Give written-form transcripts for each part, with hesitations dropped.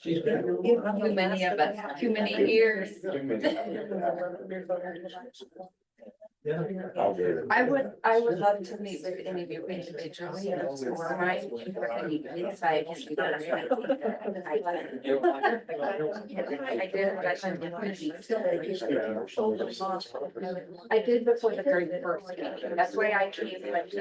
Too many of us, too many years. I would love to meet with any of you individually or my inside. I did before the 31st. That's why I came, but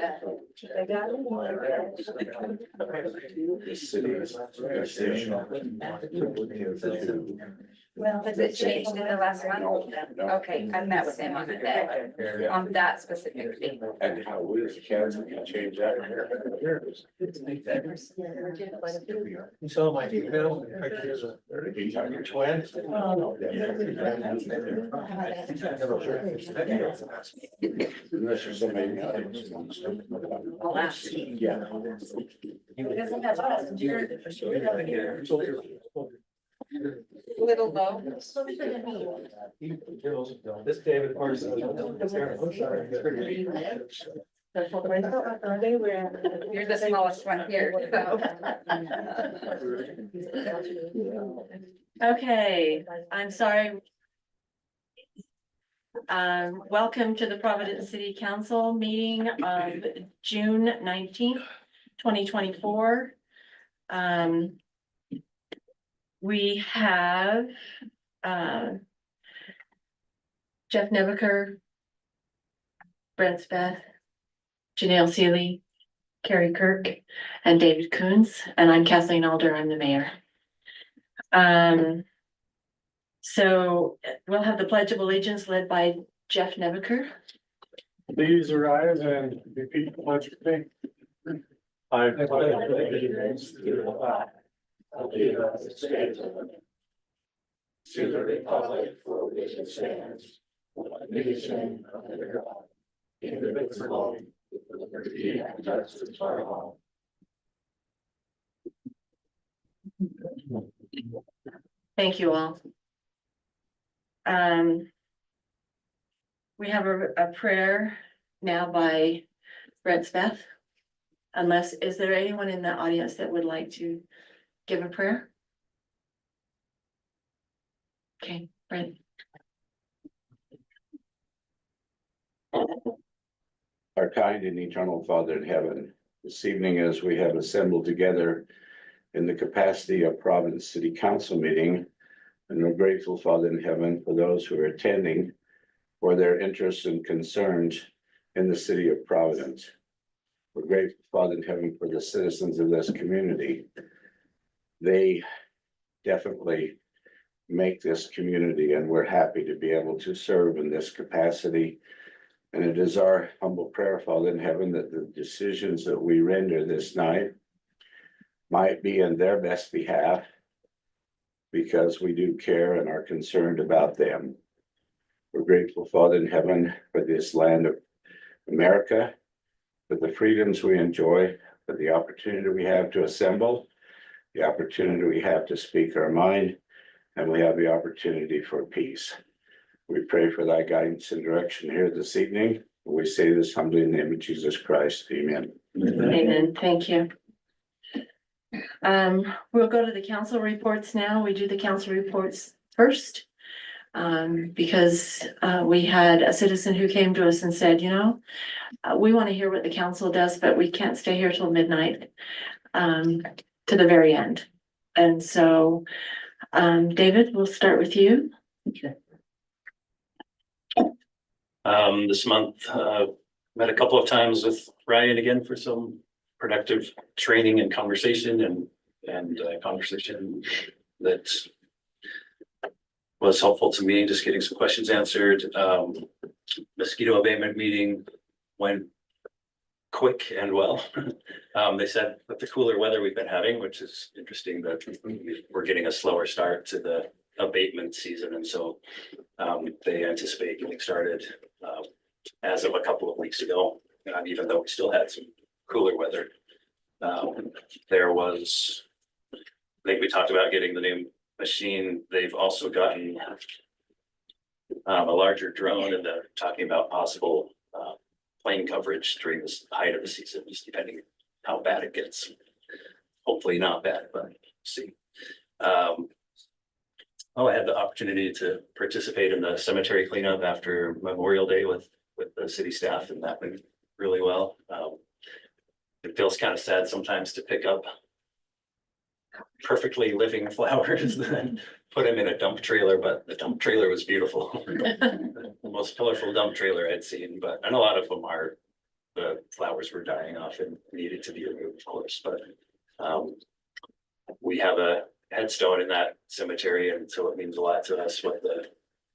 well, has it changed in the last month? Okay, I met with him on the day, on that specific thing. And how we can change that. You saw my email. Your twin. Unless there's somebody. I'll ask. Yeah. Little low. This David Parsons. You're the smallest one here, so. Okay, I'm sorry. Welcome to the Providence City Council meeting of June 19th, 2024. We have Jeff Nebeker, Brent Speth, Janelle Seeley, Carrie Kirk, and David Coons, and I'm Kathleen Alder, I'm the mayor. So we'll have the Pledge of Allegiance led by Jeff Nebeker. Please arise and repeat the pledge of faith. I pledge allegiance to the flag of the United States to the republic for which it stands, one nation under God, indivisible, with liberty and justice for all. Thank you all. We have a prayer now by Brent Speth. Unless, is there anyone in the audience that would like to give a prayer? Okay, Brent. Our kind and eternal Father in heaven, this evening as we have assembled together in the capacity of Providence City Council meeting, and we're grateful, Father in heaven, for those who are attending for their interests and concerns in the city of Providence. We're grateful, Father in heaven, for the citizens of this community. They definitely make this community, and we're happy to be able to serve in this capacity. And it is our humble prayer, Father in heaven, that the decisions that we render this night might be in their best behalf, because we do care and are concerned about them. We're grateful, Father in heaven, for this land of America, for the freedoms we enjoy, for the opportunity we have to assemble, the opportunity we have to speak our mind, and we have the opportunity for peace. We pray for thy guidance and direction here this evening. We say this humbly in the name of Jesus Christ. Amen. Amen. Thank you. We'll go to the council reports now. We do the council reports first. Because we had a citizen who came to us and said, you know, we want to hear what the council does, but we can't stay here till midnight to the very end. And so, David, we'll start with you. Okay. This month, met a couple of times with Ryan again for some productive training and conversation and conversation that was helpful to me, just getting some questions answered. Mosquito abatement meeting went quick and well. They said with the cooler weather we've been having, which is interesting, that we're getting a slower start to the abatement season. And so they anticipate getting started as of a couple of weeks ago, even though we still had some cooler weather. There was, I think we talked about getting the new machine. They've also gotten a larger drone, and they're talking about possible plane coverage during this height of the season, just depending how bad it gets. Hopefully not bad, but see. I had the opportunity to participate in the cemetery cleanup after Memorial Day with the city staff, and that went really well. It feels kind of sad sometimes to pick up perfectly living flowers and then put them in a dump trailer, but the dump trailer was beautiful. The most colorful dump trailer I'd seen, but and a lot of them are, the flowers were dying off and needed to be removed, of course, but we have a headstone in that cemetery, and so it means a lot to us what the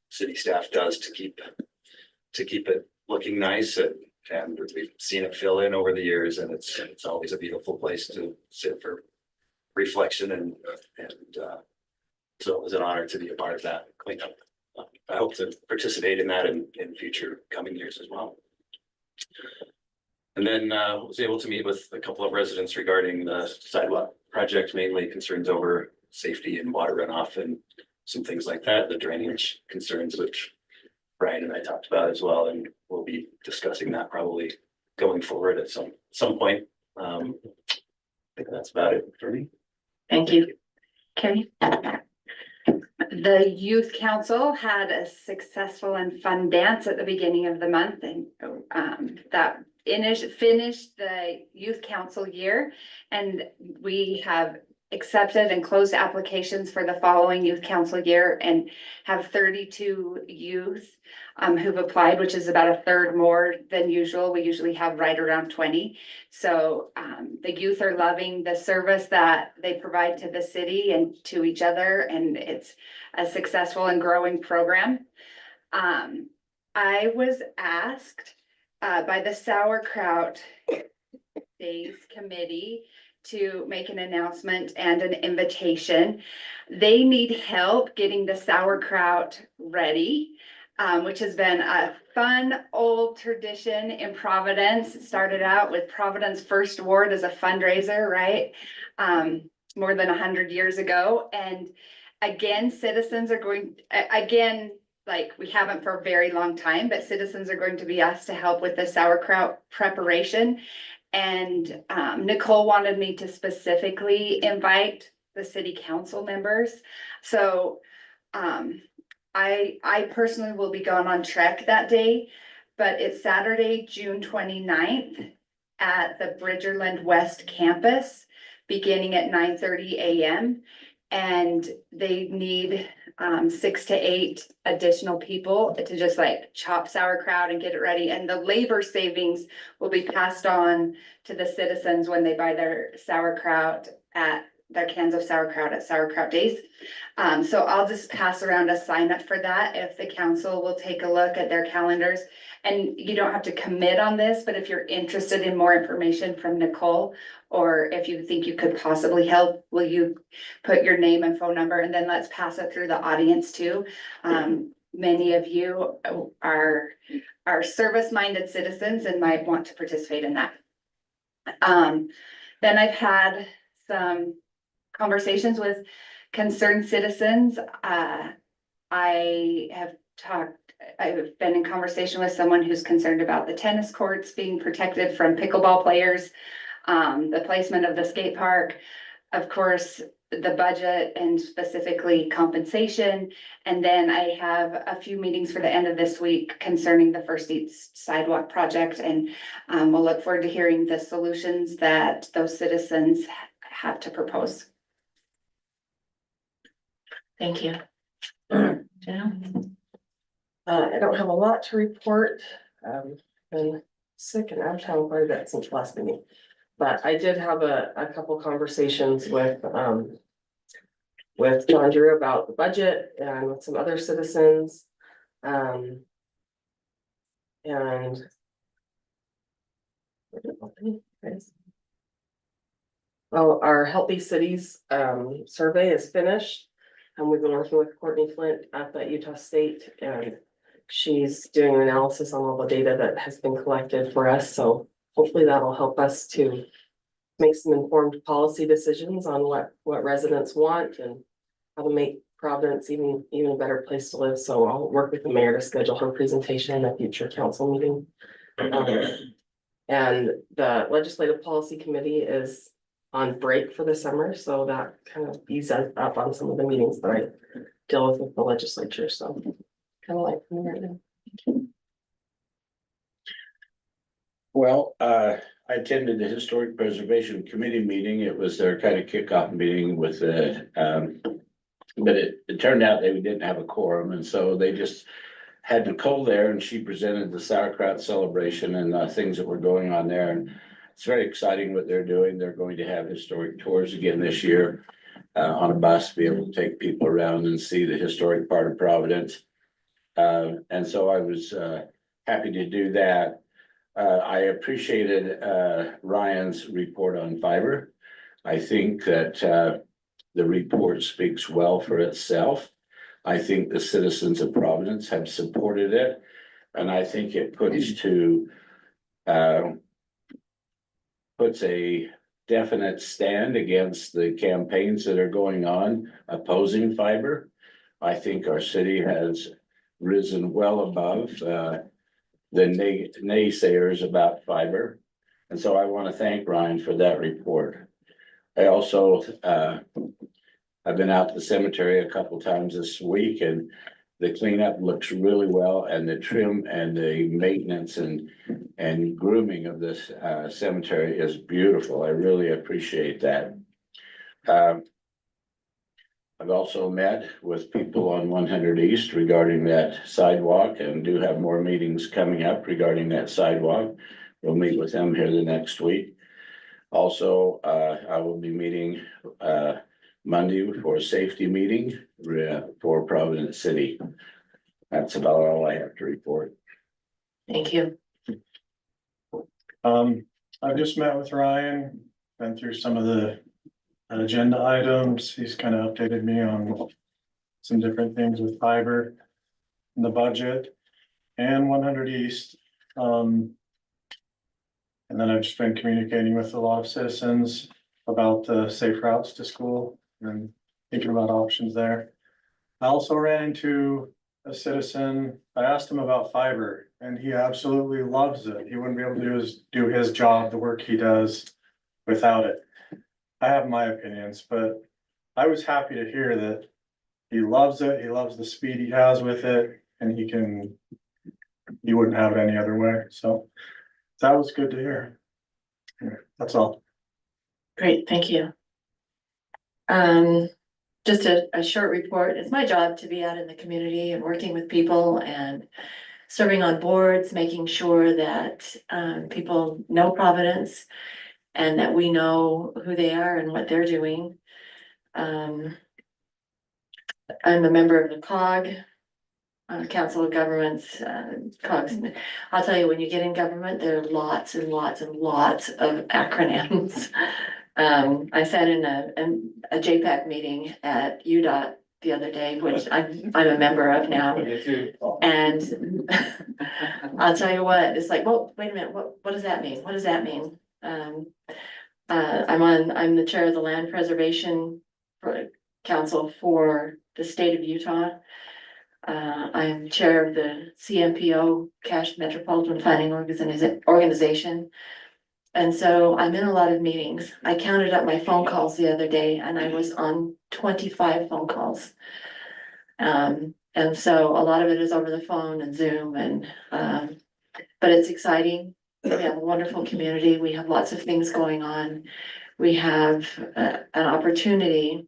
city staff does to keep it looking nice, and we've seen it fill in over the years, and it's always a beautiful place to sit for reflection, and so it was an honor to be a part of that cleanup. I hope to participate in that in future coming years as well. And then was able to meet with a couple of residents regarding the sidewalk project, mainly concerns over safety and water runoff and some things like that, the drainage concerns, which Brian and I talked about as well, and we'll be discussing that probably going forward at some point. I think that's about it for me. Thank you. Carrie? The youth council had a successful and fun dance at the beginning of the month, and that finished the youth council year. And we have accepted and closed applications for the following youth council year, and have 32 youth who've applied, which is about a third more than usual. We usually have right around 20. So the youth are loving the service that they provide to the city and to each other, and it's a successful and growing program. I was asked by the Sauerkraut Days Committee to make an announcement and an invitation. They need help getting the sauerkraut ready, which has been a fun old tradition in Providence. It started out with Providence First Ward as a fundraiser, right? More than 100 years ago. And again, citizens are going, like we haven't for a very long time, but citizens are going to be asked to help with the sauerkraut preparation. And Nicole wanted me to specifically invite the city council members. So I personally will be gone on trek that day, but it's Saturday, June 29th at the Bridgerland West campus, beginning at 9:30 a.m. And they need 6 to 8 additional people to just like chop sauerkraut and get it ready. And the labor savings will be passed on to the citizens when they buy their sauerkraut at their cans of sauerkraut at Sauerkraut Days. So I'll just pass around a sign up for that if the council will take a look at their calendars. And you don't have to commit on this, but if you're interested in more information from Nicole, or if you think you could possibly help, will you put your name and phone number, and then let's pass it through the audience too. Many of you are service-minded citizens and might want to participate in that. Then I've had some conversations with concerned citizens. I've been in conversation with someone who's concerned about the tennis courts being protected from pickleball players, the placement of the skate park, of course, the budget and specifically compensation. And then I have a few meetings for the end of this week concerning the First Eats sidewalk project. And we'll look forward to hearing the solutions that those citizens have to propose. Thank you. Jan? I don't have a lot to report. Been sick and out of town quite a bit since last meeting. But I did have a couple conversations with John Drew about the budget and with some other citizens. Well, our Healthy Cities survey is finished. And we've been working with Courtney Flint at the Utah State, and she's doing an analysis on all the data that has been collected for us. So hopefully that'll help us to make some informed policy decisions on what residents want and how to make Providence even a better place to live. So I'll work with the mayor to schedule her presentation in a future council meeting. And the Legislative Policy Committee is on break for the summer, so that kind of eases up on some of the meetings that I deal with the legislature, so. Kind of like me right now. Well, I attended the Historic Preservation Committee meeting. It was their kind of kickoff meeting with the, but it turned out they didn't have a quorum, and so they just had Nicole there, and she presented the sauerkraut celebration and things that were going on there. And it's very exciting what they're doing. They're going to have historic tours again this year on a bus, to be able to take people around and see the historic part of Providence. And so I was happy to do that. I appreciated Ryan's report on fiber. I think that the report speaks well for itself. I think the citizens of Providence have supported it, and I think it puts a definite stand against the campaigns that are going on opposing fiber. I think our city has risen well above the naysayers about fiber. And so I want to thank Ryan for that report. I also, I've been out to the cemetery a couple times this week, and the cleanup looks really well, and the trim and the maintenance and grooming of this cemetery is beautiful. I really appreciate that. I've also met with people on 100 East regarding that sidewalk, and do have more meetings coming up regarding that sidewalk. We'll meet with them here the next week. Also, I will be meeting Monday for a safety meeting for Providence City. That's about all I have to report. Thank you. I just met with Ryan, been through some of the agenda items. He's kind of updated me on some different things with fiber and the budget and 100 East. And then I've just been communicating with a lot of citizens about the safe routes to school and thinking about options there. I also ran into a citizen. I asked him about fiber, and he absolutely loves it. He wouldn't be able to do his job, the work he does, without it. I have my opinions, but I was happy to hear that he loves it. He loves the speed he has with it, and he wouldn't have it any other way. So that was good to hear. That's all. Great, thank you. Just a short report. It's my job to be out in the community and working with people and serving on boards, making sure that people know Providence and that we know who they are and what they're doing. I'm a member of the COG, Council of Governments, COGS. I'll tell you, when you get in government, there are lots and lots and lots of acronyms. I sat in a JPAC meeting at UDOT the other day, which I'm a member of now. And I'll tell you what, it's like, well, wait a minute, what does that mean? What does that mean? I'm the chair of the Land Preservation Council for the state of Utah. I'm chair of the CMPO, Cache Metropolitan Planning Organization. And so I'm in a lot of meetings. I counted up my phone calls the other day, and I was on 25 phone calls. And so a lot of it is over the phone and Zoom, and but it's exciting. We have a wonderful community. We have lots of things going on. We have an opportunity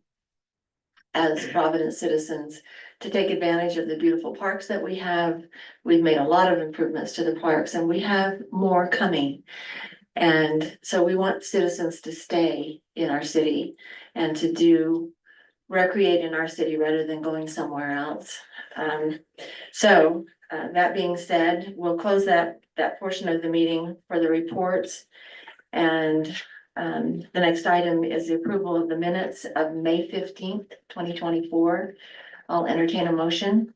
as Providence citizens to take advantage of the beautiful parks that we have. We've made a lot of improvements to the parks, and we have more coming. And so we want citizens to stay in our city and to recreate in our city rather than going somewhere else. That being said, we'll close that portion of the meeting for the reports. And the next item is the approval of the minutes of May 15th, 2024. I'll entertain a motion.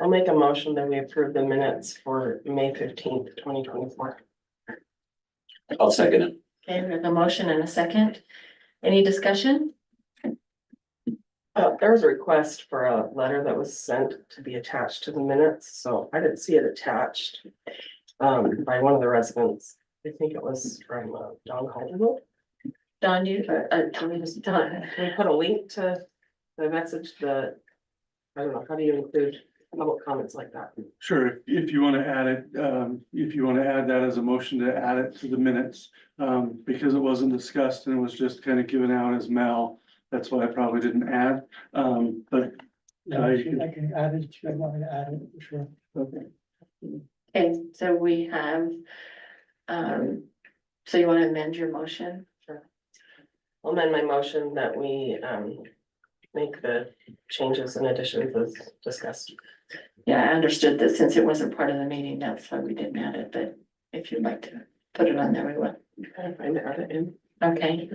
I'll make a motion that we approve the minutes for May 15th, 2024. I'll second it. Okay, we have a motion and a second. Any discussion? There was a request for a letter that was sent to be attached to the minutes, so I didn't see it attached by one of the residents. I think it was from Don Calderwood. Don, Tony was Don. Can we put a link to the message that, I don't know, how do you include public comments like that? Sure, if you wanna add it, if you wanna add that as a motion to add it to the minutes, because it wasn't discussed and it was just kind of given out as Mel. That's why I probably didn't add, but. I can add it, if I want to add it, for sure. Okay. Okay, so we have, so you want to amend your motion? I'll amend my motion that we make the changes and additions as discussed. Yeah, I understood that since it wasn't part of the meeting, that's why we didn't add it, but if you'd like to put it on there, we will. Gotta find it, add it in. Okay.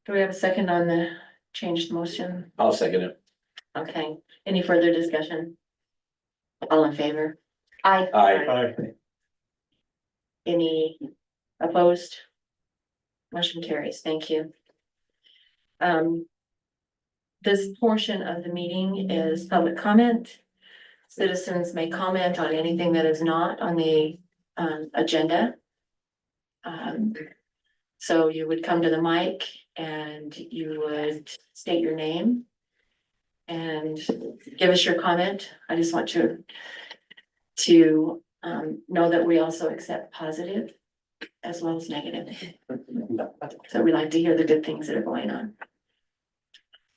Do we have a second on the changed motion? I'll second it. Okay, any further discussion? All in favor? I, Aye. Any opposed? Motion carries, thank you. This portion of the meeting is public comment. Citizens may comment on anything that is not on the agenda. So you would come to the mic and you would state your name and give us your comment. I just want you to know that we also accept positive as well as negative. So we like to hear the good things that are going on.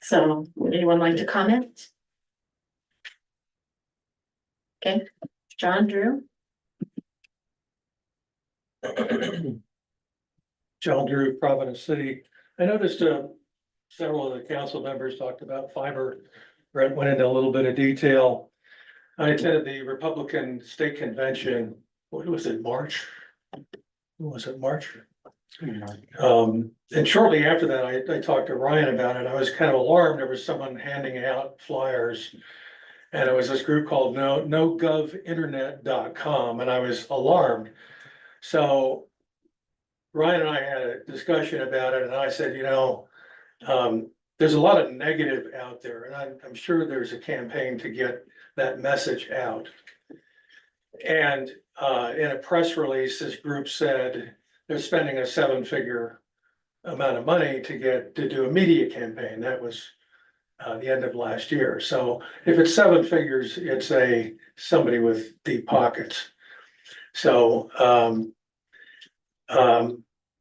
So would anyone like to comment? Okay, John, Drew? John Drew, Providence City. I noticed several of the council members talked about fiber. Brent went into a little bit of detail. I attended the Republican State Convention, what was it, March? Was it March? And shortly after that, I talked to Ryan about it. I was kind of alarmed. There was someone handing out flyers. And it was this group called nogovinternet.com, and I was alarmed. So Ryan and I had a discussion about it, and I said, there's a lot of negative out there, and I'm sure there's a campaign to get that message out. And in a press release, this group said they're spending a 7-figure amount of money to do a media campaign. That was the end of last year. So if it's 7 figures, it's somebody with deep pockets. So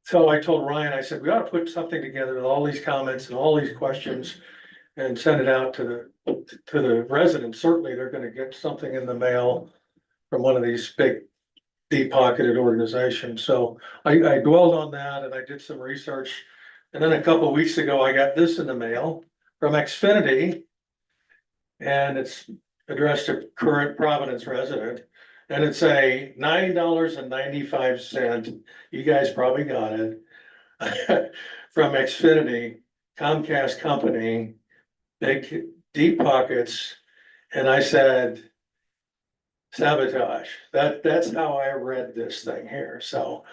so I told Ryan, I said, we ought to put something together with all these comments and all these questions and send it out to the residents. Certainly they're gonna get something in the mail from one of these big deep-pocketed organizations. So I dwelled on that and I did some research. And then a couple of weeks ago, I got this in the mail from Xfinity. And it's addressed to current Providence resident. And it's a $9.95, you guys probably got it, from Xfinity, Comcast company, big, deep pockets. And I said, sabotage. That's how I read this thing here. So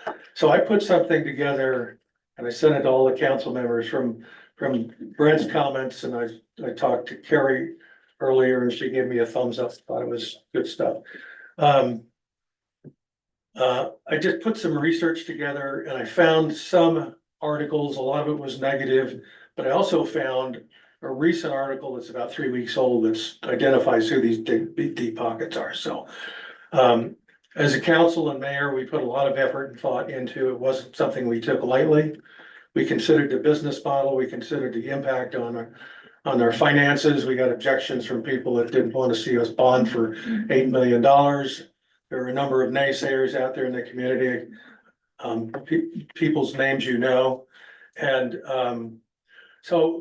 I put something together and I sent it to all the council members from Brent's comments, and I talked to Carrie earlier and she gave me a thumbs up, thought it was good stuff. I just put some research together and I found some articles, a lot of it was negative, but I also found a recent article that's about 3 weeks old that identifies who these deep pockets are. So as a council and mayor, we put a lot of effort and thought into it. It wasn't something we took lightly. We considered the business model, we considered the impact on our finances. We got objections from people that didn't want to see us bond for $8 million. There are a number of naysayers out there in the community, people's names and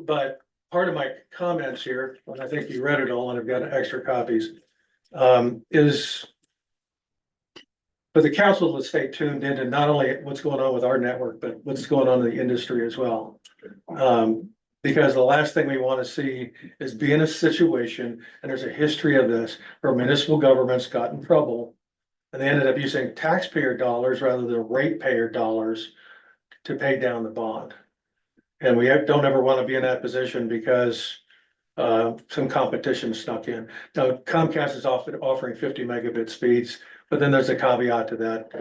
but part of my comments here, and I think you read it all and I've got extra copies, is for the council to stay tuned into not only what's going on with our network, but what's going on in the industry as well. Because the last thing we want to see is be in a situation, and there's a history of this, where municipal governments got in trouble and they ended up using taxpayer dollars rather than ratepayer dollars to pay down the bond. And we don't ever want to be in that position because some competition snuck in. Now Comcast is offering 50 megabit speeds. but then there's a caveat to that.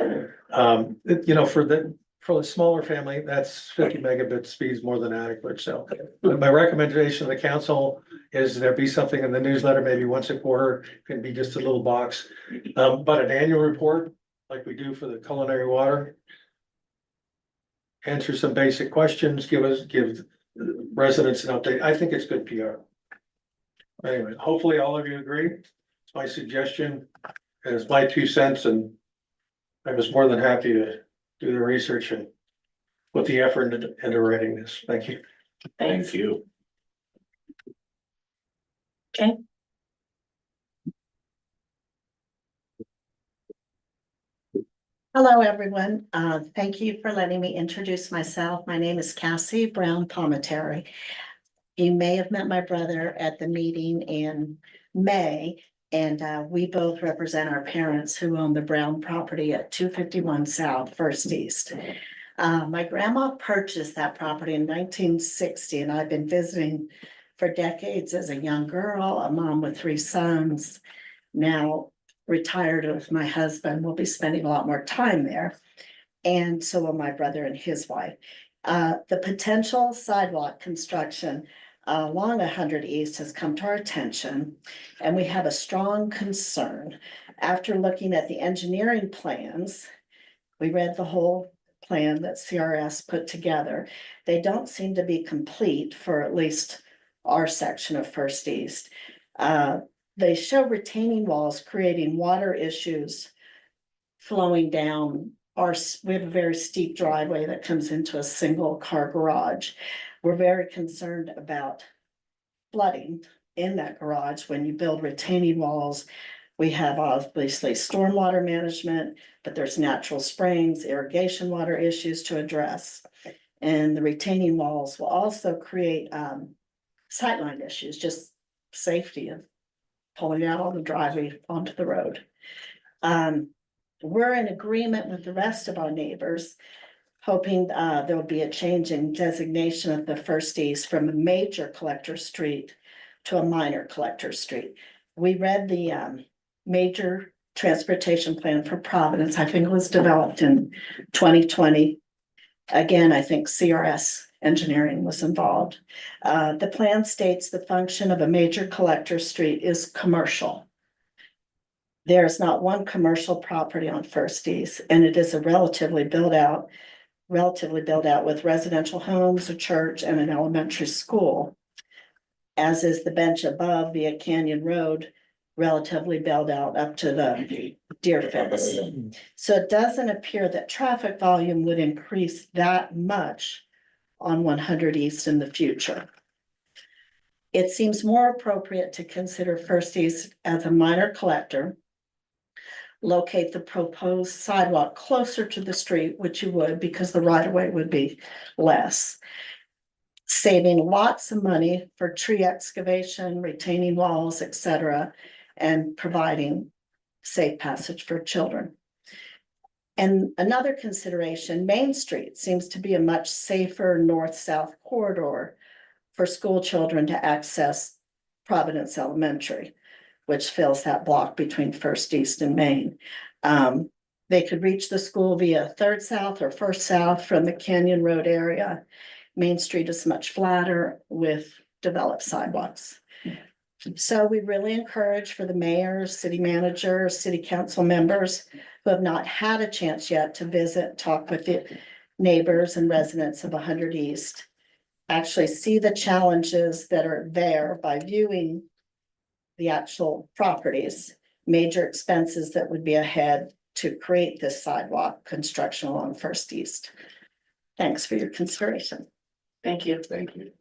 You know, for the smaller family, that's 50 megabit speeds more than adequate, so. But my recommendation to the council is there be something in the newsletter, maybe once a quarter, can be just a little box. But an annual report, like we do for the culinary water. Answer some basic questions, give residents an update. I think it's good PR. Anyway, hopefully all of you agree. It's my suggestion, and it's my 2 cents, and I was more than happy to do the research and put the effort into writing this. Thank you. Thanks. Thank you. Okay. Hello, everyone. Thank you for letting me introduce myself. My name is Cassie Brown Palmentary. You may have met my brother at the meeting in May, and we both represent our parents who own the Brown property at 251 South First East. My grandma purchased that property in 1960, and I've been visiting for decades as a young girl, a mom with 3 sons. Now retired with my husband, we'll be spending a lot more time there. And so will my brother and his wife. The potential sidewalk construction along 100 East has come to our attention, and we have a strong concern. After looking at the engineering plans, we read the whole plan that CRS put together. They don't seem to be complete for at least our section of First East. They show retaining walls creating water issues flowing down we have a very steep driveway that comes into a single car garage. We're very concerned about flooding in that garage when you build retaining walls. We have obviously stormwater management, but there's natural springs, irrigation water issues to address. And the retaining walls will also create sightline issues, just safety of pulling out on the driveway onto the road. We're in agreement with the rest of our neighbors, hoping there will be a change in designation of the First East from a major collector street to a minor collector street. We read the major transportation plan for Providence. I think it was developed in 2020. Again, I think CRS engineering was involved. The plan states the function of a major collector street is commercial. There is not one commercial property on First East, and it is a relatively built out with residential homes, a church, and an elementary school. As is the bench above via Canyon Road, relatively built out up to the deer fence. So it doesn't appear that traffic volume would increase that much on 100 East in the future. It seems more appropriate to consider First East as a minor collector, locate the proposed sidewalk closer to the street, which you would because the right of way would be less, saving lots of money for tree excavation, retaining walls, etc., and providing safe passage for children. And another consideration, Main Street seems to be a much safer north-south corridor for school children to access Providence Elementary, which fills that block between First East and Main. They could reach the school via Third South or First South from the Canyon Road area. Main Street is much flatter with developed sidewalks. So we really encourage for the mayor, city manager, city council members who have not had a chance yet to visit, talk with the neighbors and residents of 100 East, actually see the challenges that are there by viewing the actual properties, major expenses that would be ahead to create this sidewalk construction along First East. Thanks for your consideration. Thank you. Thank you.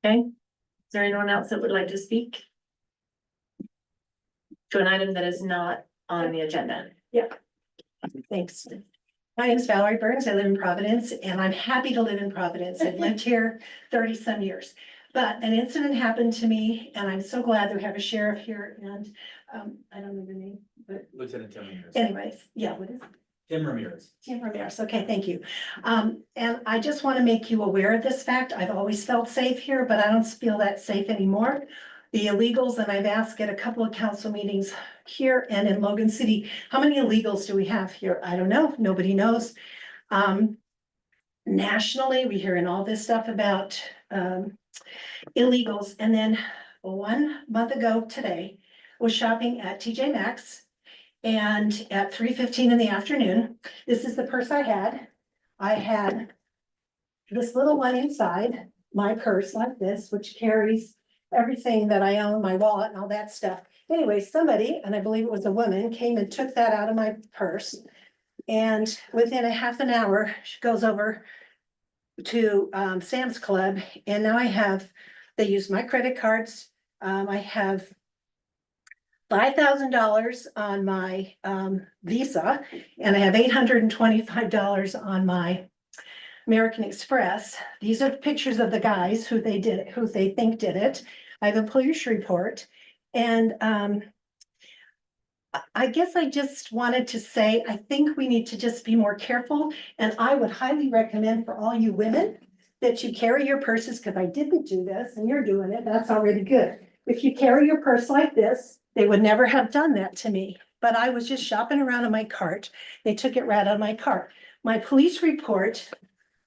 Okay, is there anyone else that would like to speak to an item that is not on the agenda? Thanks. My name is Valerie Burns. I live in Providence, and I'm happy to live in Providence. I've lived here 30-some years. But an incident happened to me, and I'm so glad to have a sheriff here, and I don't know your name, but Lieutenant Tim Ramirez. anyways, yeah, what is it? Tim Ramirez. Tim Ramirez, okay, thank you. And I just want to make you aware of this fact. I've always felt safe here, but I don't feel that safe anymore. the illegals, and I've asked at a couple of council meetings here and in Logan City, how many illegals do we have here? I don't know. Nobody knows. Nationally, we're hearing all this stuff about illegals. And then 1 month ago today, was shopping at TJ Maxx. And at 3:15 in the afternoon, this is the purse I had. I had this little one inside my purse like this, which carries everything that I own, my wallet and all that stuff. Anyway, somebody, and I believe it was a woman, came and took that out of my purse. And within a half an hour, she goes over to Sam's Club, and now they use my credit cards. I have $5,000 on my Visa, and I have $825 on my American Express. These are the pictures of the guys who they think did it. I have a police report, and I guess I just wanted to say, I think we need to just be more careful, and I would highly recommend for all you women that you carry your purses, because I didn't do this, and you're doing it, that's already good. If you carry your purse like this, they would never have done that to me, but I was just shopping around in my cart. They took it right out of my cart. My police report,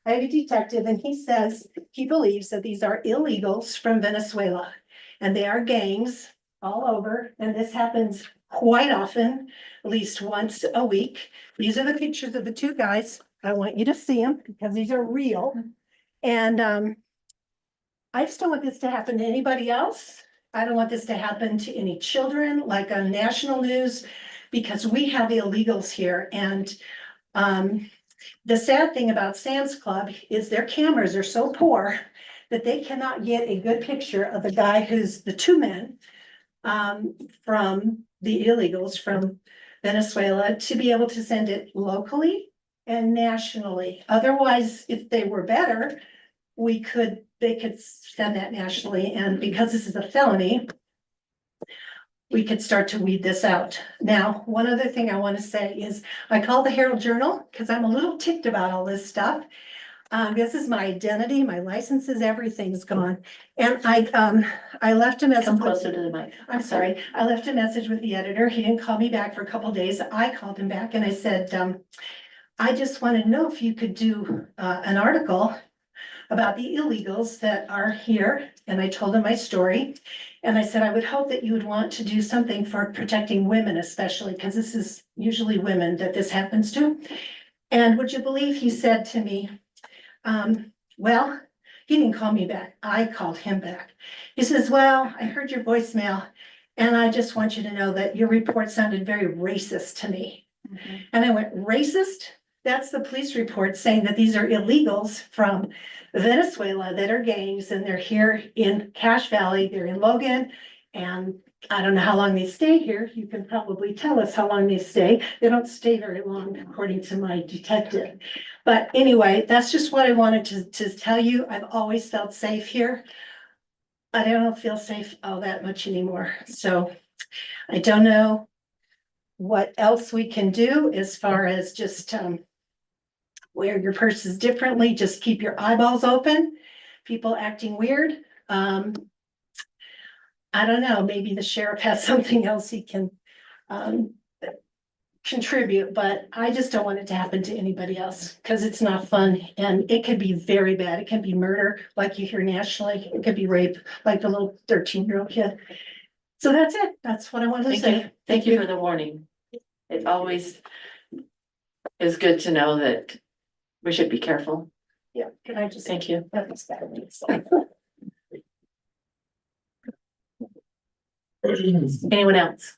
I have a detective, and he says he believes that these are illegals from Venezuela, and they are gangs all over, and this happens quite often, at least once a week. These are the pictures of the two guys. I want you to see them because these are real. And I just don't want this to happen to anybody else. I don't want this to happen to any children, like on national news, because we have illegals here. And the sad thing about Sam's Club is their cameras are so poor that they cannot get a good picture of the guy who's the two men from the illegals from Venezuela to be able to send it locally and nationally. Otherwise, if they were better, they could send that nationally, and because this is a felony, we could start to weed this out. Now, one other thing I want to say is I called the Herald Journal because I'm a little ticked about all this stuff. This is my identity, my licenses, everything's gone. And I left a message. Come closer to the mic. I'm sorry, I left a message with the editor. He didn't call me back for a couple of days. I called him back and I said, I just wanted to know if you could do an article about the illegals that are here. And I told him my story. And I said, I would hope that you would want to do something for protecting women, especially because this is usually women that this happens to. And would you believe he said to me, well, he didn't call me back. I called him back. He says, well, I heard your voicemail and I just want you to know that your report sounded very racist to me. Mm-hmm. And I went, racist? That's the police report saying that these are illegals from Venezuela that are gangs, and they're here in Cache Valley, they're in Logan, and I don't know how long they stay here. You can probably tell us how long they stay. They don't stay very long, according to my detective. But anyway, that's just what I wanted to tell you. I've always felt safe here. I don't feel safe all that much anymore. So I don't know what else we can do as far as just wear your purses differently. Just keep your eyeballs open. People acting weird. I don't know, maybe the sheriff has something else he can contribute, but I just don't want it to happen to anybody else because it's not fun and it could be very bad. It can be murder like you hear nationally. It could be rape like the little 13-year-old kid. So that's it. That's what I wanted to say. Thank you for the warning. It always is good to know that we should be careful. Yeah, can I just? Thank you. That was that. Anyone else?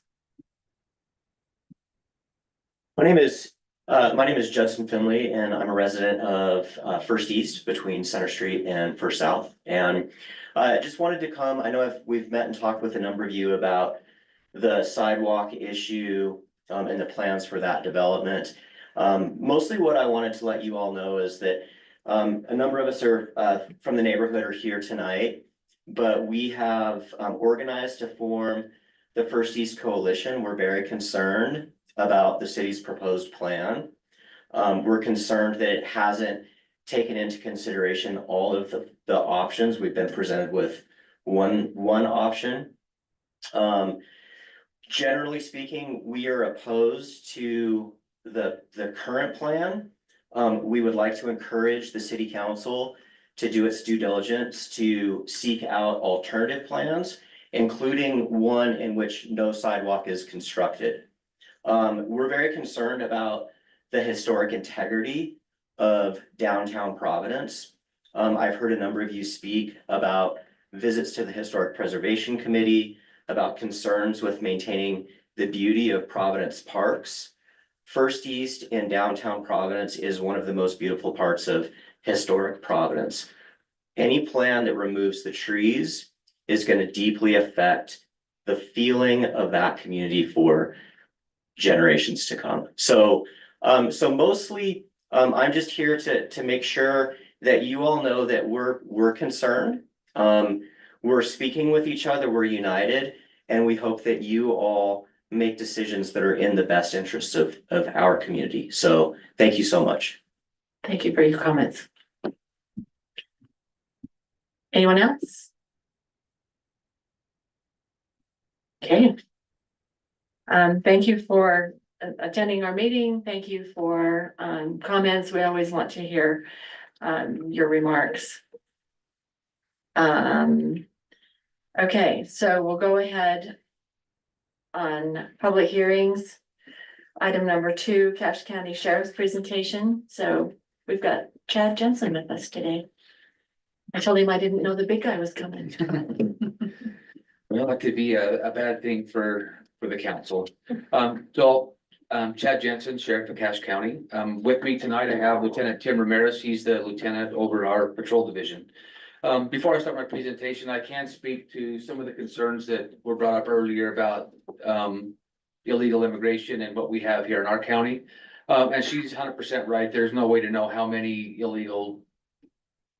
My name is Judson Finley, and I'm a resident of First East between Center Street and First South. And I just wanted to come, I know we've met and talked with a number of you about the sidewalk issue and the plans for that development. Mostly what I wanted to let you all know is that a number of us are from the neighborhood are here tonight, but we have organized to form the First East Coalition. We're very concerned about the city's proposed plan. We're concerned that it hasn't taken into consideration all of the options. We've been presented with one option Generally speaking, we are opposed to the current plan. We would like to encourage the city council to do its due diligence to seek out alternative plans, including one in which no sidewalk is constructed. We're very concerned about the historic integrity of downtown Providence. I've heard a number of you speak about visits to the Historic Preservation Committee, about concerns with maintaining the beauty of Providence parks. First East in downtown Providence is one of the most beautiful parts of historic Providence. Any plan that removes the trees is going to deeply affect the feeling of that community for generations to come. So mostly, I'm just here to make sure that you all know that we're concerned. We're speaking with each other, we're united, and we hope that you all make decisions that are in the best interests of our community. So thank you so much. Thank you for your comments. Anyone else? Okay. Thank you for attending our meeting. Thank you for comments. We always want to hear your remarks. Okay, so we'll go ahead on public hearings. Item number 2, Cache County Sheriff's presentation. So we've got Chad Jensen with us today. I told him I didn't know the big guy was coming. Well, that could be a bad thing for the council. Chad Jensen, Sheriff of Cache County. With me tonight, I have Lieutenant Tim Ramirez. He's the lieutenant over our patrol division. Before I start my presentation, I can speak to some of the concerns that were brought up earlier about illegal immigration and what we have here in our county. And she's 100% right. There's no way to know how many illegal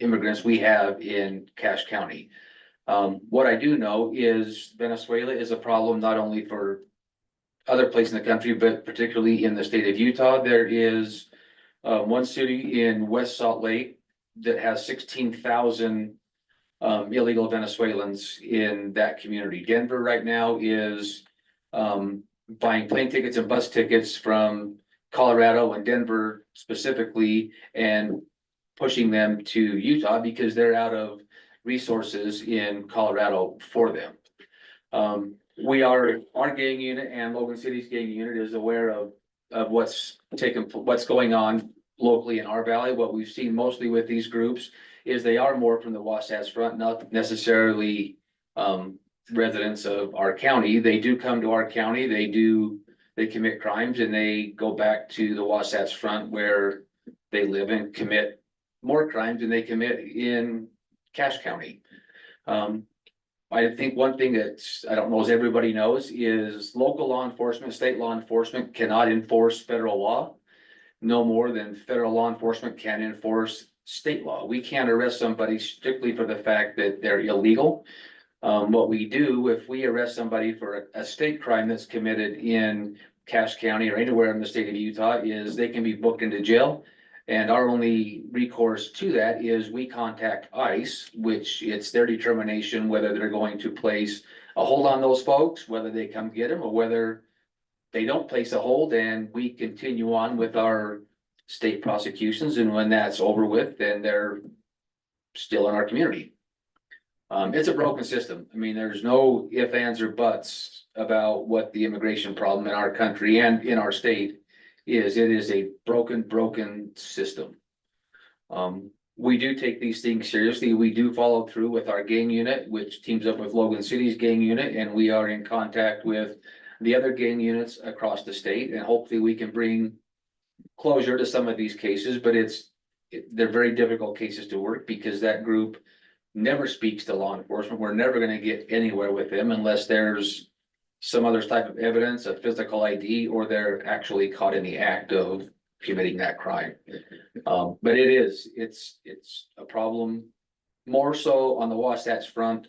immigrants we have in Cache County. What I do know is Venezuela is a problem not only for other places in the country, but particularly in the state of Utah. There is one city in West Salt Lake that has 16,000 illegal Venezuelans in that community. Denver right now is buying plane tickets and bus tickets from Colorado and Denver specifically and pushing them to Utah because they're out of resources in Colorado for them. Our gang unit and Logan City's gang unit is aware of what's going on locally in our valley. What we've seen mostly with these groups is they are more from the Wasatch Front, not necessarily residents of our county. They do come to our county, they commit crimes, and they go back to the Wasatch Front where they live and commit more crimes than they commit in Cache County. I think one thing that I don't know as everybody knows is local law enforcement, state law enforcement cannot enforce federal law no more than federal law enforcement can enforce state law. We can't arrest somebody strictly for the fact that they're illegal. What we do if we arrest somebody for a state crime that's committed in Cache County or anywhere in the state of Utah is they can be booked into jail. And our only recourse to that is we contact ICE, which it's their determination whether they're going to place a hold on those folks, whether they come get them or whether they don't place a hold and we continue on with our state prosecutions. And when that's over with, then they're still in our community. It's a broken system. I mean, there's no ifs, ands, or buts about what the immigration problem in our country and in our state is. It is a broken system. We do take these things seriously. We do follow through with our gang unit, which teams up with Logan City's gang unit, and we are in contact with the other gang units across the state, and hopefully we can bring closure to some of these cases, but they're very difficult cases to work because that group never speaks to law enforcement. We're never going to get anywhere with them unless there's some other type of evidence, a physical ID, or they're actually caught in the act of committing that crime. But it's a problem more so on the Wasatch Front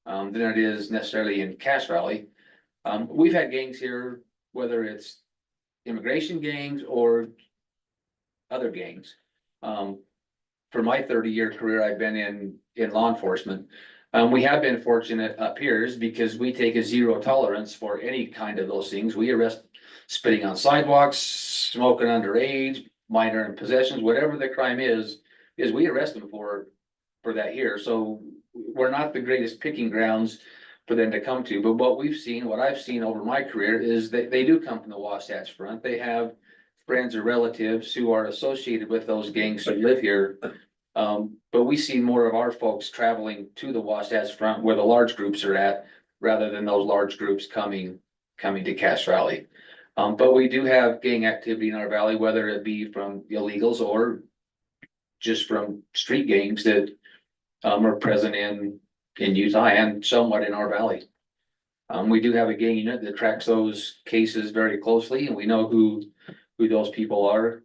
than it is necessarily in Cache Valley. We've had gangs here, whether it's immigration gangs or other gangs. For my 30-year career, I've been in law enforcement. We have been fortunate up here is because we take a zero tolerance for any kind of those things. We arrest spitting on sidewalks, smoking underage, minor in possessions, whatever the crime is we arrest them for that here. So we're not the greatest picking grounds for them to come to, but what I've seen over my career is that they do come from the Wasatch Front. They have friends or relatives who are associated with those gangs that live here. But we see more of our folks traveling to the Wasatch Front where the large groups are at, rather than those large groups coming to Cache Valley. But we do have gang activity in our valley, whether it be from illegals or just from street gangs that are present in Utah and somewhat in our valley. We do have a gang unit that tracks those cases very closely, and we know who those people are.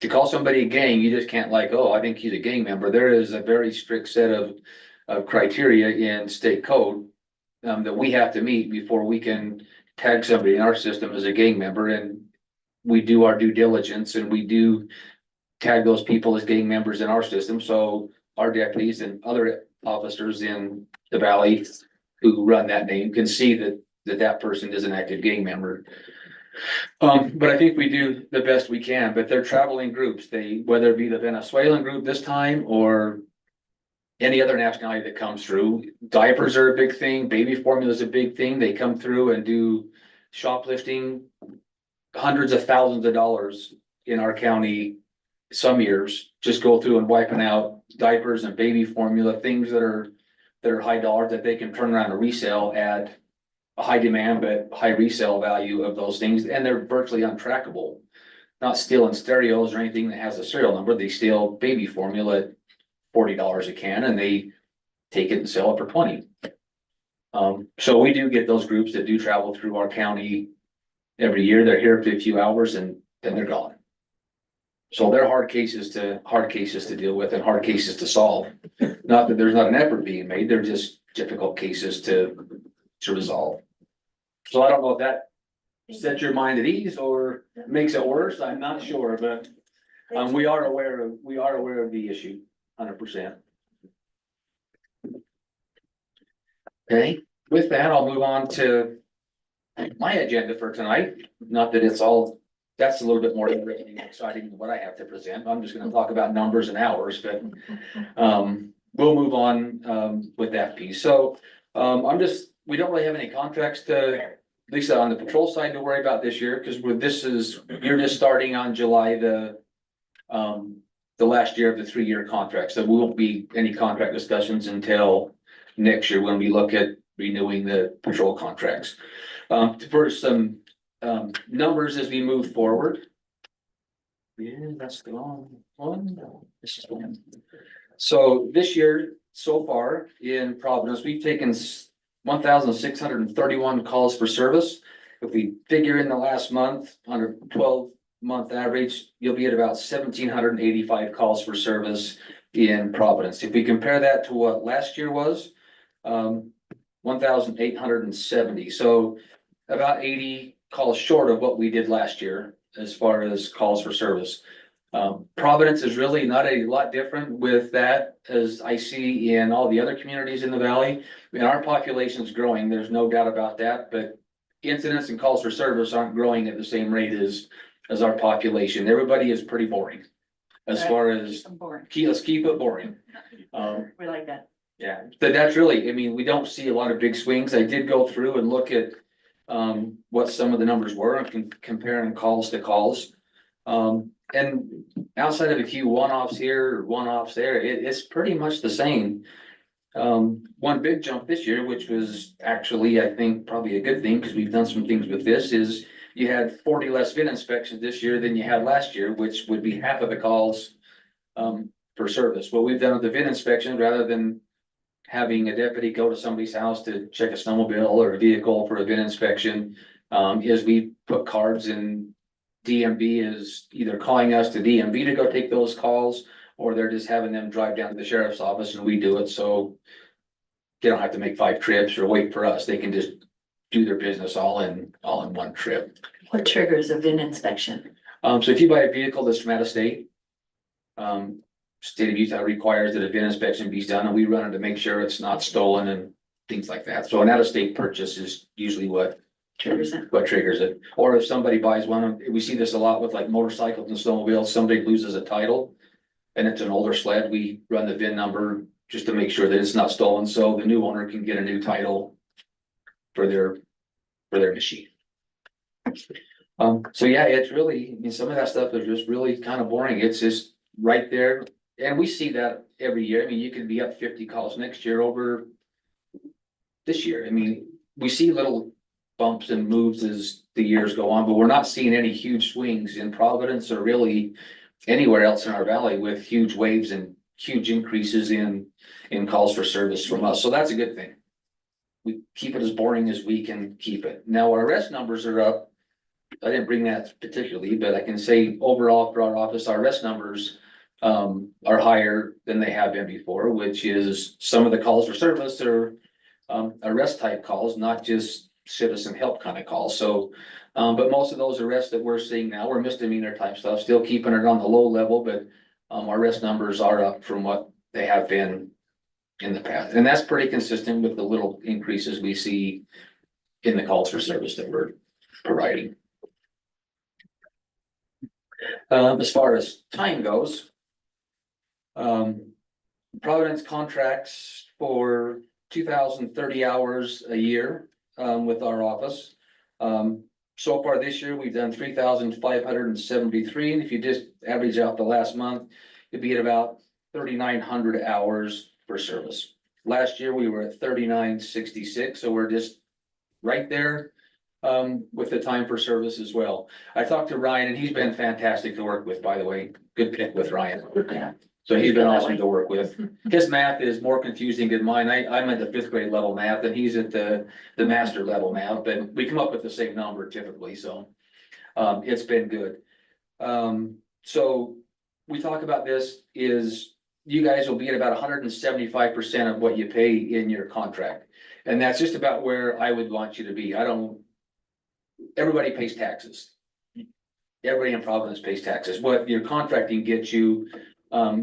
To call somebody a gang, you just can't like, oh, I think he's a gang member. There is a very strict set of criteria in state code that we have to meet before we can tag somebody in our system as a gang member, and we do our due diligence and we do tag those people as gang members in our system. So our deputies and other officers in the valley who run that name can see that person is an active gang member. But I think we do the best we can, but they're traveling groups. Whether it be the Venezuelan group this time or any other nationality that comes through, diapers are a big thing, baby formula is a big thing. They come through and do shoplifting, hundreds of thousands of dollars in our county. Some years just go through and wiping out diapers and baby formula, things that are high dollar that they can turn around and resell at a high demand but high resale value of those things, and they're virtually untrackable. Not stealing stereos or anything that has a serial number. They steal baby formula at $40 a can and they take it and sell it for 20. So we do get those groups that do travel through our county every year. They're here for a few hours and then they're gone. So they're hard cases to deal with and hard cases to solve. Not that there's not an effort being made, they're just difficult cases to resolve. So I don't know if that sets your mind at ease or makes it worse. I'm not sure, but we are aware of the issue, 100%. Okay, with that, I'll move on to my agenda for tonight. Not that that's a little bit more interesting and exciting than what I have to present. I'm just gonna talk about numbers and hours, but we'll move on with that piece. So we don't really have any contracts at least on the patrol side to worry about this year, because you're just starting on July the last year of the 3-year contract. So we won't be any contract discussions until next year when we look at renewing the patrol contracts. For some numbers as we move forward. Yeah, that's the wrong one. No, this is the one. So this year, so far in Providence, we've taken 1,631 calls for service. If we figure in the last month on a 12-month average, you'll be at about 1,785 calls for service in Providence. If we compare that to what last year was, 1,870. So about 80 calls short of what we did last year as far as calls for service. Providence is really not a lot different with that as I see in all the other communities in the valley. I mean, our population is growing, there's no doubt about that, but incidents and calls for service aren't growing at the same rate as our population. Everybody is pretty boring as far as let's keep it boring. We like that. Yeah, but that's really, I mean, we don't see a lot of big swings. I did go through and look at what some of the numbers were and comparing calls to calls. And outside of a few one-offs here, one-offs there, it's pretty much the same. One big jump this year, which was actually, I think, probably a good thing because we've done some things with this, is you had 40 less VIN inspections this year than you had last year, which would be half of the calls for service. What we've done with the VIN inspections, rather than having a deputy go to somebody's house to check a snowmobile or a vehicle for a VIN inspection, is we put cards in. DMV is either calling us to DMV to go take those calls, or they're just having them drive down to the sheriff's office and we do it. So they don't have to make 5 trips or wait for us. They can just do their business all in one trip. What triggers a VIN inspection? So if you buy a vehicle that's from out of state, state of Utah requires that a VIN inspection be done, and we run it to make sure it's not stolen and things like that. So an out-of-state purchase is usually what Triggers it. triggers it. Or if somebody buys one, we see this a lot with like motorcycles and snowmobiles, somebody loses a title and it's an older sled, we run the VIN number just to make sure that it's not stolen, so the new owner can get a new title for their machine. So yeah, it's really, I mean, some of that stuff is just really kind of boring. It's just right there. And we see that every year. I mean, you could be up 50 calls next year over this year. I mean, we see little bumps and moves as the years go on, but we're not seeing any huge swings in Providence or really anywhere else in our valley with huge waves and huge increases in calls for service from us. So that's a good thing. We keep it as boring as we can keep it. Now, our arrest numbers are up. I didn't bring that particularly, but I can say overall for our office, our arrest numbers are higher than they have been before, which is some of the calls for service are arrest type calls, not just citizen help kind of calls. So, but most of those arrests that we're seeing now are misdemeanor type stuff, still keeping it on the low level, but our arrest numbers are up from what they have been in the past. And that's pretty consistent with the little increases we see in the calls for service that we're providing. As far as time goes, Providence contracts for 2,030 hours a year with our office. So far this year, we've done 3,573, and if you just average out the last month, it'd be at about 3,900 hours for service. Last year, we were at 3,966, so we're just right there with the time for service as well. I talked to Ryan, and he's been fantastic to work with, by the way. Good pick with Ryan. So he's been awesome to work with. His math is more confusing than mine. I'm at the 5th grade level math, and he's at the master level math, but we come up with the same number typically, so it's been good. So we talk about this is you guys will be at about 175% of what you pay in your contract. And that's just about where I would want you to be. Everybody pays taxes. Everybody in Providence pays taxes. What your contracting gets you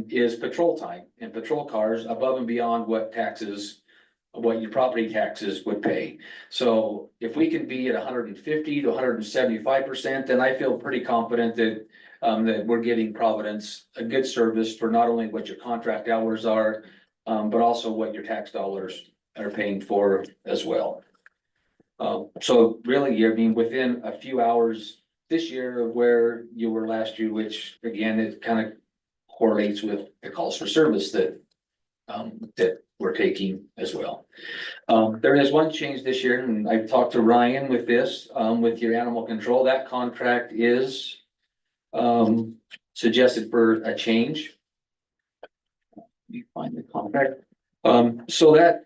is patrol time and patrol cars above and beyond what your property taxes would pay. So if we can be at 150 to 175%, then I feel pretty confident that we're giving Providence a good service for not only what your contract hours are, but also what your tax dollars are paying for as well. So really, I mean, within a few hours this year of where you were last year, which again, it kind of correlates with the calls for service that we're taking as well. There is one change this year, and I've talked to Ryan with this, with your animal control. That contract is suggested for a change. Let me find the contract. So that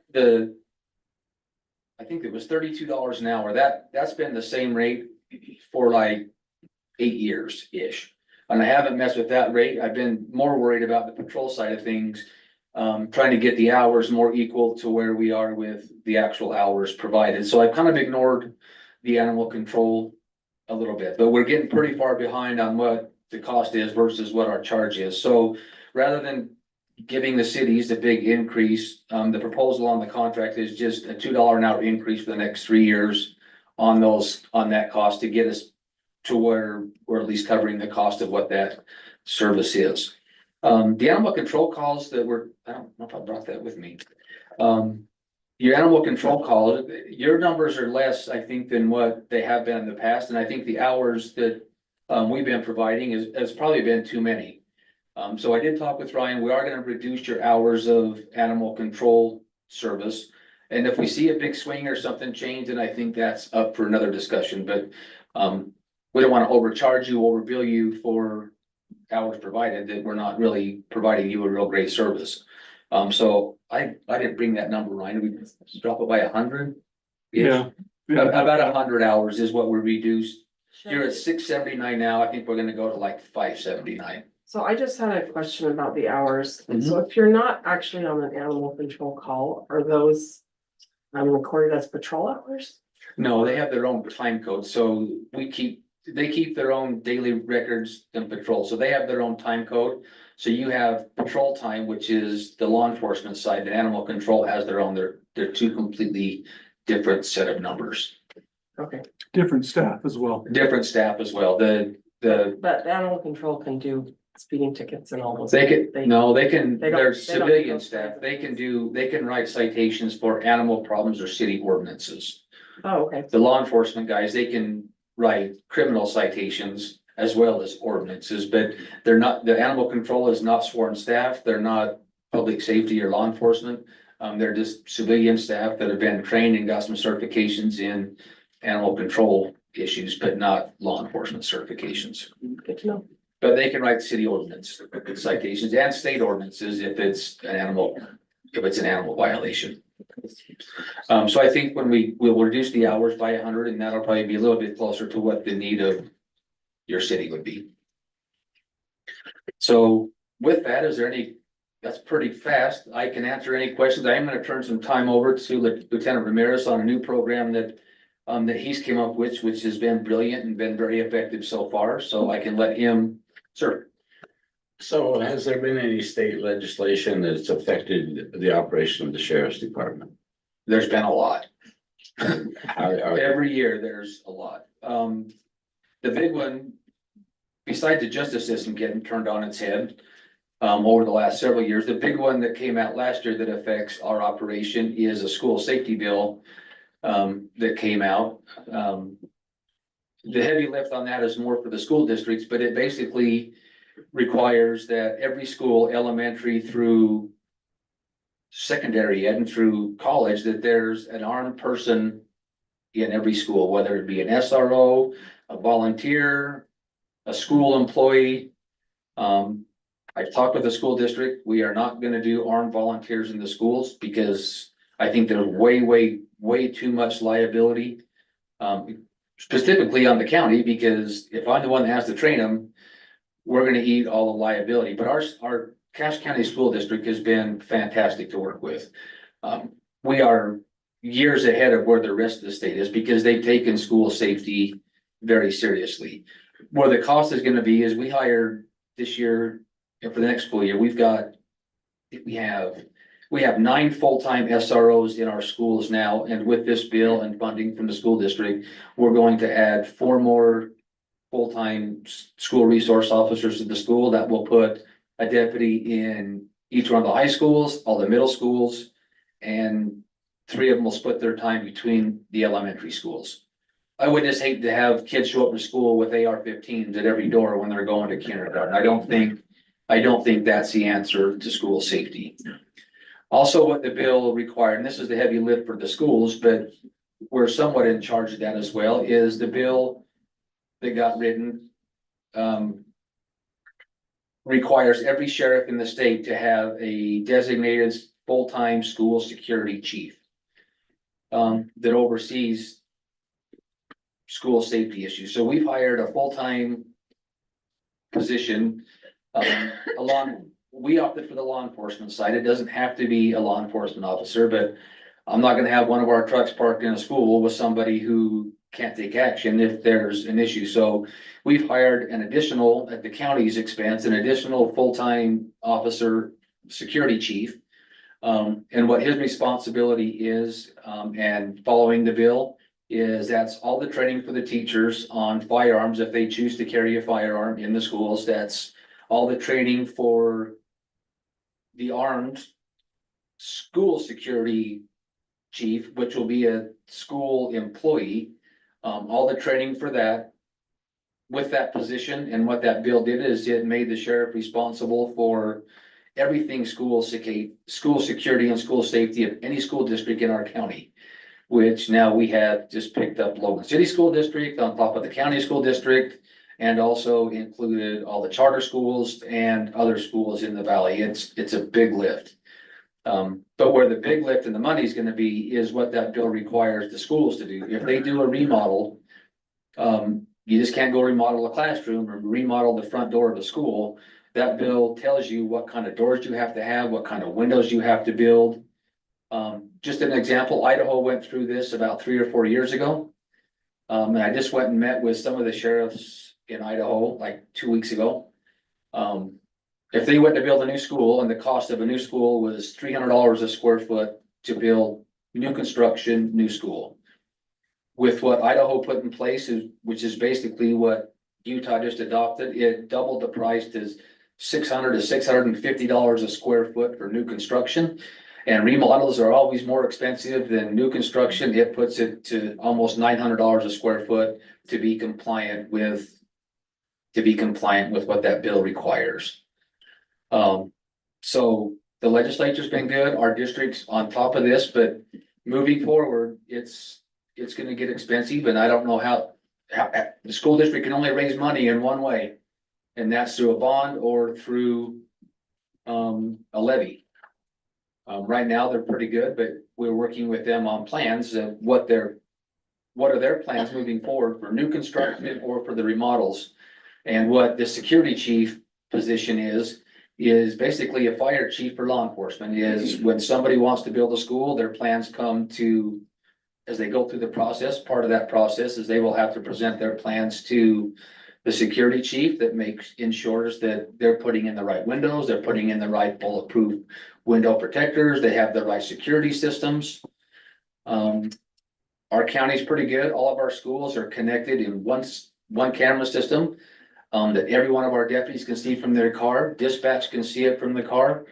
I think it was $32 an hour. That's been the same rate for like 8 years-ish. And I haven't messed with that rate. I've been more worried about the patrol side of things, trying to get the hours more equal to where we are with the actual hours provided. So I've kind of ignored the animal control a little bit, but we're getting pretty far behind on what the cost is versus what our charge is. So rather than giving the cities the big increase, the proposal on the contract is just a $2 an hour increase for the next 3 years on that cost to get us to where we're at least covering the cost of what that service is. The animal control calls that I don't know if I brought that with me. Your animal control calls, your numbers are less, I think, than what they have been in the past. And I think the hours that we've been providing has probably been too many. So I did talk with Ryan. We are going to reduce your hours of animal control service. And if we see a big swing or something change, then I think that's up for another discussion. But we don't want to overcharge you, overbill you for hours provided that we're not really providing you a real great service. So I didn't bring that number, Ryan. We drop it by 100. Yeah. About 100 hours is what we're reduced. You're at 679 now. I think we're going to go to like 579. So I just had a question about the hours. So if you're not actually on an animal control call, are those recorded as patrol hours? No, they have their own time code. So we keep they keep their own daily records and patrol, so they have their own time code. So you have patrol time, which is the law enforcement side, and animal control has their own, they're two completely different set of numbers. Okay, Different staff as well. Different staff as well, but animal control can do speeding tickets and all those. they can, They- no, they don't- they're they don't do civilian those staff, kinds of they can write citations for animal problems or city ordinances. Oh, okay. The law enforcement guys, they can write criminal citations as well as ordinances, but they're not, the animal control is not sworn staff, they're not public safety or law enforcement. They're just civilian staff that have been trained and got some certifications in animal control issues, but not law enforcement certifications. Good to know. But they can write city ordinance citations and state ordinances if it's an animal violation. So I think when we'll reduce the hours by 100, and that'll probably be a little bit closer to what the need of your city would be. So with that, is there any, that's pretty fast. I can answer any questions. I am gonna turn some time over to Lieutenant Ramirez on a new program that he's came up with, which has been brilliant and been very effective so far. So I can let him, sir. So has there been any state legislation that's affected the operation of the sheriff's department? There's been a lot. Are- Every year, there's a lot. The big one, besides the justice system getting turned on its head, over the last several years, the big one that came out last year that affects our operation is a school safety bill, that came out. The heavy lift on that is more for the school districts, but it basically requires that every school, elementary through secondary and through college, that there's an armed person in every school, whether it be an SRO, a volunteer, a school employee. I've talked with the school district. We are not gonna do armed volunteers in the schools because I think there's way too much liability. Specifically on the county, because if I'm the one that has to train them, we're gonna eat all the liability. But our Cache County School District has been fantastic to work with. We are years ahead of where the rest of the state is because they've taken school safety very seriously. Where the cost is gonna be is we hired this year, and for the next school year, we have 9 full-time SROs in our schools now, and with this bill and funding from the school district, we're going to add 4 more full-time school resource officers to the school. That will put a deputy in each one of the high schools, all the middle schools, and 3 of them will split their time between the elementary schools. I would just hate to have kids show up to school with AR-15s at every door when they're going to kindergarten. I don't think that's the answer to school safety. Also, what the bill required, and this is the heavy lift for the schools, but we're somewhat in charge of that as well, is the bill that got written requires every sheriff in the state to have a designated full-time school security chief that oversees school safety issues. So we've hired a full-time position we opted for the law enforcement side. It doesn't have to be a law enforcement officer, but I'm not gonna have one of our trucks parked in a school with somebody who can't take action if there's an issue. So we've hired an additional, at the county's expense, an additional full-time officer, security chief. And what his responsibility is, and following the bill, is that's all the training for the teachers on firearms if they choose to carry a firearm in the schools. That's all the training for the armed school security chief, which will be a school employee. All the training for that with that position, and what that bill did is it made the sheriff responsible for everything school security and school safety of any school district in our county. Which now we have just picked up Logan City School District on top of the county school district, and also included all the charter schools and other schools in the valley. It's a big lift. But where the big lift and the money is gonna be is what that bill requires the schools to do. If they do a remodel, you just can't go remodel a classroom or remodel the front door of the school. That bill tells you what kind of doors you have to have, what kind of windows you have to build. Just an example, Idaho went through this about 3 or 4 years ago. And I just went and met with some of the sheriffs in Idaho like 2 weeks ago. If they went to build a new school and the cost of a new school was $300 a square foot to build new construction, new school. With what Idaho put in place which is basically what Utah just adopted, it doubled the price to $600 to $650 a square foot for new construction. And remodels are always more expensive than new construction. It puts it to almost $900 a square foot to be compliant with what that bill requires. So the legislature's been good, our district's on top of this, but moving forward, it's gonna get expensive, and I don't know how the school district can only raise money in one way. And that's through a bond or through a levy. Right now, they're pretty good, but we're working with them on plans of what are their plans moving forward for new construction or for the remodels. And what the security chief position is basically a fire chief for law enforcement. Is when somebody wants to build a school, their plans come to, as they go through the process, part of that process is they will have to present their plans to the security chief that ensures that they're putting in the right windows, they're putting in the right bulletproof window protectors, they have the right security systems. Our county's pretty good. All of our schools are connected in one camera system. That every one of our deputies can see from their car, dispatch can see it from the car.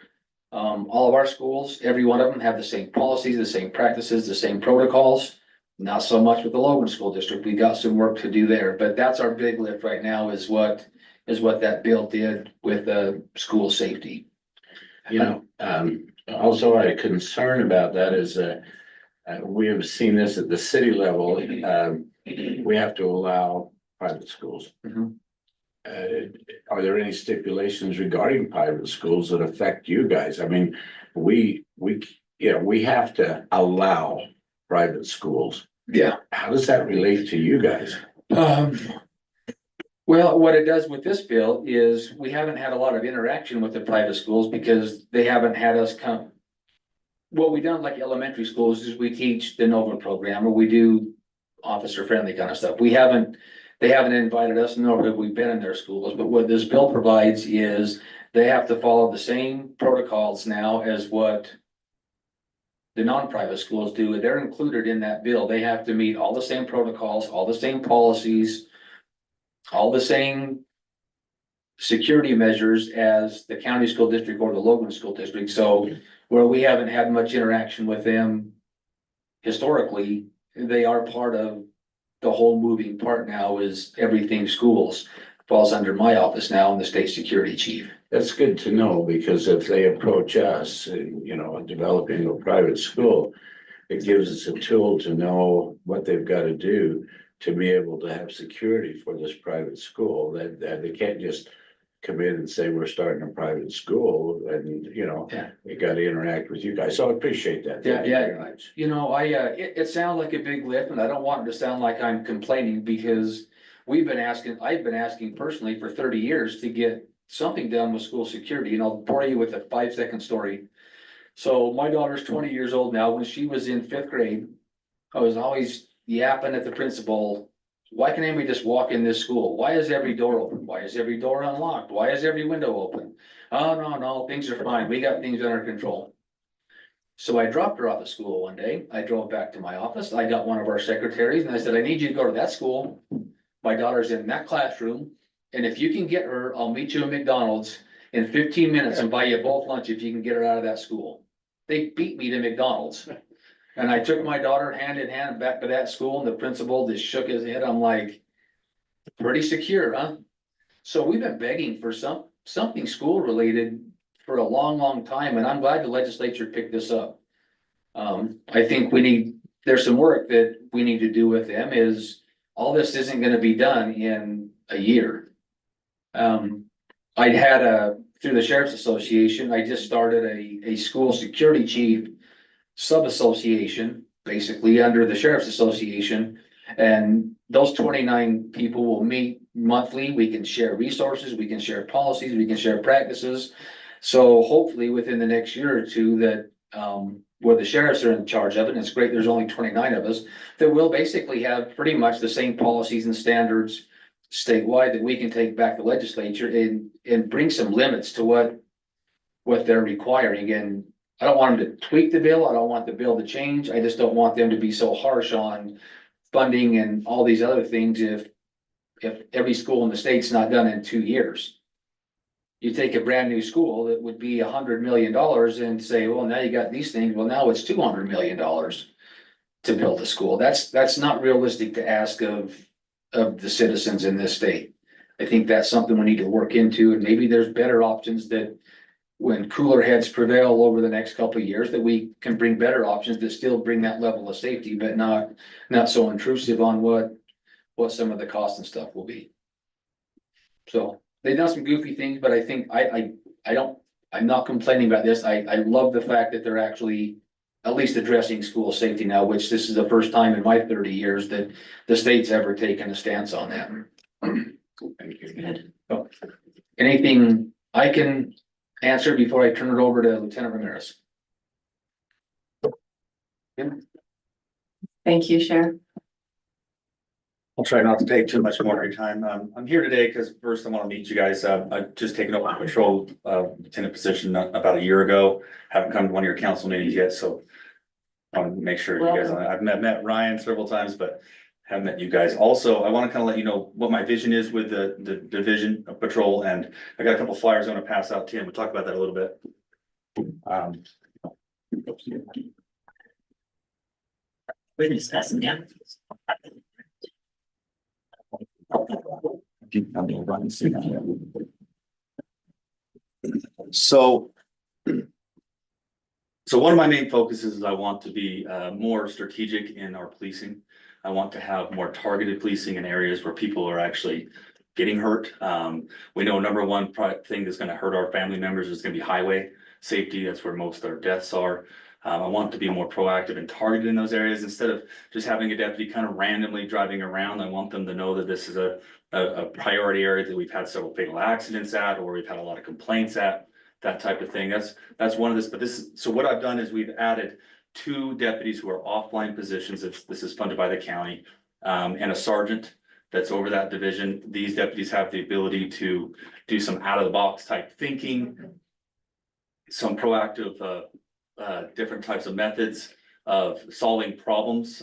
All of our schools, every one of them have the same policies, the same practices, the same protocols. Not so much with the Logan School District. We got some work to do there, but that's our big lift right now is what that bill did with school safety. Also a concern about that is we have seen this at the city level. We have to allow private schools. Mhm. Are there any stipulations regarding private schools that affect you guys? I mean, we have to allow private schools. Yeah. How does that relate to you guys? Well, what it does with this bill is we haven't had a lot of interaction with the private schools because they haven't had us come. What we done like elementary schools is we teach the Nova program or we do officer friendly kind of stuff. They haven't invited us, nor have we been in their schools, but what this bill provides is they have to follow the same protocols now as what the non-private schools do, and they're included in that bill. They have to meet all the same protocols, all the same policies, all the same security measures as the county school district or the Logan School District. So where we haven't had much interaction with them historically, they are part of the whole moving part now is everything schools falls under my office now and the state security chief. That's good to know because if they approach us, developing a private school, it gives us a tool to know what they've got to do to be able to have security for this private school, that they can't just come in and say, we're starting a private school and, Yeah. we got to interact with you guys. So I appreciate that. Thank you very much. It sounds like a big lift and I don't want it to sound like I'm complaining because I've been asking personally for 30 years to get something done with school security, and I'll bore you with a 5-second story. So my daughter's 20 years old now. When she was in 5th grade, I was always yapping at the principal. Why can't anybody just walk in this school? Why is every door open? Why is every door unlocked? Why is every window open? Oh, no, things are fine. We got things under control. So I dropped her off at school one day. I drove back to my office. I got one of our secretaries and I said, I need you to go to that school. My daughter's in that classroom. And if you can get her, I'll meet you at McDonald's in 15 minutes and buy you both lunch if you can get her out of that school. They beat me to McDonald's. And I took my daughter hand in hand back to that school and the principal just shook his head. I'm like, pretty secure, huh? So we've been begging for something school related for a long time, and I'm glad the legislature picked this up. I think there's some work that we need to do with them is all this isn't gonna be done in a year. Through the Sheriff's Association, I just started a school security chief sub-association, basically under the Sheriff's Association. And those 29 people will meet monthly. We can share resources, we can share policies, we can share practices. So hopefully within the next year or two that where the sheriffs are in charge of it, and it's great, there's only 29 of us, that we'll basically have pretty much the same policies and standards statewide that we can take back to legislature and bring some limits to what they're requiring. And I don't want them to tweak the bill. I don't want the bill to change. I just don't want them to be so harsh on funding and all these other things if every school in the state's not done in 2 years. You take a brand new school that would be $100 million and say, well, now you got these things. Well, now it's $200 million to build a school. That's not realistic to ask of the citizens in this state. I think that's something we need to work into, and maybe there's better options that when cooler heads prevail over the next couple of years, that we can bring better options that still bring that level of safety, but not so intrusive on what some of the costs and stuff will be. So they've done some goofy things, but I think I'm not complaining about this. I love the fact that they're actually at least addressing school safety now, which this is the first time in my 30 years that the state's ever taken a stance on that. Thank you. Good. Anything I can answer before I turn it over to Lieutenant Ramirez? Thank you, Sheriff. I'll try not to take too much more of your time. I'm here today because first I want to meet you guys. I've just taken up my patrol lieutenant position about a year ago. Haven't come to one of your council meetings yet, so I want to make sure you guys, I've met Ryan several times, but haven't met you guys. Also, I want to kind of let you know what my vision is with the division of patrol, and I got a couple flyers I want to pass out to you. We'll talk about that a little bit. We're discussing now. So one of my main focuses is I want to be more strategic in our policing. I want to have more targeted policing in areas where people are actually getting hurt. We know number one thing that's gonna hurt our family members is gonna be highway safety. That's where most of our deaths are. I want to be more proactive and targeted in those areas instead of just having a deputy kind of randomly driving around. I want them to know that this is a priority area that we've had several fatal accidents at, or we've had a lot of complaints at, that type of thing. That's one of this, but so what I've done is we've added 2 deputies who are offline positions. This is funded by the county, and a sergeant that's over that division. These deputies have the ability to do some out of the box type thinking, some proactive, different types of methods of solving problems.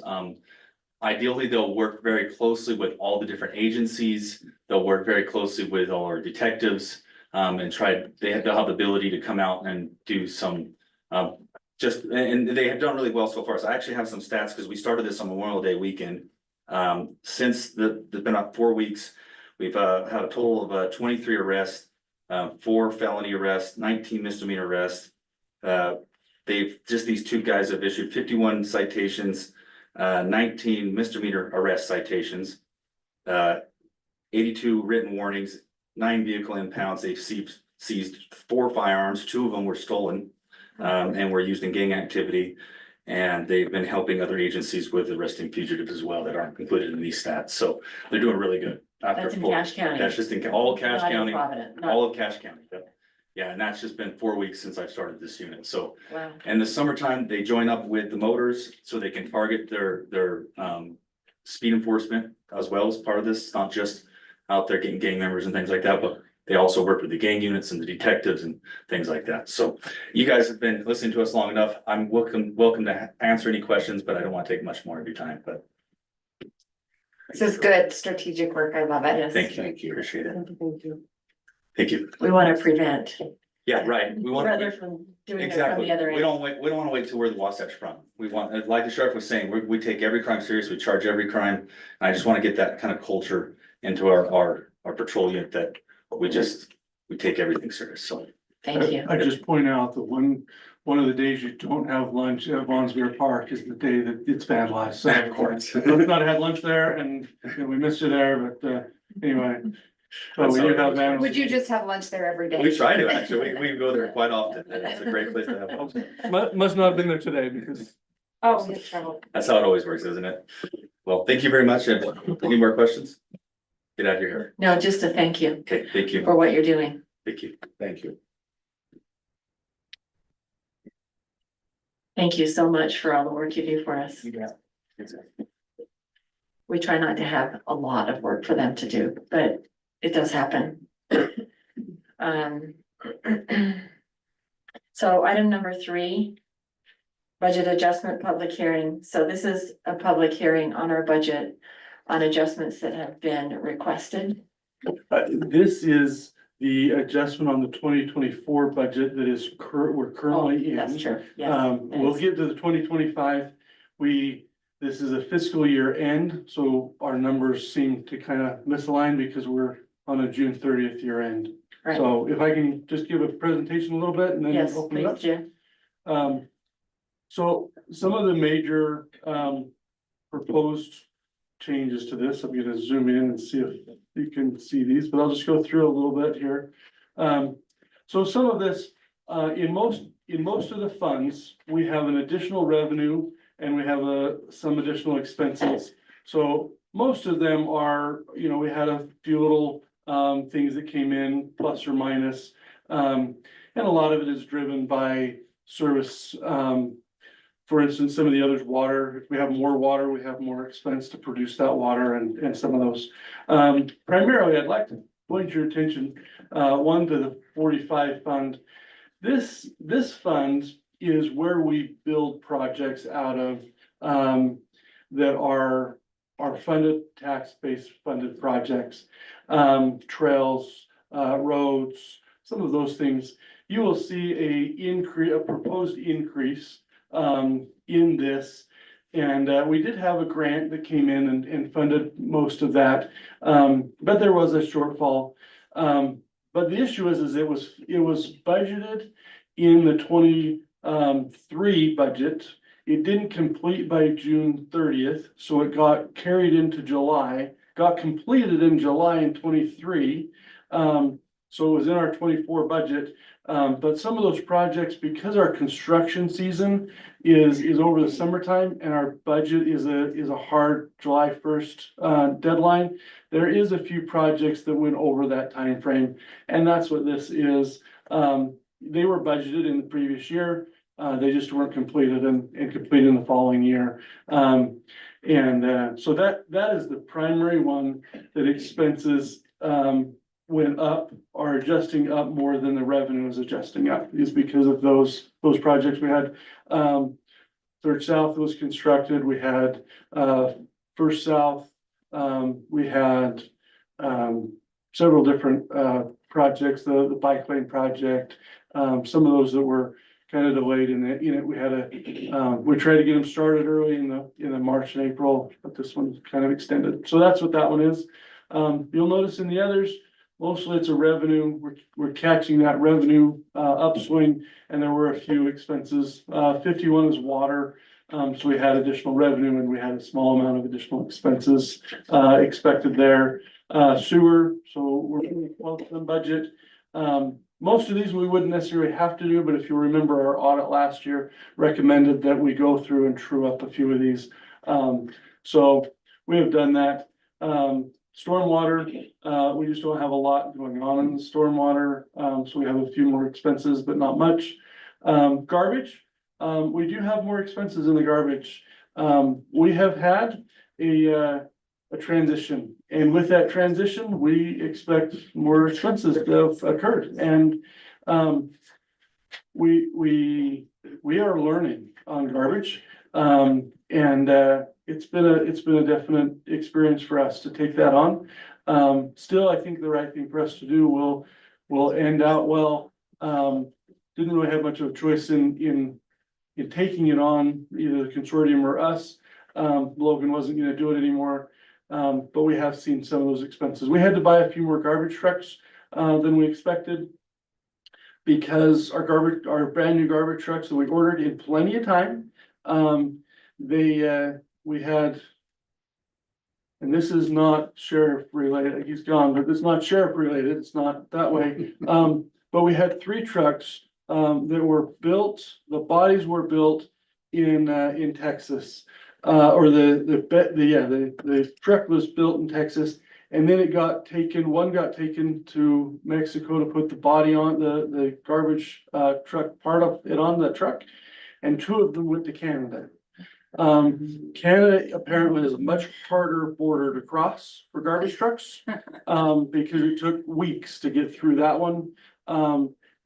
Ideally, they'll work very closely with all the different agencies. They'll work very closely with all our detectives, and they'll have the ability to come out and do some, and they have done really well so far. So I actually have some stats because we started this on Memorial Day weekend. Since there's been about 4 weeks, we've had a total of 23 arrests, 4 felony arrests, 19 misdemeanor arrests. These 2 guys have issued 51 citations, 19 misdemeanor arrest citations, 82 written warnings, 9 vehicle impounds. They've seized 4 firearms. 2 of them were stolen, and were used in gang activity. And they've been helping other agencies with arresting fugitives as well that aren't included in these stats. So they're doing really good. That's in Cache County. That's just in all of Cache Not in County, Providence, not- all of Cache County. Yep. Yeah, and that's just been 4 weeks since I've started this unit. So Wow. in the summertime, they join up with the motors so they can target their speed enforcement as well as part of this. It's not just out there getting gang members and things like that, but they also work with the gang units and the detectives and things like that. So you guys have been listening to us long enough. I'm welcome to answer any questions, but I don't want to take much more of your time, but This is good strategic work. I love it. Yes. thank you. Appreciate it. Thank you. Thank you. We want to prevent Yeah, right. We want. rather from doing it from Exactly. the other We end. don't want to wait till we're the Wasatch Front. We want, like the sheriff was saying, we take every crime serious, we charge every crime. And I just want to get that kind of culture into our patrol unit that we take everything serious, so. Thank you. I just point out that one of the days you don't have lunch at Vaughnsville Park is the day that it's vandalized. So Of course. let's not have lunch there and we missed you there, but anyway. But we do have vandalism. Would you just have lunch there every day? We try to, actually. We go there quite often. It's a great place to have lunch. Must not have been there today because Oh, we have trouble. That's how it always works, isn't it? Well, thank you very much. Any more questions? Get out of your hair. No, just a thank you Okay, thank you. for what you're doing. Thank you. Thank you. Thank you so much for all the work you do for us. We try not to have a lot of work for them to do, but it does happen. So item number 3, budget adjustment public hearing. So this is a public hearing on our budget on adjustments that have been requested. This is the adjustment on the 2024 budget that is we're currently in. That's true, yes. We'll get to the 2025. This is a fiscal year end, so our numbers seem to kind of misalign because we're on a June 30th year end. Right, So if I can just give a presentation a little bit and then yes, open it please, up. Jim. So some of the major proposed changes to this, I'm gonna zoom in and see if you can see these, but I'll just go through a little bit here. So some of this, in most of the funds, we have an additional revenue and we have some additional expenses. So most of them are, we had a few little things that came in plus or minus. And a lot of it is driven by service. For instance, some of the others, water, if we have more water, we have more expense to produce that water and some of those. Primarily, I'd like to point your attention, one to the 45 fund. This fund is where we build projects out of, that are funded, tax-based funded projects, trails, roads, some of those things. You will see a proposed increase in this. And we did have a grant that came in and funded most of that, but there was a shortfall. But the issue is it was budgeted in the 23 budget. It didn't complete by June 30th, so it got carried into July, got completed in July in 23. So it was in our 24 budget. But some of those projects, because our construction season is over the summertime and our budget is a hard July 1st deadline, there is a few projects that went over that time frame, and that's what this is. They were budgeted in the previous year. They just weren't completed and completed in the following year. So that is the primary one that expenses went up, are adjusting up more than the revenue is adjusting up, is because of those projects. We had Third South was constructed, we had First South, we had several different projects, the bike lane project, some of those that were kind of delayed in it. We had we tried to get them started early in the March and April, but this one's kind of extended. So that's what that one is. You'll notice in the others, mostly it's a revenue. We're catching that revenue upswing, and there were a few expenses. 51 is water. So we had additional revenue and we had a small amount of additional expenses expected there. Sewer, so we're well within budget. Most of these we wouldn't necessarily have to do, but if you remember, our audit last year recommended that we go through and true up a few of these. So we have done that. Stormwater, we just don't have a lot going on in the stormwater, so we have a few more expenses, but not much. Garbage, we do have more expenses in the garbage. We have had a transition, and with that transition, we expect more expenses to have occurred, and we are learning on garbage, and it's been a definite experience for us to take that on. Still, I think the right thing for us to do will end out well. Didn't really have much of a choice in taking it on, either the consortium or us. Logan wasn't gonna do it anymore, but we have seen some of those expenses. We had to buy a few more garbage trucks than we expected, because our brand new garbage trucks that we ordered in plenty of time, we had, and this is not sheriff related, he's gone, but it's not sheriff related, it's not that way. But we had 3 trucks that were built, the bodies were built in Texas. Or the truck was built in Texas, and then one got taken to Mexico to put the body on the garbage truck part of it on the truck. and 2 of them went to Canada. Canada apparently is a much harder border to cross for garbage trucks. Because it took weeks to get through that one.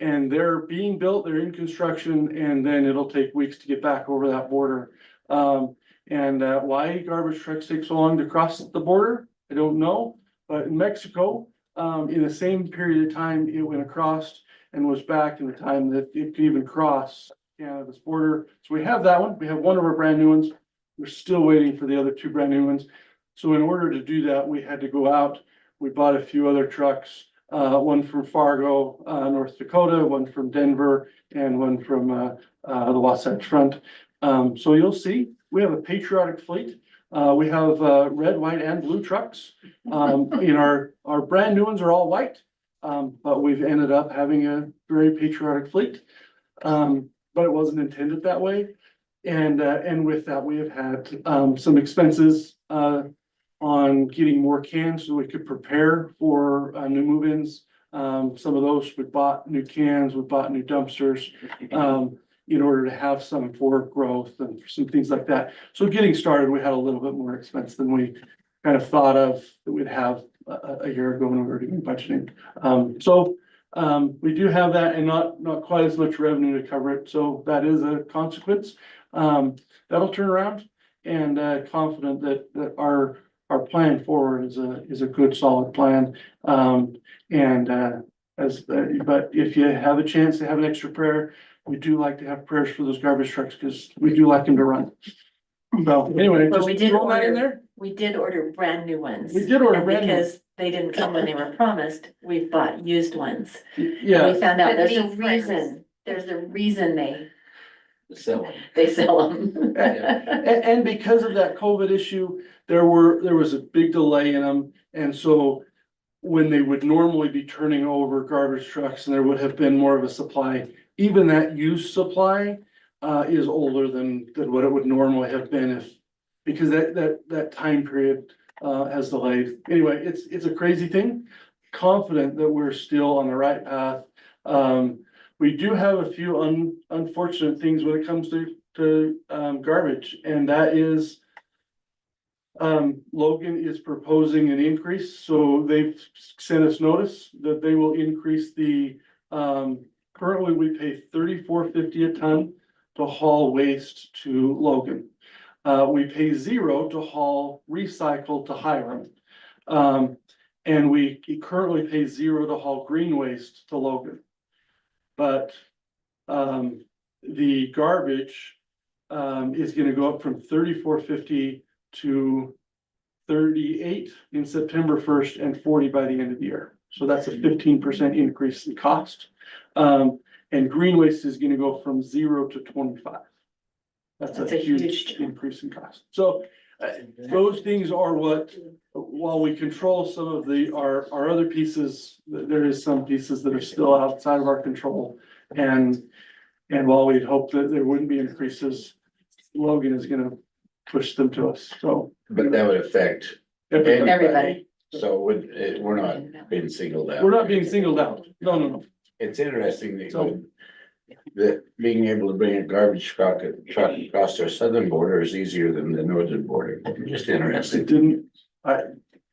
And they're being built, they're in construction, and then it'll take weeks to get back over that border. Why garbage trucks take so long to cross the border, I don't know. But in Mexico, in the same period of time, it went across and was back in the time that it could even cross Canada's border. So we have that one. We have one of our brand new ones. We're still waiting for the other 2 brand new ones. So in order to do that, we had to go out. We bought a few other trucks, one from Fargo, North Dakota, one from Denver, and one from the Wasatch Front. So you'll see, we have a patriotic fleet. We have red, white, and blue trucks. In our brand new ones are all white, but we've ended up having a very patriotic fleet. But it wasn't intended that way. And with that, we have had some expenses on getting more cans so we could prepare for new move-ins. Some of those, we bought new cans, we bought new dumpsters in order to have some for growth and some things like that. So getting started, we had a little bit more expense than we kind of thought of that we'd have a year ago when we were doing budgeting. We do have that and not quite as much revenue to cover it. So that is a consequence. That'll turn around, and confident that our plan forward is a good, solid plan. But if you have a chance to have an extra prayer, we do like to have prayers for those garbage trucks because we do like them to run. So anyway, But just we did throw that in order, there. we did order brand new ones. We did order And brand new. because they didn't come when they were promised, we bought used ones. Yeah, We found out But there's a difference. reason they So. sell them. and because of that COVID issue, there was a big delay in them. And so when they would normally be turning over garbage trucks and there would have been more of a supply, even that used supply is older than what it would normally have been because that time period has delayed. Anyway, it's a crazy thing. Confident that we're still on the right path. We do have a few unfortunate things when it comes to garbage, and that is Logan is proposing an increase, so they've sent us notice that they will increase the currently we pay $34.50 a ton to haul waste to Logan. We pay $0 to haul recycle to Hiram. And we currently pay $0 to haul green waste to Logan. But the garbage is gonna go up from $34.50 to $38 in September 1st and $40 by the end of the year. So that's a 15% increase in cost. And green waste is gonna go from $0 to $25. That's a huge increase in cost. So those things are what, while we control some of our other pieces, there is some pieces that are still outside of our control. And while we'd hope that there wouldn't be increases, Logan is gonna push them to us, so. But that would affect Everybody. So we're not being singled out. We're not being singled out. No. It's interesting that So- that being able to bring a garbage truck across our southern border is easier than the northern border. Just It interesting. didn't,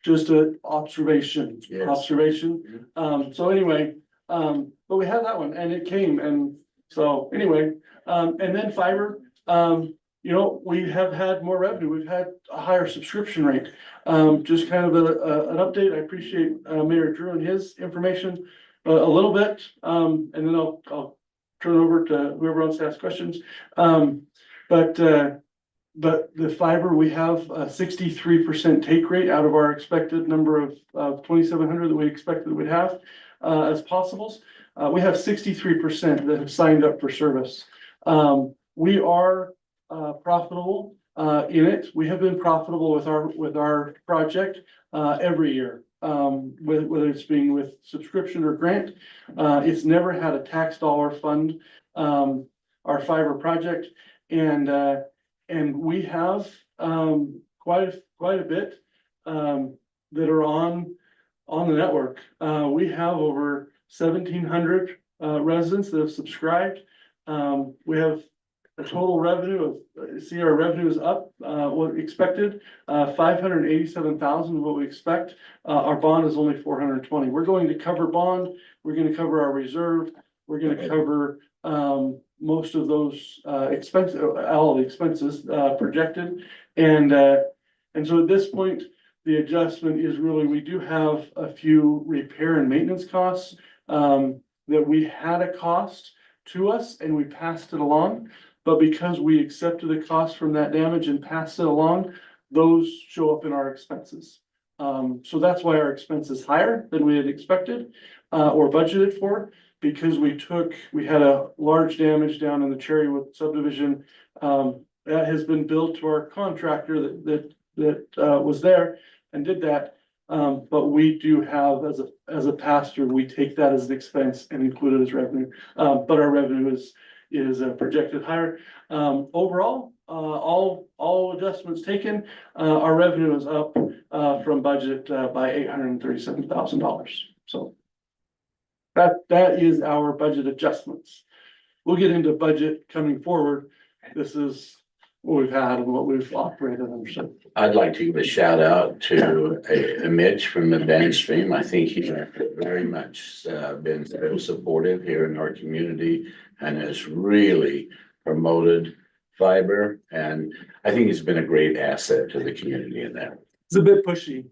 just an observation, Yes. So anyway, but we had that one and it came and so anyway, and then fiber, we have had more revenue. We've had a higher subscription rate. Just kind of an update. I appreciate Mayor Drew and his information a little bit. And then I'll turn it over to whoever wants to ask questions. But the fiber, we have a 63% take rate out of our expected number of 2,700 that we expected we'd have as possibles. We have 63% that have signed up for service. We are profitable in it. We have been profitable with our project every year, whether it's being with subscription or grant. It's never had a tax dollar fund our fiber project, and we have quite a bit that are on the network. We have over 1,700 residents that have subscribed. We have a total revenue of, see, our revenue is up, what expected, 587,000 is what we expect. Our bond is only 420. We're going to cover bond, we're gonna cover our reserve, we're gonna cover, most of those, expenses, all the expenses, projected. And so at this point, the adjustment is really, we do have a few repair and maintenance costs, that we had a cost to us and we passed it along. But because we accepted the cost from that damage and passed it along, those show up in our expenses. So that's why our expense is higher than we had expected, or budgeted for, because we had a large damage down in the Cherrywood subdivision. That has been billed to our contractor that was there and did that. But we do have, as a pass-through, we take that as an expense and include it as revenue. But our revenue is projected higher. Overall, all adjustments taken, our revenue is up from budget by $837,000. So that is our budget adjustments. We'll get into budget coming forward. This is what we've had and what we've operated under. So I'd like to give a shout out to a Mitch from the Bend Stream. I think he's very much been so supportive here in our community and has really promoted fiber. And I think he's been a great asset to the community in that. it's a bit pushy,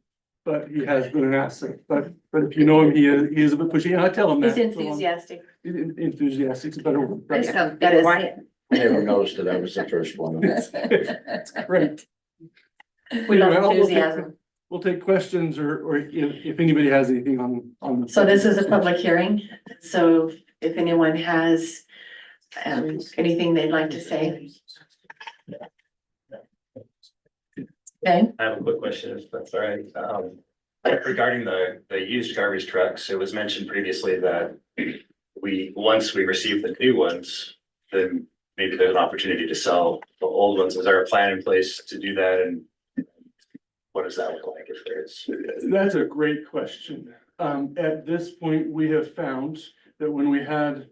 but he has been an asset. But if you know him, he is a bit pushy. And I tell him that. He's enthusiastic. Enthusiastic is a better word. That is. I never noticed that I was the first one. That's great. We love Well, enthusiasm. We'll take questions or if anybody has anything on the. So this is a public hearing, so if anyone has anything they'd like to say. Okay, I have a quick question, if that's all right. Regarding the used garbage trucks, it was mentioned previously that once we receive the new ones, then maybe there's an opportunity to sell the old ones. Is there a plan in place to do that? And what does that look like if there is? That's a great question. At this point, we have found that when we had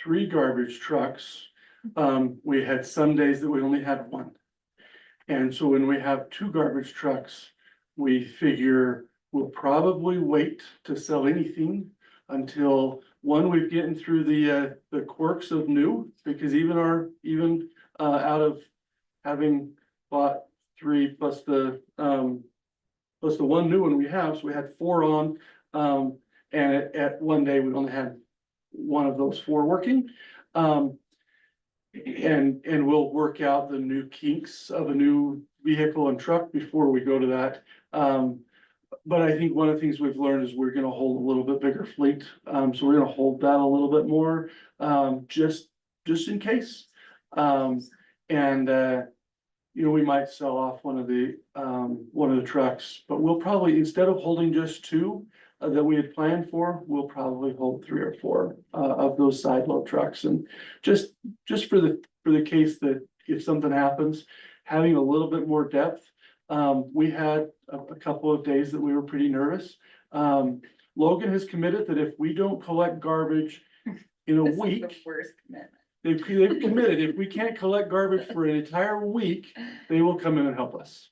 3 garbage trucks, we had some days that we only had 1. And so when we have 2 garbage trucks, we figure we'll probably wait to sell anything until we've gotten through the quirks of new, because even out of having bought 3 plus the 1 new one we have, so we had 4 on, and at one day we only had 1 of those 4 working. And we'll work out the new kinks of a new vehicle and truck before we go to that. But I think one of the things we've learned is we're gonna hold a little bit bigger fleet. So we're gonna hold that a little bit more, just in case. We might sell off one of the trucks, but we'll probably, instead of holding just 2 that we had planned for, we'll probably hold 3 or 4 of those side load trucks. And just for the case that if something happens, having a little bit more depth. We had a couple of days that we were pretty nervous. Logan has committed that if we don't collect garbage in a week, they've committed, if we can't collect garbage for an entire week, they will come in and help us.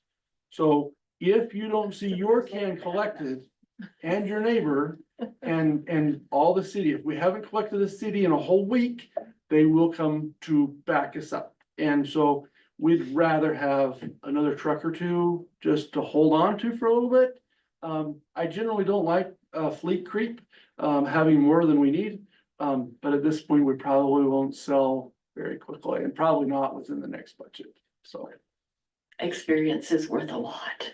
So if you don't see your can collected and your neighbor and all the city, if we haven't collected the city in a whole week, they will come to back us up. And so we'd rather have another truck or 2 just to hold on to for a little bit. I generally don't like fleet creep, having more than we need. But at this point, we probably won't sell very quickly and probably not within the next budget. So experience is worth a lot.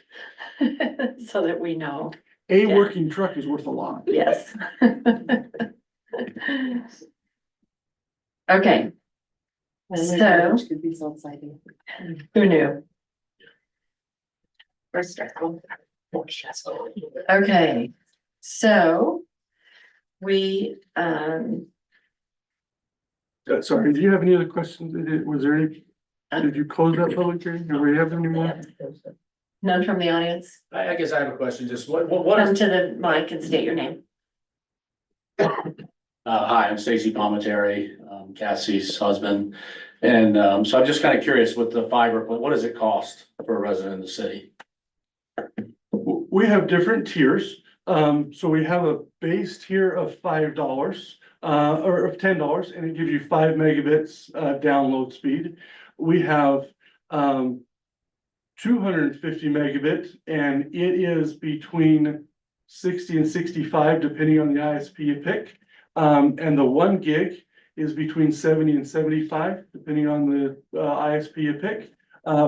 So that we know. a working truck is worth a lot. Yes. Okay. So, who knew? Okay, so we, Sorry, do you have any other questions? Was there any, did you close that public hearing? Do we have any more? none from the audience? I guess I have a question, just what Come is, to the mic and state your name. hi, I'm Stacy Palmentary, Cassie's husband. And, so I'm just kind of curious with the fiber, but what does it cost for a resident in the city? We have different tiers. So we have a base tier of $5, or of $10, and it gives you 5 megabits, download speed. We have, 250 megabit, and it is between 60 and 65, depending on the ISP you pick. And the 1 gig is between 70 and 75, depending on the, ISP you pick.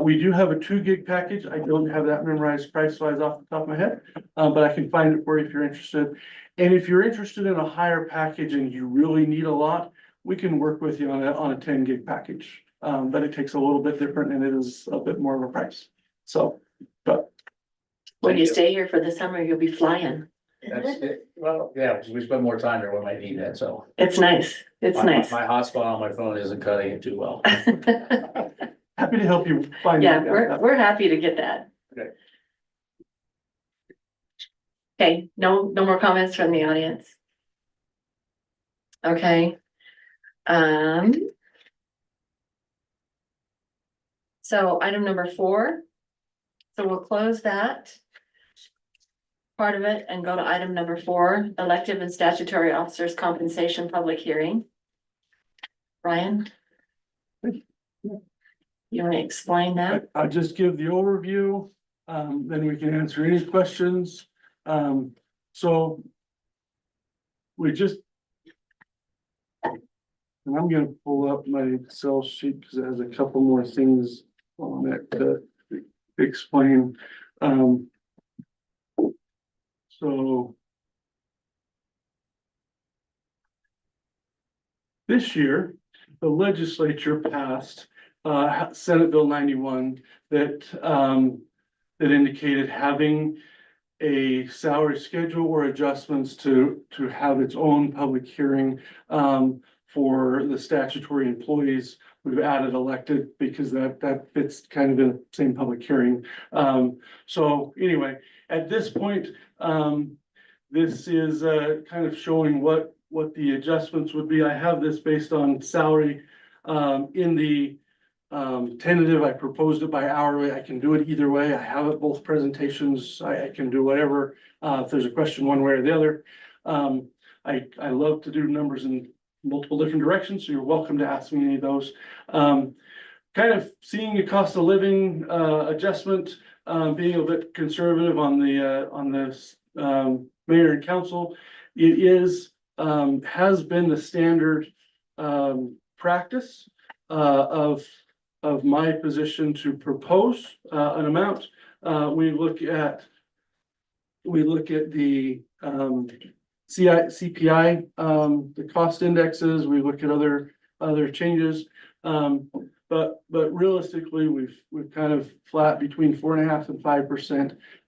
We do have a 2 gig package. I don't have that memorized price wise off the top of my head, but I can find it for you if you're interested. And if you're interested in a higher package and you really need a lot, we can work with you on a 10 gig package. But it takes a little bit different and it is a bit more of a price. So, but When you stay here for the summer, you'll be flying. That's it. Well, yeah, because we spend more time there, we might need that, so. It's nice. It's nice. My hotspot on my phone isn't cutting it too well. happy to help you find. Yeah, that. we're happy to get that. Okay. Okay, no more comments from the audience. Okay. So item number 4. So we'll close that part of it and go to item number 4, elective and statutory officers compensation public hearing. Brian? You want to explain that? I'll just give the overview, then we can answer any questions. So we just, and I'm gonna pull up my Excel sheet because it has a couple more things on it to explain. So this year, the legislature passed Senate Bill 91 that that indicated having a salary schedule or adjustments to have its own public hearing for the statutory employees. We've added elected because that fits kind of the same public hearing. So anyway, at this point, this is kind of showing what the adjustments would be. I have this based on salary in the tentative. I proposed it by hourly. I can do it either way. I have it both presentations. I can do whatever. If there's a question one way or the other. I love to do numbers in multiple different directions, so you're welcome to ask me any of those. Kind of seeing a cost of living adjustment, being a bit conservative on the mayor and council. It is has been the standard practice of my position to propose an amount. We look at the CPI, the cost indexes. We look at other changes. But realistically, we've kind of flat between 4.5% and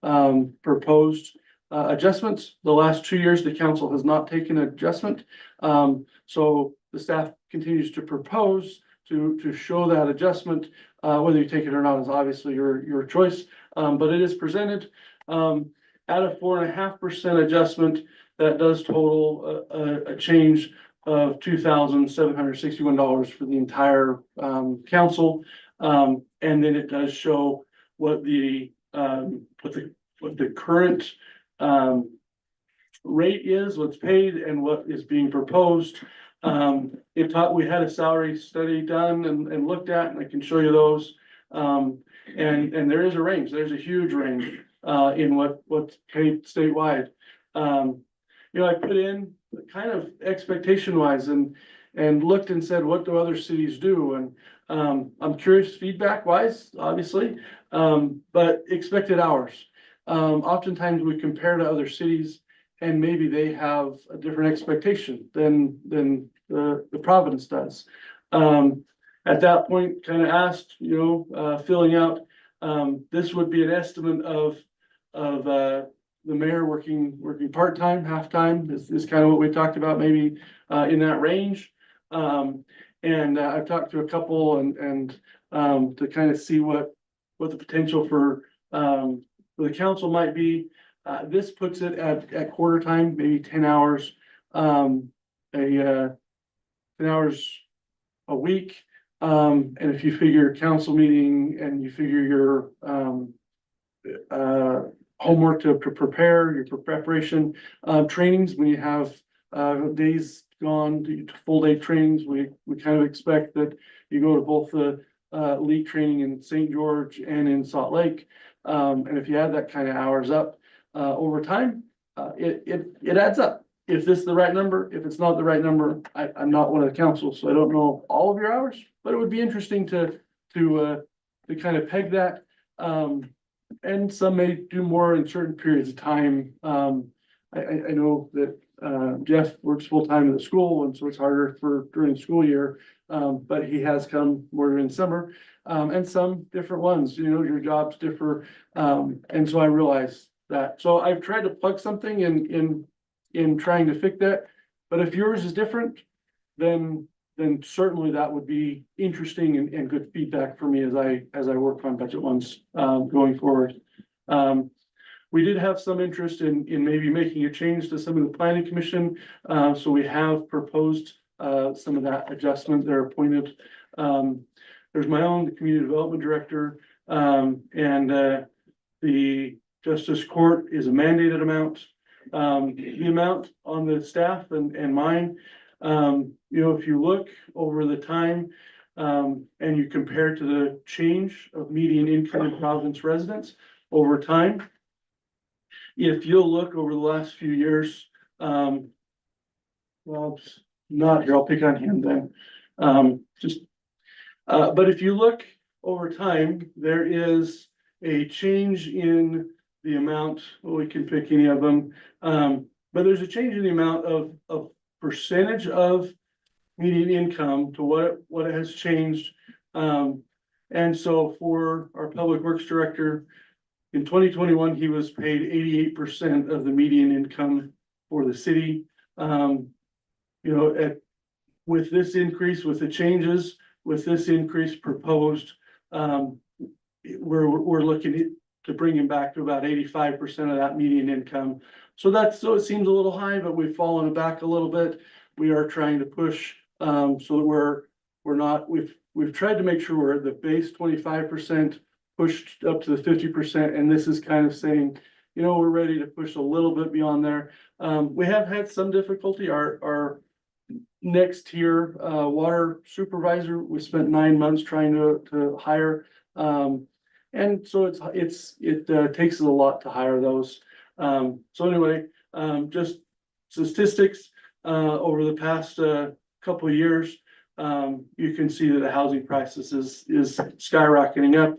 5% proposed adjustments. The last 2 years, the council has not taken adjustment. So the staff continues to propose to show that adjustment. Whether you take it or not is obviously your choice, but it is presented at a 4.5% adjustment. That does total a change of $2,761 for the entire council. And then it does show what the current rate is, what's paid, and what is being proposed. We had a salary study done and looked at, and I can show you those. And there is a range. There's a huge range in what's paid statewide. I put in kind of expectation wise and looked and said, what do other cities do? And I'm curious feedback wise, obviously, but expected hours. Oftentimes we compare to other cities and maybe they have a different expectation than the Providence does. At that point, kind of asked, filling out, this would be an estimate of the mayor working part-time, half-time is kind of what we talked about, maybe in that range. And I've talked to a couple and to kind of see what the potential for the council might be. This puts it at quarter time, maybe 10 hours, 10 hours a week. And if you figure council meeting and you figure your, homework to prepare, your preparation, trainings, when you have, days gone, full day trainings, we kind of expect that you go to both the, league training in St. George and in Salt Lake. And if you add that kind of hours up, over time, it adds up. If this is the right number, if it's not the right number, I'm not one of the council, so I don't know all of your hours, but it would be interesting to kind of peg that. And some may do more in certain periods of time. I know that, Jeff works full-time in the school, and so it's harder for during the school year. But he has come more during summer, and some different ones, you know, your jobs differ. And so I realize that. So I've tried to plug something in trying to fix that. But if yours is different, then certainly that would be interesting and good feedback for me as I work on budget ones, going forward. We did have some interest in maybe making a change to some of the planning commission. So we have proposed, some of that adjustment. They're appointed. There's my own community development director, and the justice court is a mandated amount. The amount on the staff and mine, you know, if you look over the time, and you compare to the change of median income in Providence residents over time. If you'll look over the last few years, well, it's not here, I'll pick on him then. But if you look over time, there is a change in the amount, well, we can pick any of them. But there's a change in the amount of percentage of median income to what it has changed. And so for our public works director, in 2021, he was paid 88% of the median income for the city. You know, with this increase, with the changes, with this increase proposed, we're looking to bring him back to about 85% of that median income. So it seems a little high, but we've fallen back a little bit. We are trying to push, so that we're not, we've tried to make sure we're at the base 25%, pushed up to the 50%, and this is kind of saying, you know, we're ready to push a little bit beyond there. We have had some difficulty. Our next tier water supervisor, we spent 9 months trying to hire. And so it takes us a lot to hire those. So anyway, just statistics over the past couple of years. You can see that the housing prices is skyrocketing up.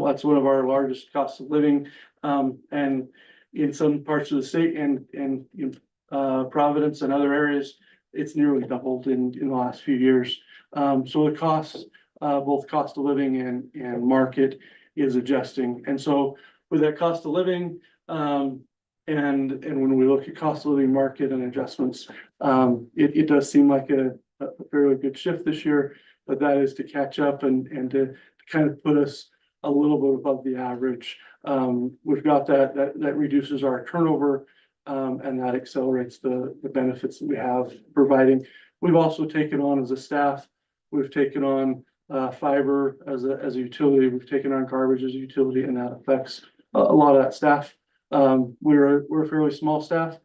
That's one of our largest costs of living. And in some parts of the state and in Providence and other areas, it's nearly doubled in the last few years. So the costs, both cost of living and market is adjusting. And so with that cost of living, and when we look at cost of living market and adjustments, it does seem like a fairly good shift this year, but that is to catch up and to kind of put us a little bit above the average. We've got that reduces our turnover, and that accelerates the benefits that we have providing. We've also taken on as a staff, we've taken on fiber as a utility, we've taken on garbage as a utility, and that affects a lot of that staff. We're a fairly small staff,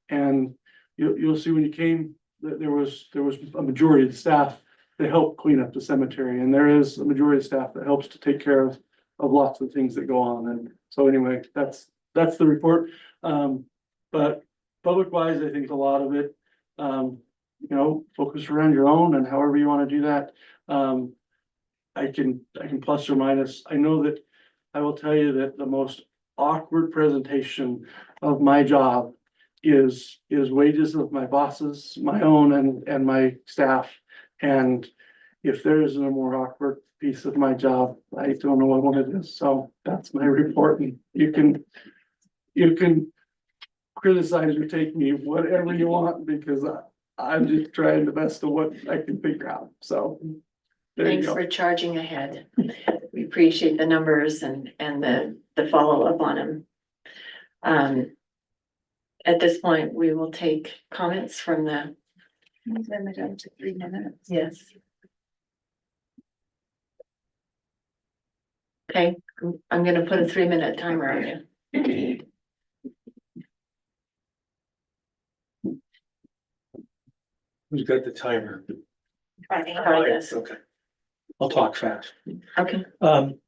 and you'll see when you came that there was a majority of the staff that helped clean up the cemetery, and there is a majority of staff that helps to take care of lots of things that go on. And so anyway, that's the report. But public wise, I think a lot of it, you know, focus around your own and however you want to do that. I can plus or minus. I know that I will tell you that the most awkward presentation of my job is wages of my bosses, my own and my staff. And if there isn't a more awkward piece of my job, I don't know what one it is. So that's my report. And you can criticize or take me whatever you want, because I'm just trying the best of what I can figure out. So there you Thanks go. for charging ahead. We appreciate the numbers and the follow-up on them. At this point, we will take comments from the, Limited to 3 minutes. yes. Okay, I'm gonna put a 3-minute timer on you. Who's got the timer? Yes. Okay. I'll talk fast. Okay,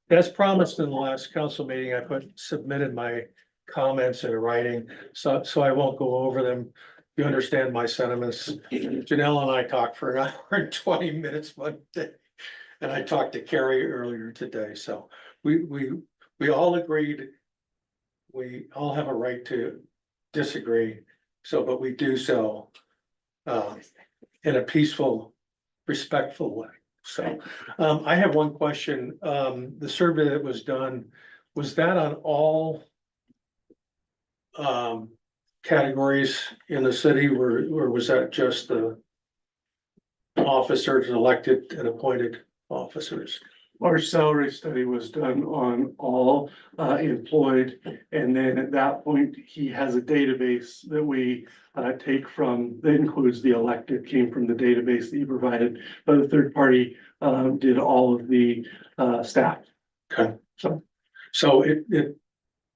As promised in the last council meeting, submitted my comments in writing, so I won't go over them. You understand my sentiments. Janelle and I talked for an hour and 20 minutes one day. And I talked to Carrie earlier today, so we all agreed. We all have a right to disagree, but we do so in a peaceful, respectful way. So, I have one question. The survey that was done, was that on all categories in the city, or was that just the officers, elected and appointed officers? Our salary study was done on all employed, and then at that point, he has a database that we take from, that includes the elected, came from the database that he provided, but the third party did all of the staff. Okay, so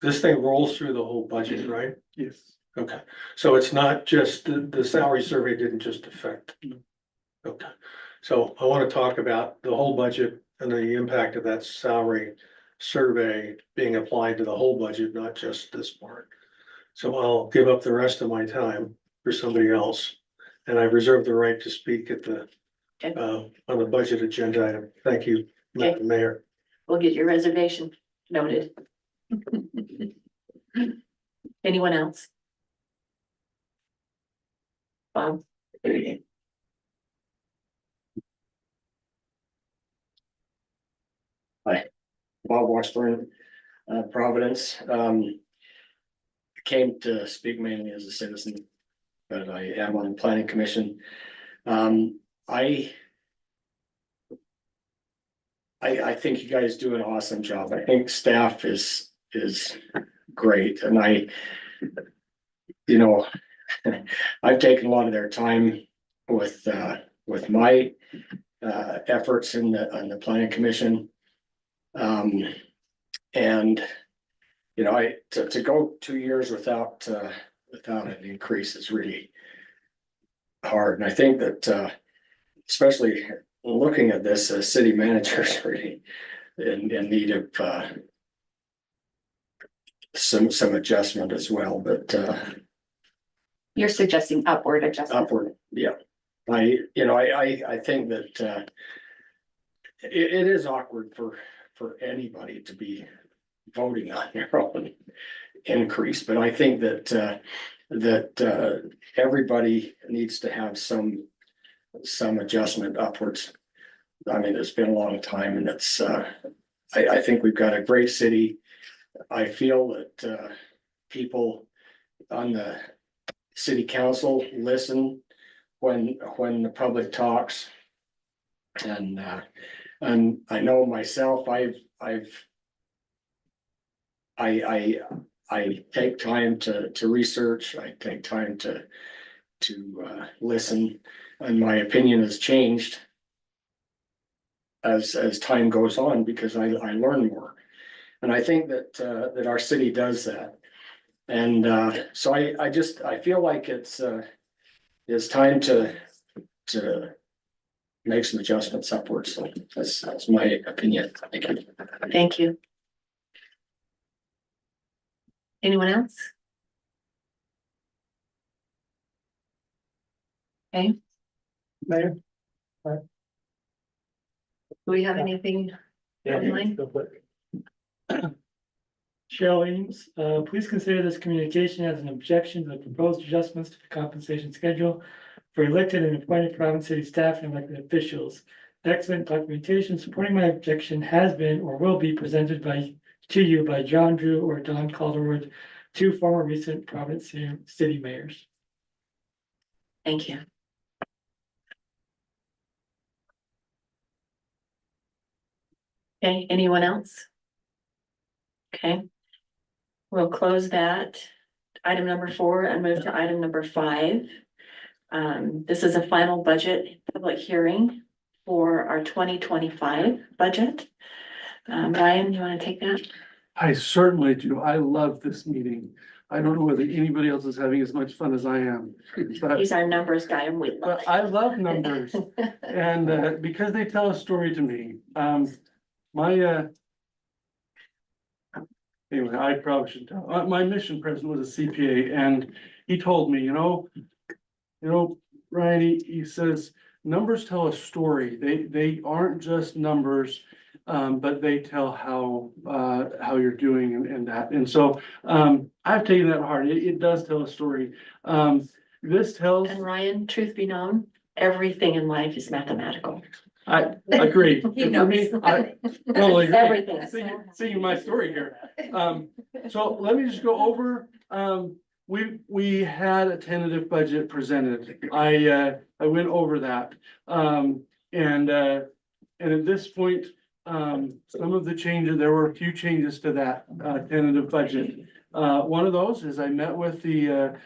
this thing rolls through the whole budget, right? Yes. Okay, so it's not just, the salary survey didn't just affect. Okay, so I want to talk about the whole budget and the impact of that salary survey being applied to the whole budget, not just this part. So I'll give up the rest of my time for somebody else. And I reserve the right to speak at the, on the budget agenda item. Thank you, Madam Mayor. we'll get your reservation noted. Anyone else? Bob? Bob Washburn, Providence. Came to speak mainly as a citizen, but I am on the planning commission. I think you guys do an awesome job. I think staff is great, and I've taken a lot of their time with my efforts on the planning commission. And to go 2 years without an increase is really hard. And I think that especially looking at this, city managers really in need of some adjustment as well, but You're suggesting upward adjustment? upward, yeah. I think that it is awkward for anybody to be voting on your own increase, but I think that everybody needs to have some adjustment upwards. I mean, it's been a long time, and it's I think we've got a great city. I feel that people on the city council listen when the public talks, and I know myself, I take time to research. I take time to listen, and my opinion has changed as time goes on because I learn more, and I think that our city does that, and so I feel like it's time to make some adjustments upwards. So that's my opinion. Thank you. Thank you. Anyone else? Okay. Mayor? Do we have anything? online? Cheryl Eames, please consider this communication as an objection to the proposed adjustments to the compensation schedule for elected and appointed Providence city staff and elected officials. Excellent documentation supporting my objection has been or will be presented to you by John Drew or Don Calderwood, two former recent Providence city mayors. Thank you. Okay, anyone else? Okay. We'll close that. Item number 4 and move to item number 5. This is a final budget public hearing for our 2025 budget. Ryan, you wanna take that? I certainly do. I love this meeting. I don't know whether anybody else is having as much fun as I am. But He's our numbers guy and we love But I love numbers and because they tell a story to me, my anyway, I probably should tell, my mission president was a CPA and he told me, Ryan, he says, numbers tell a story. They aren't just numbers. But they tell how you're doing and that. And so, I've taken that to heart. It does tell a story. This tells. And Ryan, truth be known, everything in life is mathematical. I agree. He And for me, knows. I totally agree. Everything. Seeing my story here. So let me just go over, we had a tentative budget presented. I went over that. And at this point, some of the changes, there were a few changes to that, tentative budget. One of those is I met with the,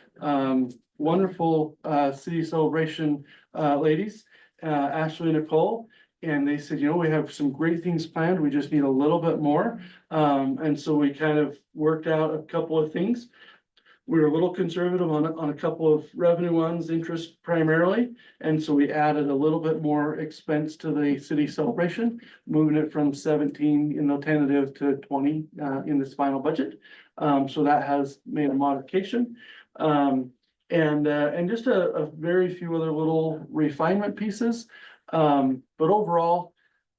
wonderful, city celebration, ladies, Ashley and Nicole. And they said, we have some great things planned. We just need a little bit more. And so we kind of worked out a couple of things. We were a little conservative on a couple of revenue ones, interest primarily. And so we added a little bit more expense to the city celebration, moving it from 17 in the tentative to 20 in this final budget. So that has made a modification. And just a very few other little refinement pieces. But overall,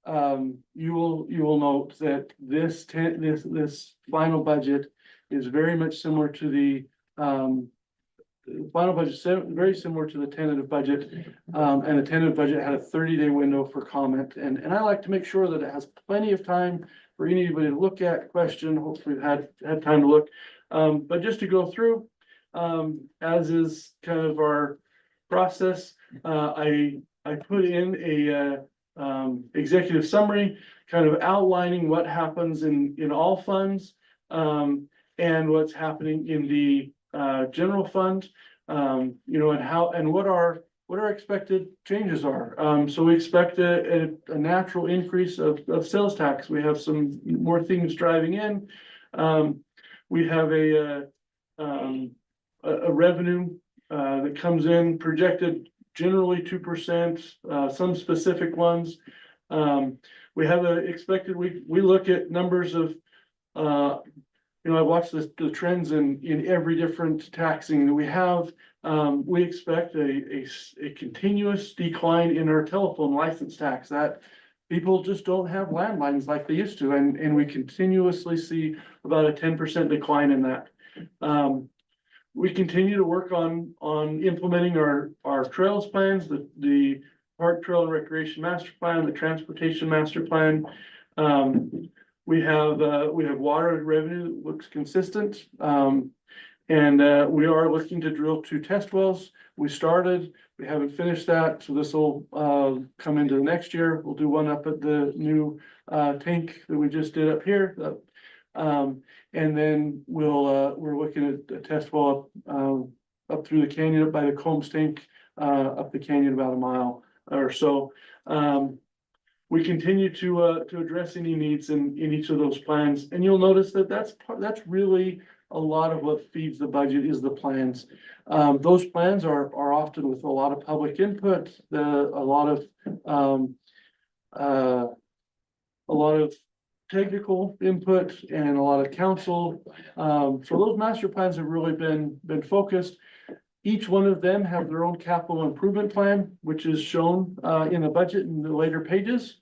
you will note that this final budget is very much similar to the final budget, very similar to the tentative budget. And the tentative budget had a 30-day window for comment. And I like to make sure that it has plenty of time for anybody to look at, question. Hopefully we've had time to look. But just to go through, as is kind of our process, I put in a executive summary, kind of outlining what happens in all funds, and what's happening in the general fund, and how and what our expected changes are. So we expect a natural increase of sales tax. We have some more things driving in. We have a revenue that comes in projected generally 2%, some specific ones. We have we look at numbers of, I watch the trends in every different taxing that we have. We expect a continuous decline in our telephone license tax, that people just don't have landlines like they used to. And we continuously see about a 10% decline in that. We continue to work on implementing our trails plans, the Park Trail and Recreation Master Plan, the Transportation Master Plan. We have water revenue that looks consistent. And we are looking to drill 2 test wells. We haven't finished that, so this will come into the next year. We'll do one up at the new tank that we just did up here. And then we're looking at a test well up through the canyon, up by the Combs tank, up the canyon about a mile or so. We continue to address any needs in each of those plans, and you'll notice that that's really a lot of what feeds the budget is the plans. Those plans are often with a lot of public input, a lot of technical input and a lot of council. So those master plans have really been focused. Each one of them have their own capital improvement plan, which is shown in the budget in the later pages.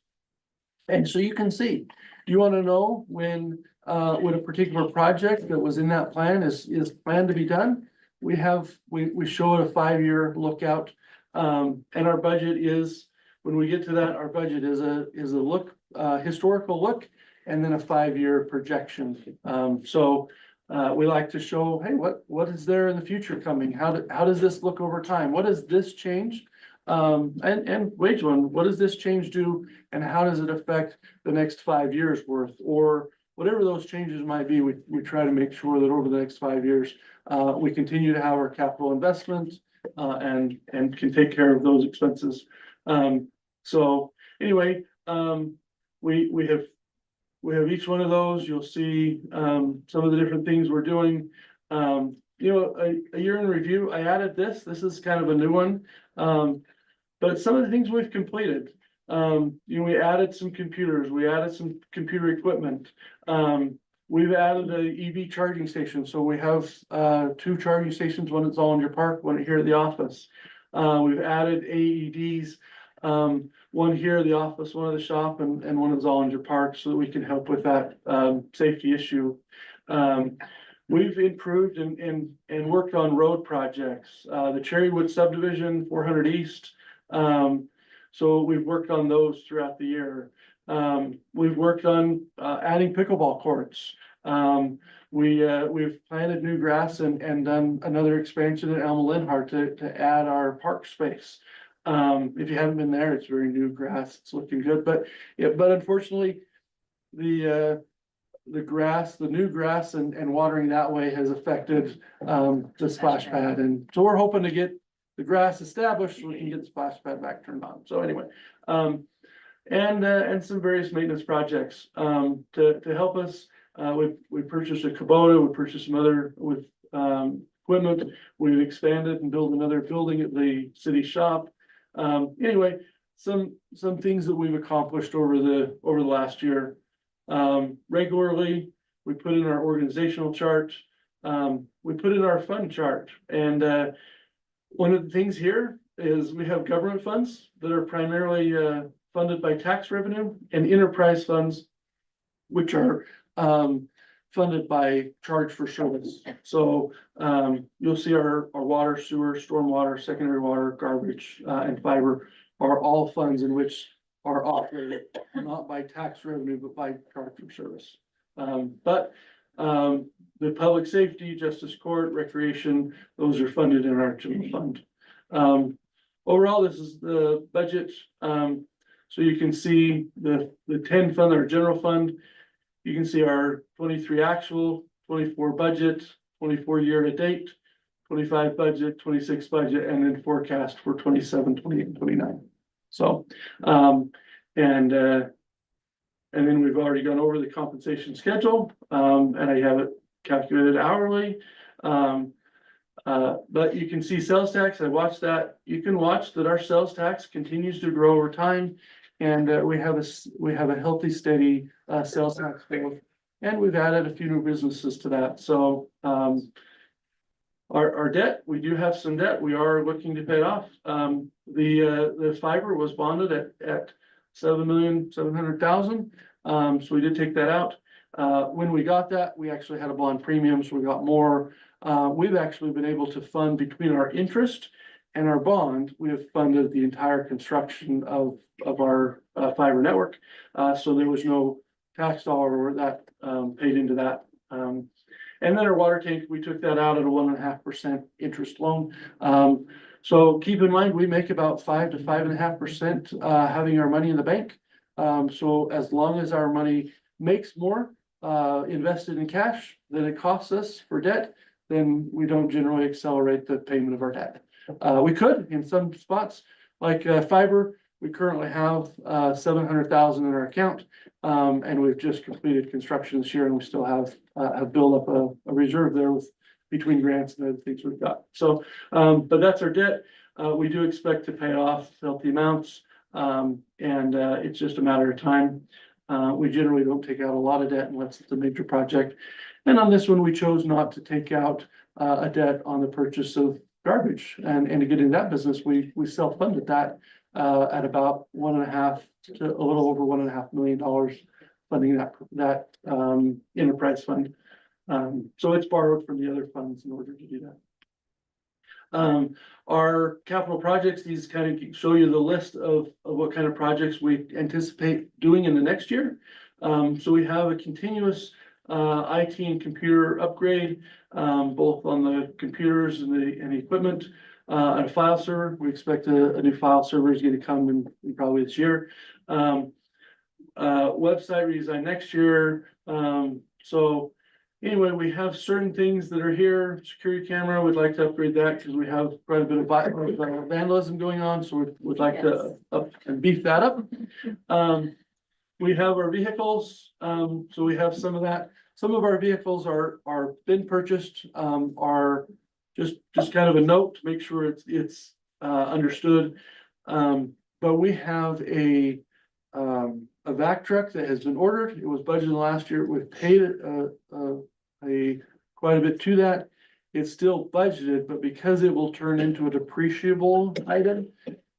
And so you can see, do you want to know when a particular project that was in that plan is planned to be done? We show it a 5-year lookout. And our budget is, when we get to that, our budget is a historical look, and then a 5-year projection. So we like to show, hey, what is there in the future coming? How does this look over time? What does this change? And wage one, what does this change do? And how does it affect the next 5 years worth? Or whatever those changes might be, we try to make sure that over the next 5 years, we continue to have our capital investments and can take care of those expenses. So anyway, we have we have each one of those. You'll see, some of the different things we're doing. A year in review, I added this. This is kind of a new one. But some of the things we've completed, we added some computers, we added some computer equipment. We've added a EV charging station, so we have, 2 charging stations, one at Zollinger Park, one here at the office. We've added AEDs, one here at the office, one at the shop, and one at Zollinger Park, so that we can help with that, safety issue. We've improved and worked on road projects, the Cherrywood subdivision, 400 East. So we've worked on those throughout the year. We've worked on, adding pickleball courts. We've planted new grass and done another expansion at Alma Linhart to add our park space. If you haven't been there, it's very new grass. It's looking good, but unfortunately, the grass, the new grass and watering that way has affected, the splash pad. And so we're hoping to get the grass established so we can get the splash pad back turned on. So anyway, and some various maintenance projects, to help us. We purchased a Kubota, we purchased some other with, equipment. We've expanded and built another building at the city shop. Anyway, some things that we've accomplished over the last year. Regularly, we put in our organizational chart, we put in our fund chart, and one of the things here is we have government funds that are primarily funded by tax revenue, and enterprise funds, which are funded by charge for service. So you'll see our water, sewer, stormwater, secondary water, garbage, and fiber are all funds in which are operated not by tax revenue, but by charge for service. But the public safety, justice court, recreation, those are funded in our general fund. Overall, this is the budget. So you can see the 10 fund, our general fund. You can see our 23 actual, 24 budget, 24 year to date, 25 budget, 26 budget, and then forecast for 27, 28, and 29. So, and then we've already gone over the compensation schedule, and I have it calculated hourly. But you can see sales tax. I watched that. You can watch that our sales tax continues to grow over time. And we have a healthy, steady sales tax bill, and we've added a few new businesses to that. So our debt, we do have some debt. We are looking to pay it off. The fiber was bonded at $7,700,000. So we did take that out. When we got that, we actually had a bond premium, so we got more. We've actually been able to fund between our interest and our bond. We have funded the entire construction of our fiber network. So there was no tax dollar or that paid into that. And then our water tank, we took that out at a 1.5% interest loan. So keep in mind, we make about 5 to 5.5% having our money in the bank. So as long as our money makes more invested in cash than it costs us for debt, then we don't generally accelerate the payment of our debt. We could in some spots, like fiber. We currently have 700,000 in our account, and we've just completed construction this year, and we still have built up a reserve there with between grants and other things we've got. So, but that's our debt. We do expect to pay off healthy amounts, and it's just a matter of time. We generally don't take out a lot of debt unless it's a major project. And on this one, we chose not to take out a debt on the purchase of garbage, and to get into that business, we self-funded that at about 1.5 to a little over $1.5 million, funding that enterprise fund. So it's borrowed from the other funds in order to do that. Our capital projects, these kind of show you the list of what kind of projects we anticipate doing in the next year. So we have a continuous IT and computer upgrade, both on the computers and the equipment, and a file server. We expect a new file server is going to come in probably this year. Website redesign next year. So anyway, we have certain things that are here. Security camera, we'd like to upgrade that because we have quite a bit of vandalism going on. So we'd like to up and beef that up. we have our vehicles, so we have some of that. Some of our vehicles are been purchased, are just kind of a note to make sure it's understood. But we have a vac truck that has been ordered. It was budgeted last year. We've paid quite a bit to that. It's still budgeted, but because it will turn into a depreciable item,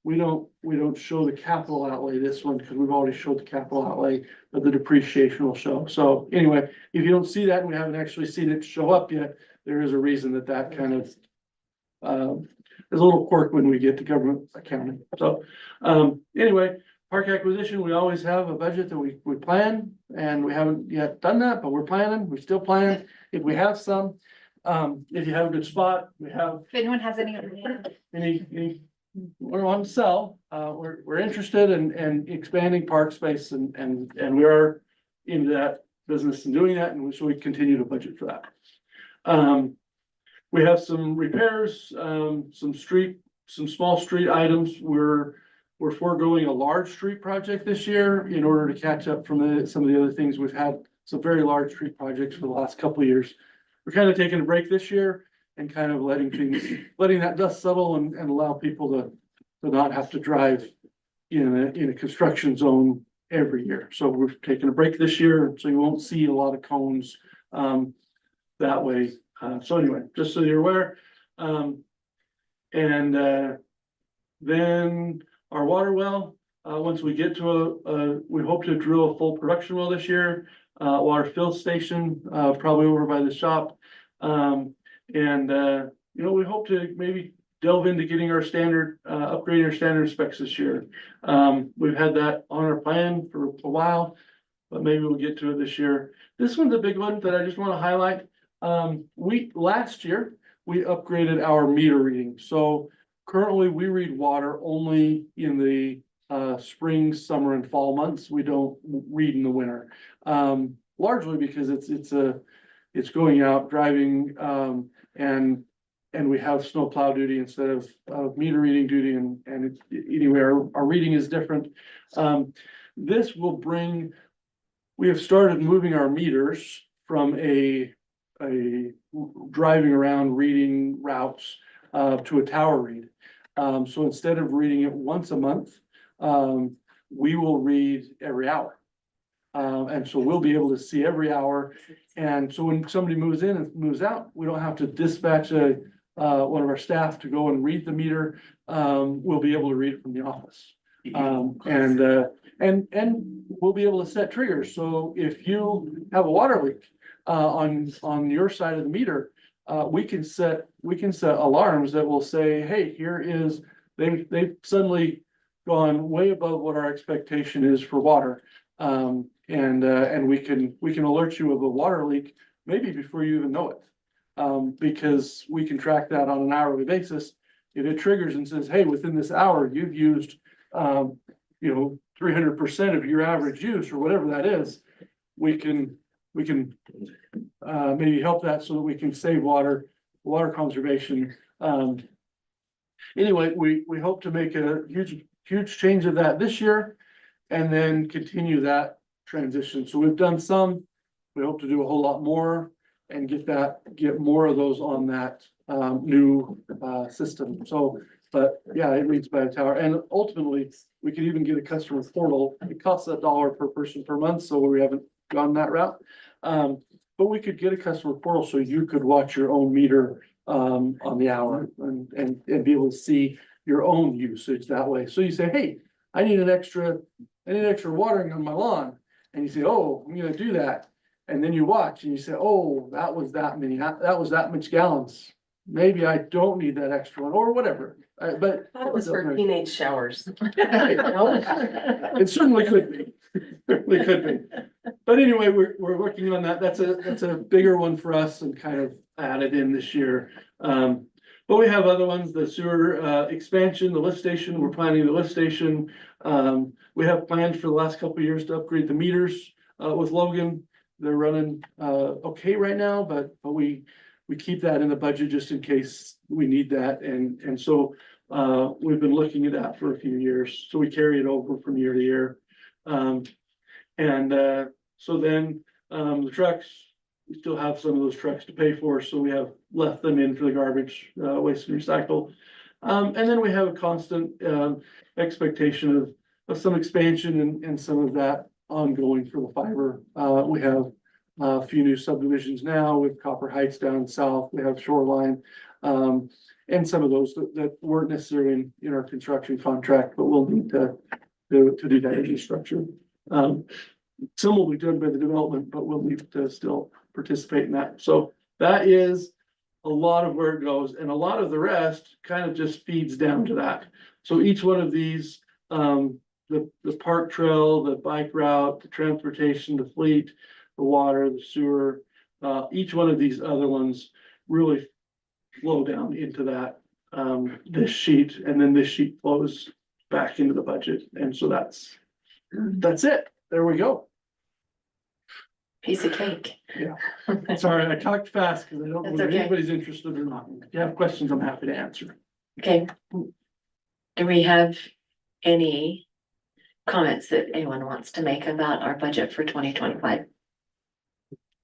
we don't show the capital outlay this one because we've already showed the capital outlay, but the depreciation will show. So anyway, if you don't see that and we haven't actually seen it show up yet, there is a reason that kind of there's a little quirk when we get to government accounting. So anyway, park acquisition, we always have a budget that we plan, and we haven't yet done that, but we're planning, we still plan. If we have some, if you have a good spot, we have If anyone has any. any we want to sell, we're interested in expanding park space and we are into that business and doing that, and so we continue to budget for that. We have some repairs, some small street items. We're foregoing a large street project this year in order to catch up from some of the other things. We've had some very large street projects for the last couple of years. We're kind of taking a break this year and kind of letting that dust settle and allow people to not have to drive in a construction zone every year. So we're taking a break this year, so you won't see a lot of cones that way. So anyway, just so you're aware. Then our water well, once we get to we hope to drill a full production well this year. Water fill station, probably over by the shop. We hope to maybe delve into getting our standard, upgrading our standard specs this year. We've had that on our plan for a while, but maybe we'll get to it this year. This one's a big one that I just want to highlight. Last year, we upgraded our meter reading. So currently we read water only in the spring, summer and fall months. We don't read in the winter. Largely because it's going out driving, and we have snow plow duty instead of meter reading duty, and anyway, our reading is different. This will we have started moving our meters from a driving around reading routes to a tower read. So instead of reading it once a month, we will read every hour. And so we'll be able to see every hour. And so when somebody moves in and moves out, we don't have to dispatch one of our staff to go and read the meter. We'll be able to read it from the office. And we'll be able to set triggers. So if you have a water leak on your side of the meter, we can set alarms that will say, hey, they've suddenly gone way above what our expectation is for water. And we can alert you of a water leak maybe before you even know it. Because we can track that on an hourly basis. If it triggers and says, hey, within this hour, you've used 300% of your average use or whatever that is, we can maybe help that so that we can save water conservation. Anyway, we hope to make a huge change of that this year and then continue that transition. So we've done some, we hope to do a whole lot more and get more of those on that new system. So, but yeah, it reads by a tower, and ultimately we could even get a customer portal. It costs $1 per person per month, so we haven't gone that route. But we could get a customer portal so you could watch your own meter on the hour and be able to see your own usage that way. So you say, hey, I need extra watering on my lawn. And you say, oh, I'm gonna do that. And then you watch and you say, oh, that was that much gallons. Maybe I don't need that extra one or whatever. But That was for teenage showers. it certainly could be. Certainly could be. But anyway, we're working on that. That's a bigger one for us and kind of added in this year. But we have other ones, the sewer expansion, the lift station. We're planning the lift station. We have plans for the last couple of years to upgrade the meters with Logan. They're running okay right now, but we keep that in the budget just in case we need that. And so we've been looking at that for a few years. So we carry it over from year to year. And, so then, the trucks, we still have some of those trucks to pay for, so we have left them in for the garbage, waste and recycle. And then we have a constant, expectation of some expansion and some of that ongoing for the fiber. We have a few new subdivisions now with Copper Heights down south, we have Shoreline. And some of those that weren't necessarily in our construction contract, but we'll need to do that infrastructure. Some will be done by the development, but we'll need to still participate in that. So that is a lot of where it goes, and a lot of the rest kind of just feeds down to that. So each one of these, the park trail, the bike route, the transportation, the fleet, the water, the sewer, each one of these other ones really flow down into that, this sheet, and then this sheet flows back into the budget. And so that's it. There we go. Piece of cake. Yeah. Sorry, I talked fast because I don't know That's if okay. anybody's interested or not. If you have questions, I'm happy to answer. Okay. Do we have any comments that anyone wants to make about our budget for 2025?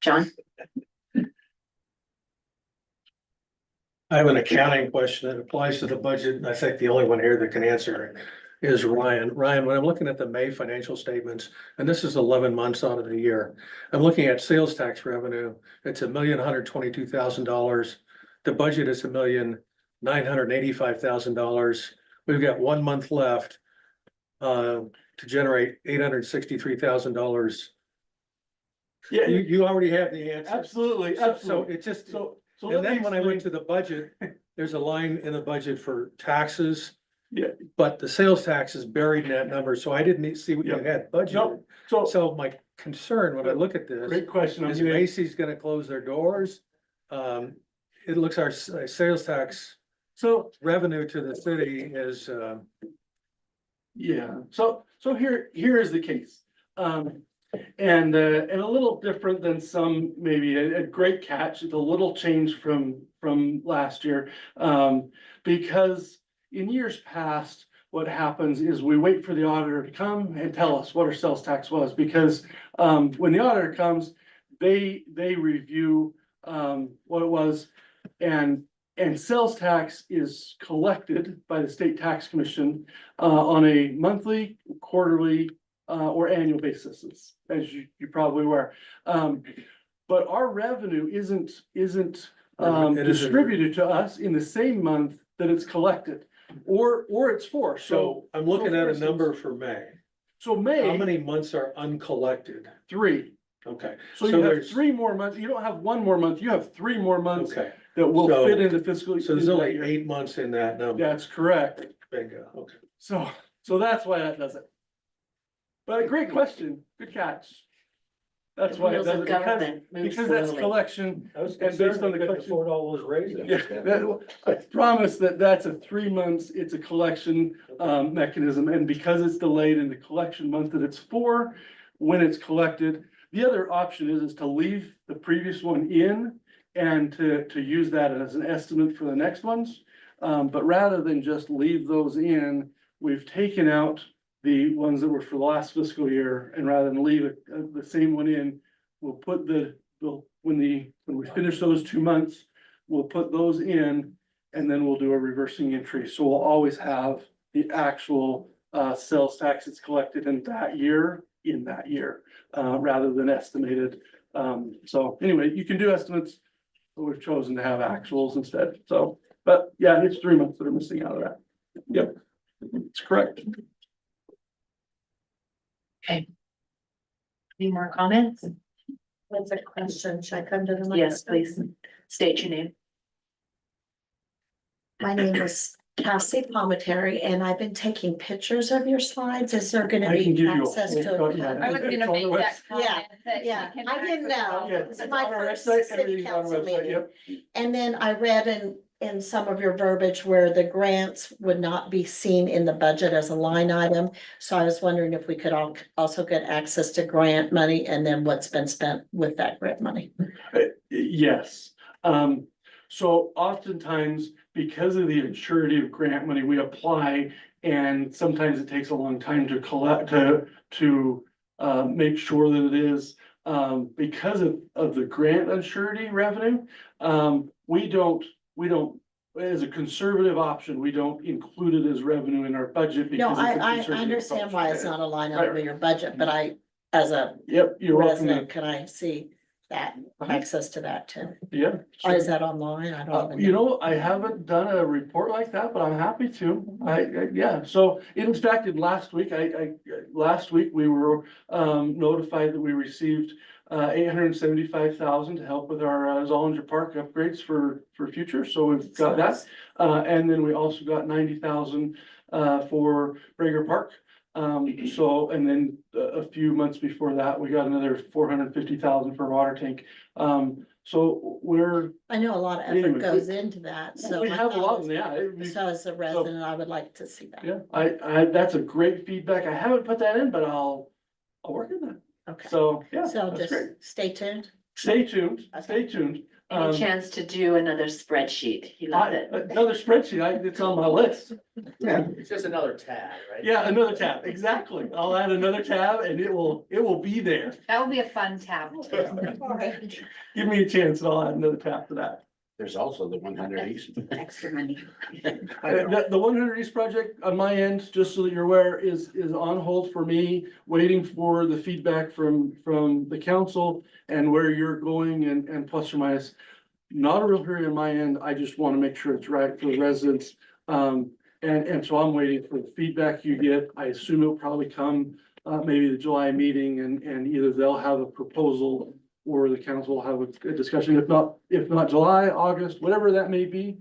John? I have an accounting question that applies to the budget, and I think the only one here that can answer it is Ryan. Ryan, when I'm looking at the May financial statements, and this is 11 months out of the year, I'm looking at sales tax revenue. It's $1,122,000. The budget is $1,985,000. We've got 1 month left to generate $863,000. Yeah, You already have the answer. absolutely, So absolutely. it just, So and let me then when I went explain. to the budget, there's a line in the budget for taxes. Yeah. But the sales tax is buried in that number, so I didn't see what you Yep. had budgeted. No, so So my concern when I look at this great question. is Macy's gonna close their doors. It looks our sales tax So, revenue to the city is, yeah, so here is the case. And a little different than some, maybe a great catch. It's a little change from last year. Because in years past, what happens is we wait for the auditor to come and tell us what our sales tax was, because when the auditor comes, they review what it was, and sales tax is collected by the state tax commission on a monthly, quarterly, or annual basis, as you probably aware. But our revenue isn't distributed to us in the same month that it's collected, or it's for. so I'm looking so at for a number instance- for May. So How May, many months are uncollected? 3. Okay, So So you have there's- 3 more months. You don't have 1 more month. You have 3 more months okay. that will So- fit into fiscal. So there's into that only year. 8 months in that number. That's correct. Bingo, okay. So that's why that does it. But great question. Good catch. That's The why it wheels does of it, because government move because that's slowly. collection. I was And based concerned on we the couldn't collection- afford all those raises. Yeah, I promise that's a 3 months, it's a collection mechanism, and because it's delayed in the collection month that it's for, when it's collected, the other option is to leave the previous one in and to use that as an estimate for the next ones. But rather than just leave those in, we've taken out the ones that were for the last fiscal year, and rather than leave the same one in, we'll put when we finish those 2 months, we'll put those in, and then we'll do a reversing entry. So we'll always have the actual sales tax that's collected in that year, rather than estimated. So anyway, you can do estimates, but we've chosen to have actuals instead. So, but yeah, it's 3 months that are missing out of that. Yep, it's correct. Any more comments? That's a question. Should I come to the? Yes, microphone? please. State your name. My name is Cassie Palmetary, and I've been taking pictures of your slides. Is there gonna I can be give you a access whole to? copy. I was gonna make that comment that you Yeah, can I didn't know. Yeah, It's my on our first website, city everything's on our council website, meeting. yep. And then I read in some of your verbiage where the grants would not be seen in the budget as a line item. So I was wondering if we could also get access to grant money and then what's been spent with that grant money. Yes, so oftentimes, because of the maturity of grant money, we apply, and sometimes it takes a long time to collect, to make sure that it is, because of the grant unsurety revenue. We don't, as a conservative option, we don't include it as revenue in our budget. No, because it's a I conservative understand approach. why it's not a line item in your budget, but as a Yep, you're welcome resident, to, can I see that, Uh-huh. access to that too? yeah. Or is sure. that online? I don't even You know. know, I haven't done a report like that, but I'm happy to. Yeah, so in fact, last week, last week we were notified that we received $875,000 to help with our Zollinger Park upgrades for future, so we've got that. And then we also got 90,000 for Brager Park. So, and then a few months before that, we got another 450,000 for a water tank. So we're, I know a lot of Anyway, effort goes into that, so. we I have a thought lot, it was- yeah. So as a resident, I would like to see that. Yeah, that's a great feedback. I haven't put that in, but I'll work on that. Okay, So, yeah, so that's just great. stay tuned. Stay tuned, stay tuned. Any chance to do another spreadsheet? He loved it. Another spreadsheet, it's on my list. It's just another tab, right? Yeah, another tab, exactly. I'll add another tab and it will be there. That will be a fun tab. Give me a chance and I'll add another tab to that. There's also the 100 East. Extra money. The 100 East project on my end, just so that you're aware, is on hold for me, waiting for the feedback from the council and where you're going and plus or minus. Not a real hurry on my end. I just want to make sure it's right for the residents. And so I'm waiting for the feedback you get. I assume it'll probably come maybe the July meeting and either they'll have a proposal or the council will have a discussion, if not July, August, whatever that may be.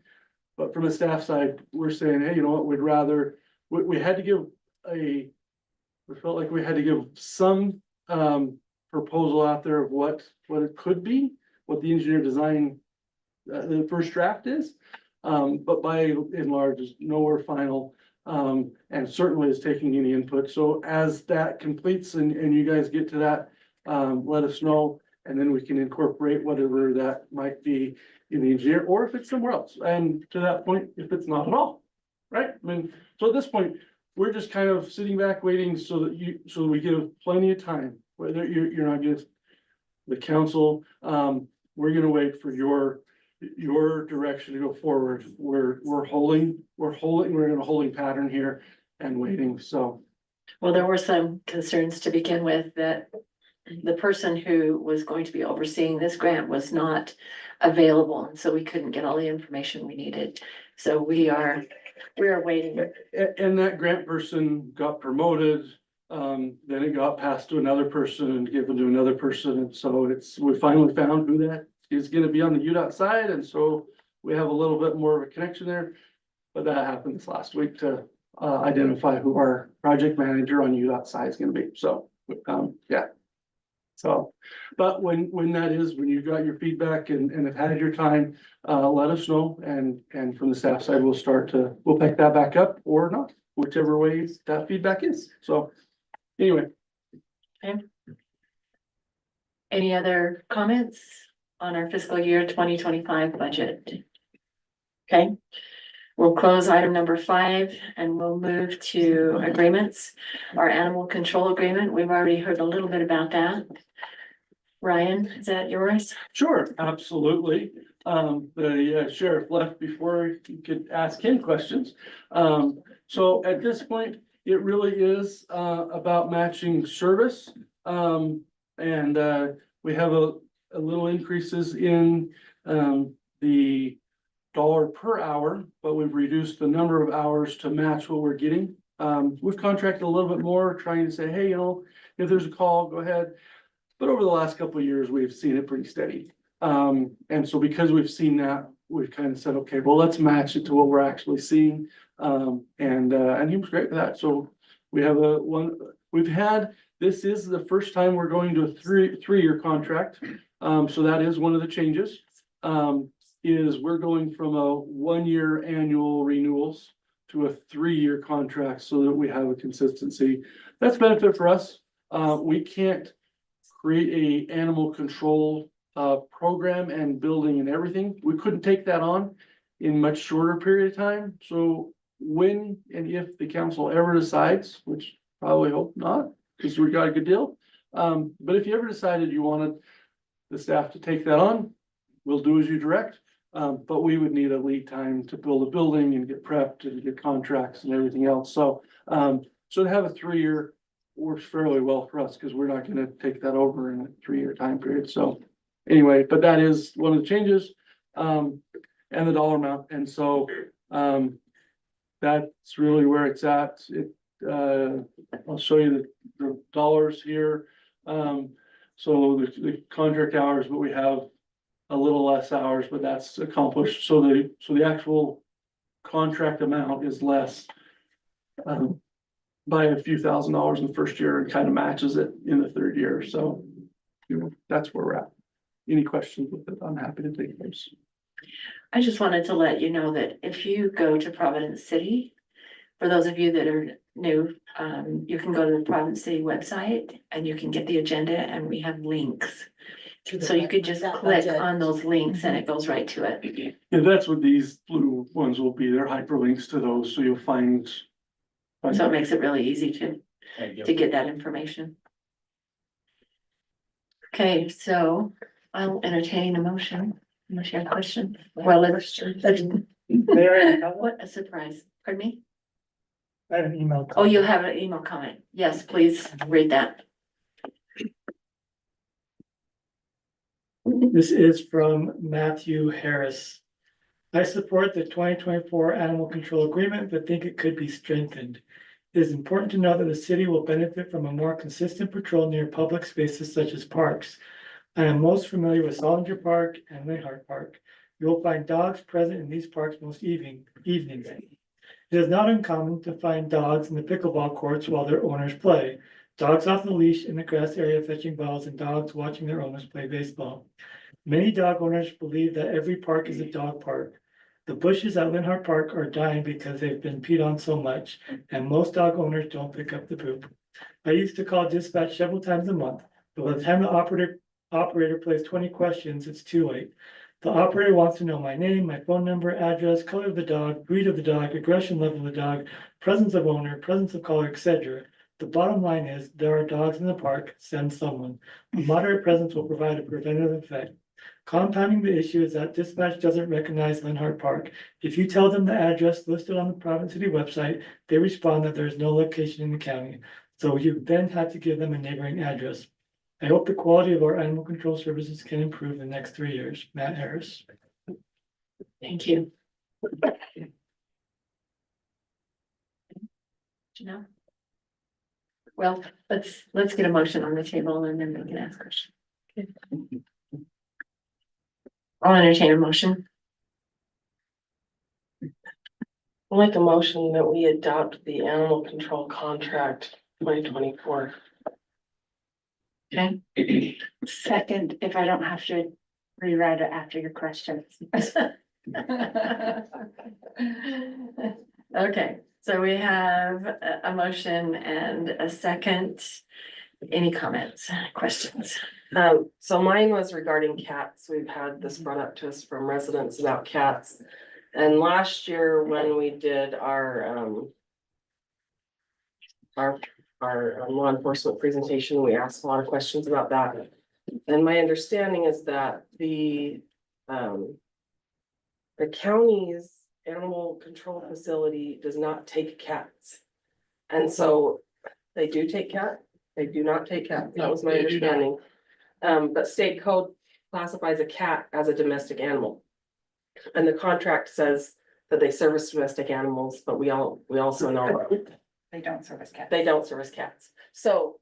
But from a staff side, we're saying, hey, you know what, we had to give we felt like we had to give some proposal out there of what it could be, what the engineer design, the first draft is. But by and large, is nowhere final, and certainly is taking any input. So as that completes and you guys get to that, let us know. And then we can incorporate whatever that might be in the engineer, or if it's somewhere else. And to that point, if it's not at all, right? I mean, so at this point, we're just kind of sitting back waiting so that we give plenty of time, whether you're not just the council, we're gonna wait for your direction to go forward. We're in a holding pattern here and waiting, so. Well, there were some concerns to begin with that the person who was going to be overseeing this grant was not available, and so we couldn't get all the information we needed. So we are waiting. And that grant person got promoted, then it got passed to another person and given to another person, and so we finally found who that is gonna be on the UDOT side, and so we have a little bit more of a connection there. But that happened this last week to identify who our project manager on UDOT side is gonna be, so, yeah. So, but when you've got your feedback and have had your time, let us know, and from the staff side, we'll pick that back up or not, whichever way that feedback is, so, anyway. Any other comments on our fiscal year 2025 budget? Okay, we'll close item number 5 and we'll move to agreements. Our animal control agreement, we've already heard a little bit about that. Ryan, is that yours? Sure, absolutely. The sheriff left before you could ask him questions. So at this point, it really is about matching service. And we have a little increases in the dollar per hour, but we've reduced the number of hours to match what we're getting. We've contracted a little bit more, trying to say, hey, if there's a call, go ahead. But over the last couple of years, we've seen it pretty steady. And so because we've seen that, we've kind of said, okay, well, let's match it to what we're actually seeing. And he was great with that. So we have this is the first time we're going to a three-year contract. So that is one of the changes, is we're going from a 1-year annual renewals to a 3-year contract so that we have a consistency. That's benefit for us. We can't create a animal control program and building and everything. We couldn't take that on in much shorter period of time. So when and if the council ever decides, which probably hope not, because we got a good deal, But if you ever decided you wanted the staff to take that on, we'll do as you direct. But we would need a lead time to build a building and get prepped and get contracts and everything else. So, so to have a 3-year works fairly well for us because we're not gonna take that over in a 3-year time period. So anyway, but that is one of the changes, and the dollar amount. And so, that's really where it's at. I'll show you the dollars here. So the contract hours, but we have a little less hours, but that's accomplished. So the actual contract amount is less by a few $1,000s in the first year and kind of matches it in the 3rd year. So, that's where we're at. Any questions with it? I'm happy to take those. I just wanted to let you know that if you go to Providence City, for those of you that are new, you can go to the Providence City website and you can get the agenda and we have links. So you could just click on those links and it goes right to it. Yeah, that's what these blue ones will be. They're hyperlinks to those, so you'll find. So it makes it really easy to get that information. Okay, so I'll entertain a motion. Unless you have a question. Well, let's. What a surprise. Pardon me? I have an email. Oh, you have an email comment. Yes, please read that. This is from Matthew Harris. I support the 2024 animal control agreement, but think it could be strengthened. It is important to know that the city will benefit from a more consistent patrol near public spaces such as parks. I am most familiar with Solinger Park and Linhart Park. You will find dogs present in these parks most evenings. It is not uncommon to find dogs in the pickleball courts while their owners play. Dogs off the leash in the grass area fetching balls and dogs watching their owners play baseball. Many dog owners believe that every park is a dog park. The bushes at Linhart Park are dying because they've been peed on so much, and most dog owners don't pick up the poop. I used to call dispatch several times a month, but by the time the operator plays 20 questions, it's too late. The operator wants to know my name, my phone number, address, color of the dog, breed of the dog, aggression level of the dog, presence of owner, presence of color, etc. The bottom line is there are dogs in the park, send someone. A moderate presence will provide a preventative effect. Compounding the issue is that dispatch doesn't recognize Linhart Park. If you tell them the address listed on the Providence City website, they respond that there is no location in the county. So you then have to give them a neighboring address. I hope the quality of our animal control services can improve in the next 3 years. Matt Harris. Thank you. Janelle? Well, let's get a motion on the table and then we can ask questions. Okay. I'll entertain a motion. I'll make a motion that we adopt the animal control contract 2024. Okay. Second, if I don't have to rewrite it after your questions. Okay, so we have a motion and a second. Any comments, questions? So mine was regarding cats. We've had this brought up to us from residents about cats. And last year when we did our law enforcement presentation, we asked a lot of questions about that. And my understanding is that the county's animal control facility does not take cats. And so they do take cats. They do not take cats. That was my understanding. But state code classifies a cat as a domestic animal. And the contract says that they service domestic animals, but we also know They don't service cats. they don't service cats. So,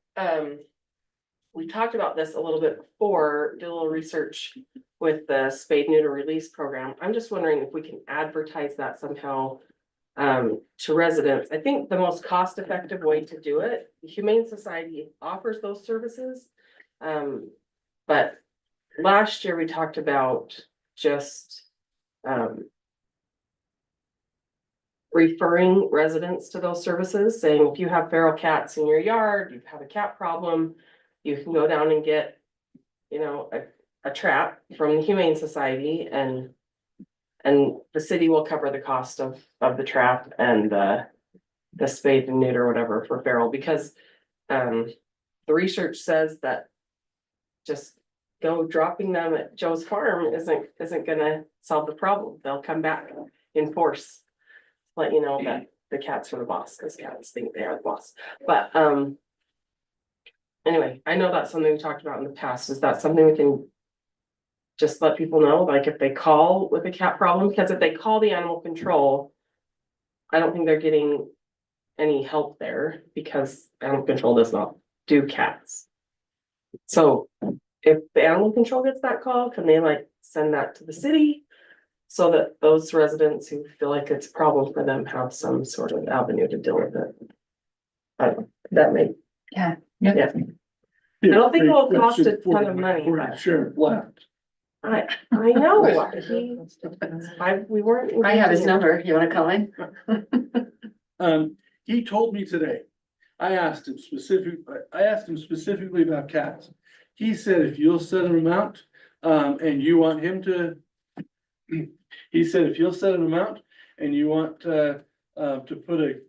we talked about this a little bit before, did a little research with the spade neuter release program. I'm just wondering if we can advertise that somehow to residents. I think the most cost-effective way to do it, the Humane Society offers those services. But last year we talked about just referring residents to those services, saying if you have feral cats in your yard, you've had a cat problem, you can go down and get, you know, a trap from the Humane Society and the city will cover the cost of the trap and the spade and neuter or whatever for feral, because the research says that just go dropping them at Joe's farm isn't gonna solve the problem. They'll come back in force. Let you know that the cats are the boss, because cats think they are the boss. But, anyway, I know that's something we talked about in the past. Is that something we can just let people know, like if they call with a cat problem? Because if they call the animal control, I don't think they're getting any help there, because animal control does not do cats. So if the animal control gets that call, can they like send that to the city? So that those residents who feel like it's a problem for them have some sort of avenue to deal with it. I don't know, that may. Yeah. Yeah. I don't think it will cost a ton of money, but Sheriff left. I know, we weren't. I have his number. You wanna call him? He told me today, I asked him specifically about cats. He said, if you'll set an amount, and you want him to. He said, if you'll set an amount and you want, to put a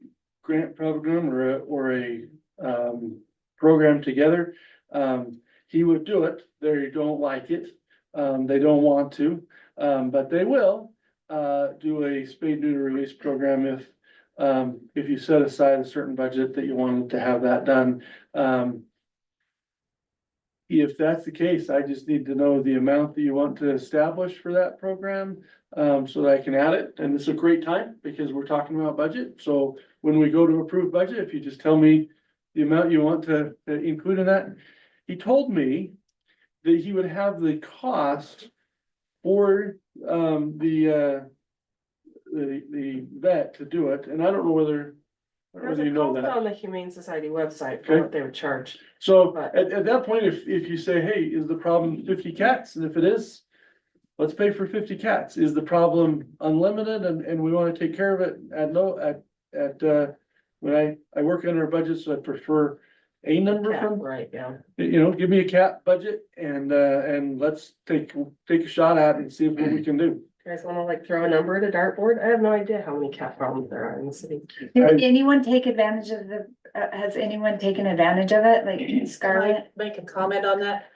grant program or a program together, he would do it. They don't like it. They don't want to, but they will, do a spay neuter release program if you set aside a certain budget that you wanted to have that done. If that's the case, I just need to know the amount that you want to establish for that program, so that I can add it. And it's a great time because we're talking about budget. So when we go to approve budget, if you just tell me the amount you want to include in that. He told me that he would have the cost for, the vet to do it. And I don't know whether There's you a know cost that. on the Humane Society website for Okay. what they would charge. So But- at that point, if you say, hey, is the problem 50 cats? And if it is, let's pay for 50 cats. Is the problem unlimited and we want to take care of it when I work under a budget, so I prefer a number Yeah, from, right, yeah. give me a cat budget and let's take a shot at it and see what we can do. You guys wanna like throw a number at a dartboard? I have no idea how many cat problems there are in the city. Did anyone take advantage of has anyone taken advantage of it, like Scarlett? Make a comment on that.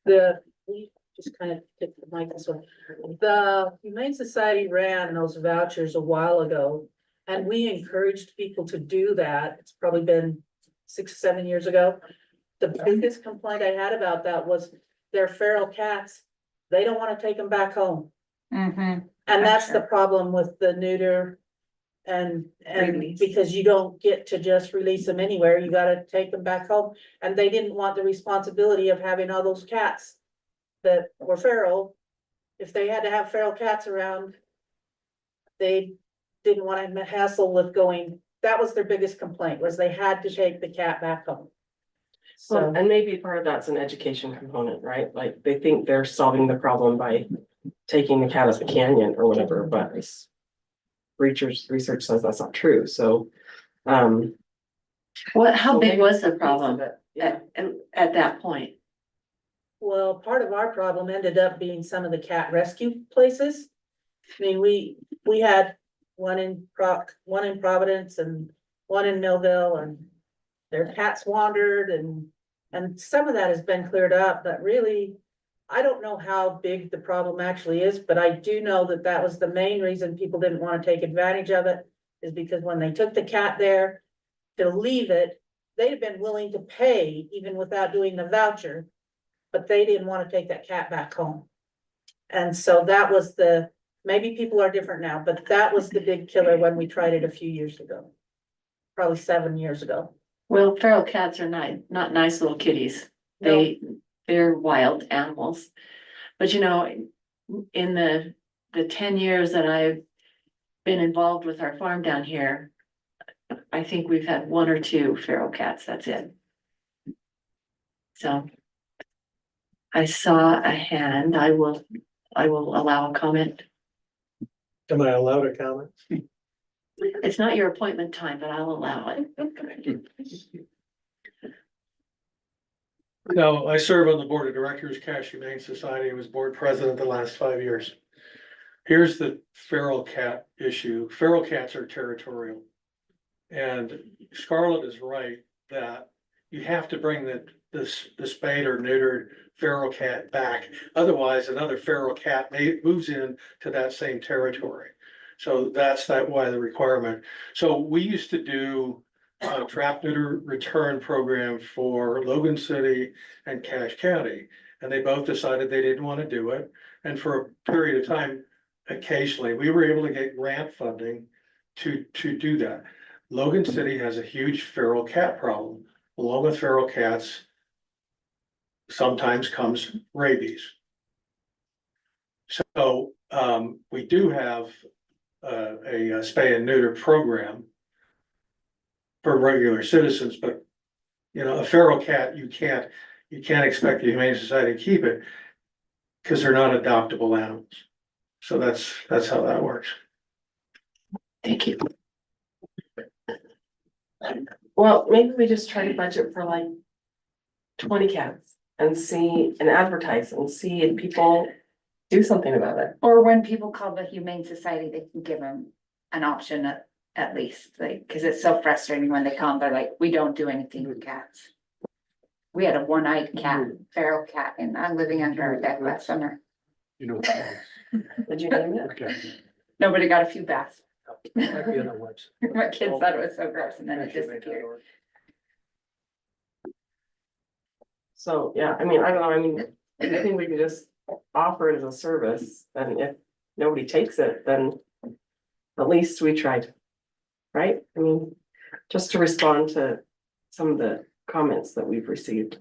We just kind of hit the mic this one. The Humane Society ran those vouchers a while ago. And we encouraged people to do that. It's probably been 6, 7 years ago. The biggest complaint I had about that was they're feral cats. They don't want to take them back home. Mm-hmm. And that's Sure. the problem with the neuter. And Release. because you don't get to just release them anywhere, you gotta take them back home. And they didn't want the responsibility of having all those cats that were feral. If they had to have feral cats around, they didn't want to hassle with going. That was their biggest complaint, was they had to take the cat back home. Well, So, and maybe part of that's an education component, right? Like they think they're solving the problem by taking the cat up the canyon or whatever, but research says that's not true, so. How so big maybe was it's a the piece problem of it, Yeah, at that point? well, part of our problem ended up being some of the cat rescue places. I mean, we had one in Providence and one in Millville, and their cats wandered and some of that has been cleared up, but really, I don't know how big the problem actually is, but I do know that that was the main reason people didn't want to take advantage of it, is because when they took the cat there to leave it, they'd have been willing to pay even without doing the voucher, but they didn't want to take that cat back home. And so that was maybe people are different now, but that was the big killer when we tried it a few years ago. Probably 7 years ago. Well, feral cats are not nice little kitties. They're wild animals. But in the 10 years that I've been involved with our farm down here, I think we've had 1 or 2 feral cats, that's it. So I saw a hand. I will allow a comment. Am I allowed a comment? It's not your appointment time, but I'll allow it. No, I serve on the board of directors, Cache Humane Society. I was board president the last 5 years. Here's the feral cat issue. Feral cats are territorial. And Scarlett is right that you have to bring the spayed or neutered feral cat back. Otherwise, another feral cat moves in to that same territory. So that's why the requirement. So we used to do a trap neuter return program for Logan City and Cache County. And they both decided they didn't want to do it. And for a period of time, occasionally, we were able to get grant funding to do that. Logan City has a huge feral cat problem. Along with feral cats, sometimes comes rabies. So we do have a spay and neuter program for regular citizens, but you know, a feral cat, you can't expect the Humane Society to keep it because they're not adoptable animals. So that's how that works. Thank you. Well, maybe we just try to budget for like 20 cats and see and advertise and see if people do something about it. Or when people call the Humane Society, they can give them an option at least, like, cause it's so frustrating when they come, they're like, we don't do anything with cats. We had a one-eyed cat, feral cat, and I'm living under our deck last summer. You know. Did you name it? Okay. Nobody got a few baths. Might be on the website. My kids thought it was so gross and then it disappeared. So, yeah, I mean, I don't know, I mean, I think we can just offer it as a service, and if nobody takes it, then at least we tried. Right? I mean, just to respond to some of the comments that we've received.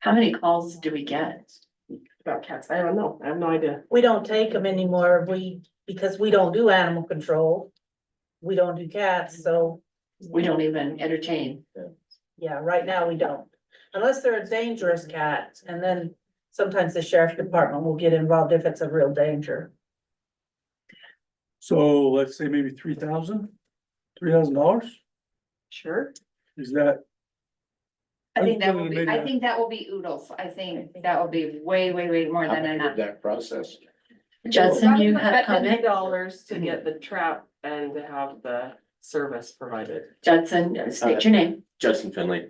How many calls do we get? About cats, I don't know, I have no idea. We don't take them anymore, because we don't do animal control. We don't do cats, so, We don't even entertain. yeah, right now we don't. Unless they're a dangerous cat, and then sometimes the sheriff's department will get involved if it's a real danger. So let's say maybe $3,000? Sure. Is that? I think that will be oodles. I think that will be way more How than much enough. would that process? Judson, you had a comment? $50 to get the trap and to have the service provided. Judson, state your name. Judson Finley,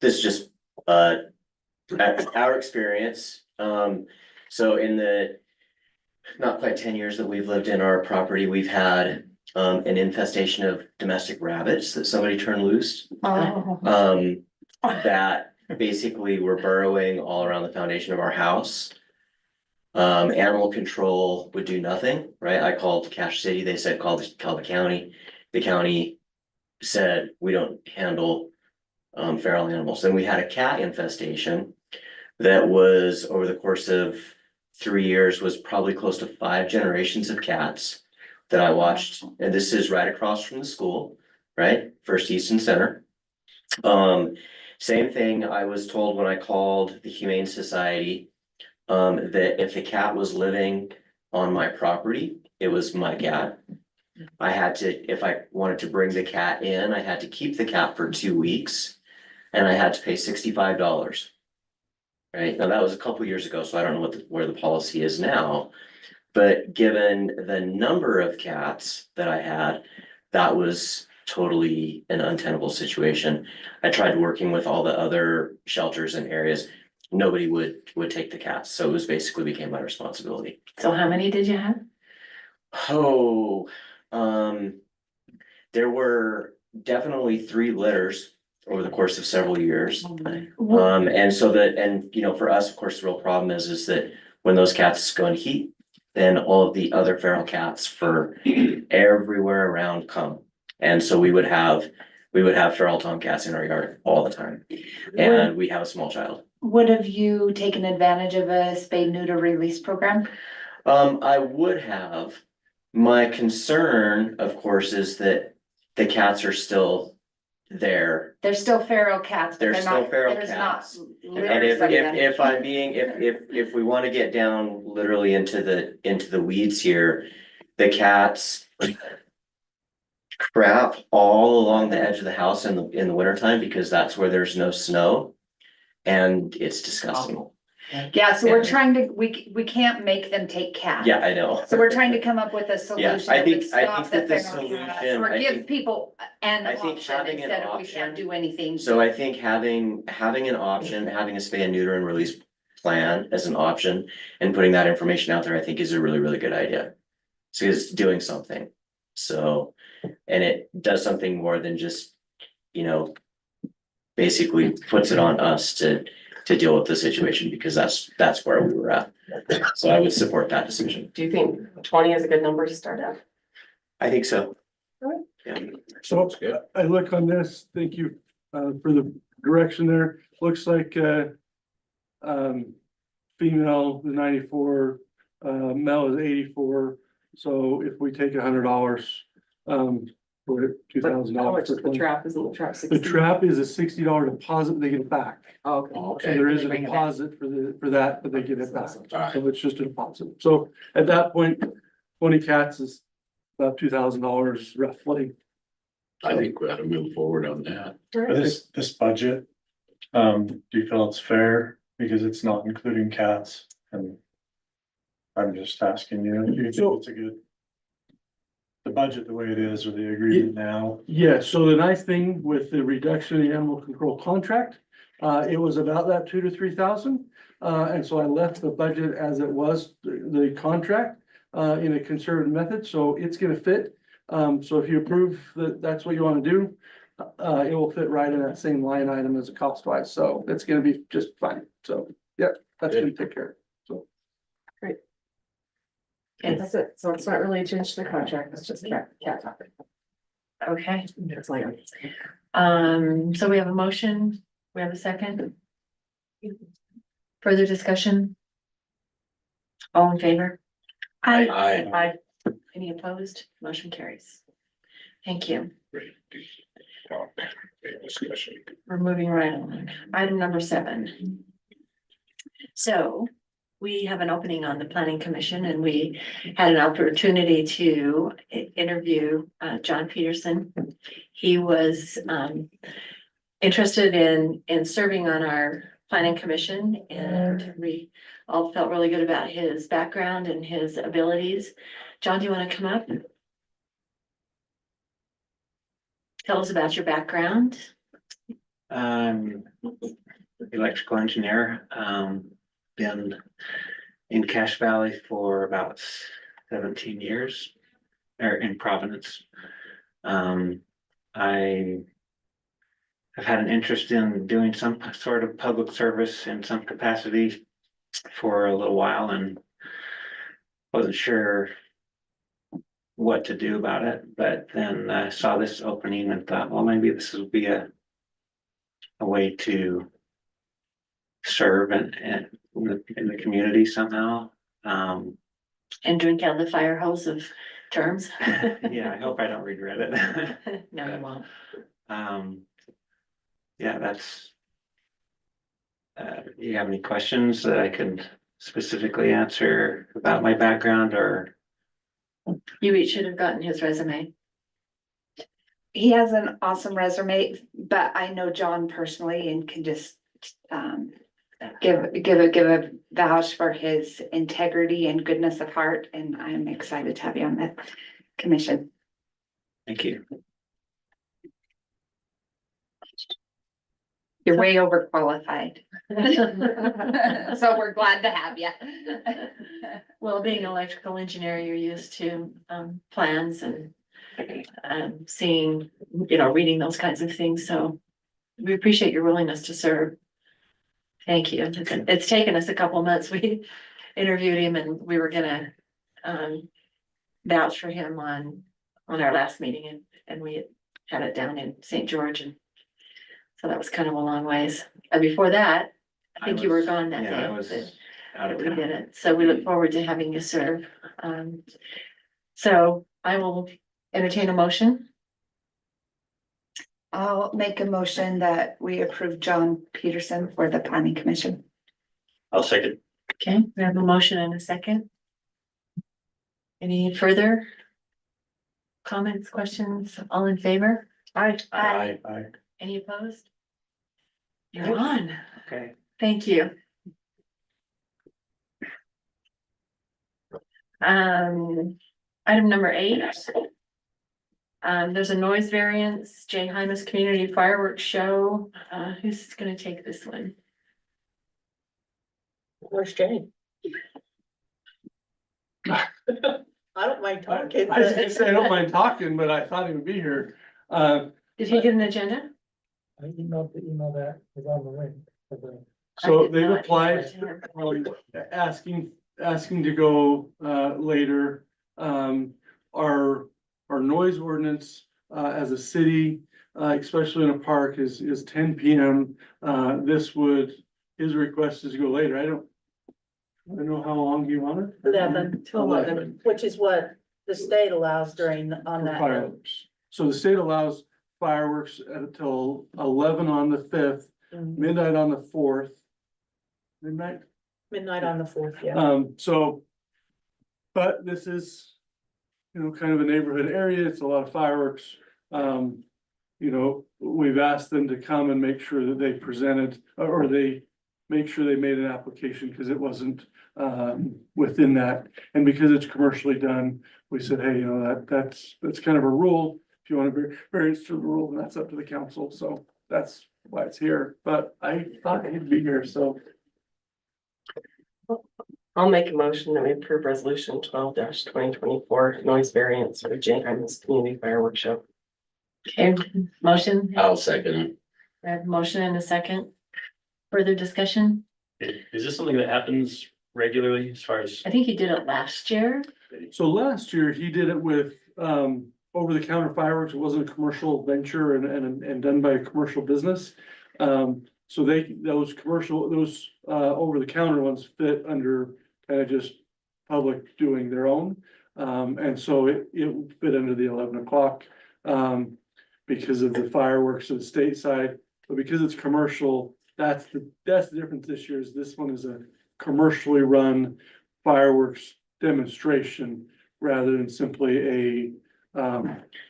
this is just, our experience, so in the not quite 10 years that we've lived in our property, we've had, an infestation of domestic rabbits that somebody turned loose. Oh. That basically were burrowing all around the foundation of our house. Animal control would do nothing, right? I called Cache City, they said, call the county. The county said, we don't handle feral animals. Then we had a cat infestation that was over the course of 3 years, was probably close to 5 generations of cats that I watched. And this is right across from the school, right? First Easton Center. Same thing I was told when I called the Humane Society, that if the cat was living on my property, it was my cat. I had to, if I wanted to bring the cat in, I had to keep the cat for 2 weeks and I had to pay $65. Right, now that was a couple years ago, so I don't know where the policy is now. But given the number of cats that I had, that was totally an untenable situation. I tried working with all the other shelters and areas. Nobody would take the cats, so it was basically became my responsibility. So how many did you have? Oh, there were definitely 3 litters over the course of several years. And so that, and you know, for us, of course, the real problem is that when those cats go in heat, then all of the other feral cats for everywhere around come. And so we would have feral tomcats in our yard all the time. And we have a small child. Would have you taken advantage of a spay neuter release program? I would have. My concern, of course, is that the cats are still there. They're still feral cats. But They're still not- feral there's cats. not And litters of them. if I'm being, if we wanna get down literally into the weeds here, the cats crap all along the edge of the house in the wintertime because that's where there's no snow. And it's disgusting. Yeah, so we're trying to, we can't make them take cats. Yeah, I know. So we're trying to come up with a solution I that think- would I stop think the that the thing on cats, solution- or I give think- people an I think option having an instead of we can't option- do anything. So I think having an option, having a spay and neuter and release plan as an option and putting that information out there, I think is a really, really good idea. So it's doing something. So, and it does something more than just, you know, basically puts it on us to deal with the situation because that's where we were at. So I would support that decision. Do you think 20 is a good number to start at? I think so. Alright. Yeah. So I look on this, thank you for the direction there. Looks like female the 94, male is 84. So if we take $100, for $2,000. How much is the for 20. trap? Isn't the trap The 60? trap is a $60 deposit they get back. Oh, okay. So there is a Bring it back. deposit for that, but they get it back. Alright. So it's just a deposit. So at that point, 20 cats is about $2,000 roughly. I think we ought to move forward on that. For This budget, do you feel it's fair? Because it's not including cats and I'm just asking you, do you think it's a good? The budget the way it is or the agreement now? Yeah, so the nice thing with the reduction in the animal control contract, it was about that 2,000 to 3,000. And so I left the budget as it was, the contract, in a conservative method, so it's gonna fit. So if you approve that that's what you wanna do, it will fit right in that same line item as a cost wise, so it's gonna be just fine. So, yeah, that's gonna take care of it. So, And that's it. So it's not really a change to the contract. It's just cat topic. Okay, That's like. so we have a motion, we have a second. Further discussion? All in favor? Aye. Any opposed? Motion carries. Thank you. Discussion. We're moving right on. Item number 7. So we have an opening on the planning commission and we had an opportunity to interview John Peterson. He was interested in serving on our planning commission and we all felt really good about his background and his abilities. John, do you want to come up? Tell us about your background. Electrical engineer, been in Cache Valley for about 17 years, or in Providence. I have had an interest in doing some sort of public service in some capacity for a little while and wasn't sure what to do about it, but then I saw this opening and thought, well, maybe this would be a way to serve and in the community somehow. And drink out of the fire hose of terms. Yeah, I hope I don't regret it. No, you won't. Yeah, that's. You have any questions that I can specifically answer about my background or? You each should have gotten his resume. He has an awesome resume, but I know John personally and can just give a vouch for his integrity and goodness of heart, and I'm excited to have you on the commission. Thank you. You're way overqualified. So we're glad to have you. Well, being an electrical engineer, you're used to plans and seeing, reading those kinds of things, so we appreciate your willingness to serve. Thank you. It's taken us a couple months. We interviewed him and we were gonna vouch for him on our last meeting and we had it down in St. George, and so that was kind of a long ways. And before that, I think you were gone that day. Yeah, I was out of We town. did it, so we look forward to having you serve. So I will entertain a motion. I'll make a motion that we approve John Peterson for the planning commission. I'll second. Okay, we have a motion and a second. Any further comments, questions? All in favor? Aye. Aye. Any opposed? You're on. Okay. Thank you. Item number 8. There's a noise variance, Jay Hymas Community Fireworks Show. Who's gonna take this one? Where's Jane? I don't mind talking. I was gonna say, I don't mind talking, but I thought he would be here. Did he get an agenda? I emailed the email that was on the link. So I did they've not applied, email asking to go, later. Our noise ordinance, as a city, especially in a park is 10 PM. His request is to go later. I don't know how long you want it. 11 till 11. Which is what the state allows during, on For that. fireworks. So the state allows fireworks until 11 on the 5th, Mhm. midnight on the 4th. Midnight. Midnight on the 4th, yeah. But this is, kind of a neighborhood area. It's a lot of fireworks. We've asked them to come and make sure that they presented, or they make sure they made an application because it wasn't within that. And because it's commercially done, we said, hey, that's kind of a rule. If you want to variance to the rule, then that's up to the council. So that's why it's here. But I thought he'd be here, so. I'll make a motion that we approve resolution 12-2024 noise variance for Jay Hymas Community Fireworks Show. Okay, motion, I'll second it. I have a motion and a second. Further discussion? Is this something that happens regularly as far as? I think he did it last year. So last year he did it with over the counter fireworks. It wasn't a commercial venture and done by a commercial business. So those over the counter ones fit under kind of just public doing their own. And so it fit under the 11 o'clock because of the fireworks of the state side. But because it's commercial, that's the difference this year is this one is a commercially run fireworks demonstration rather than simply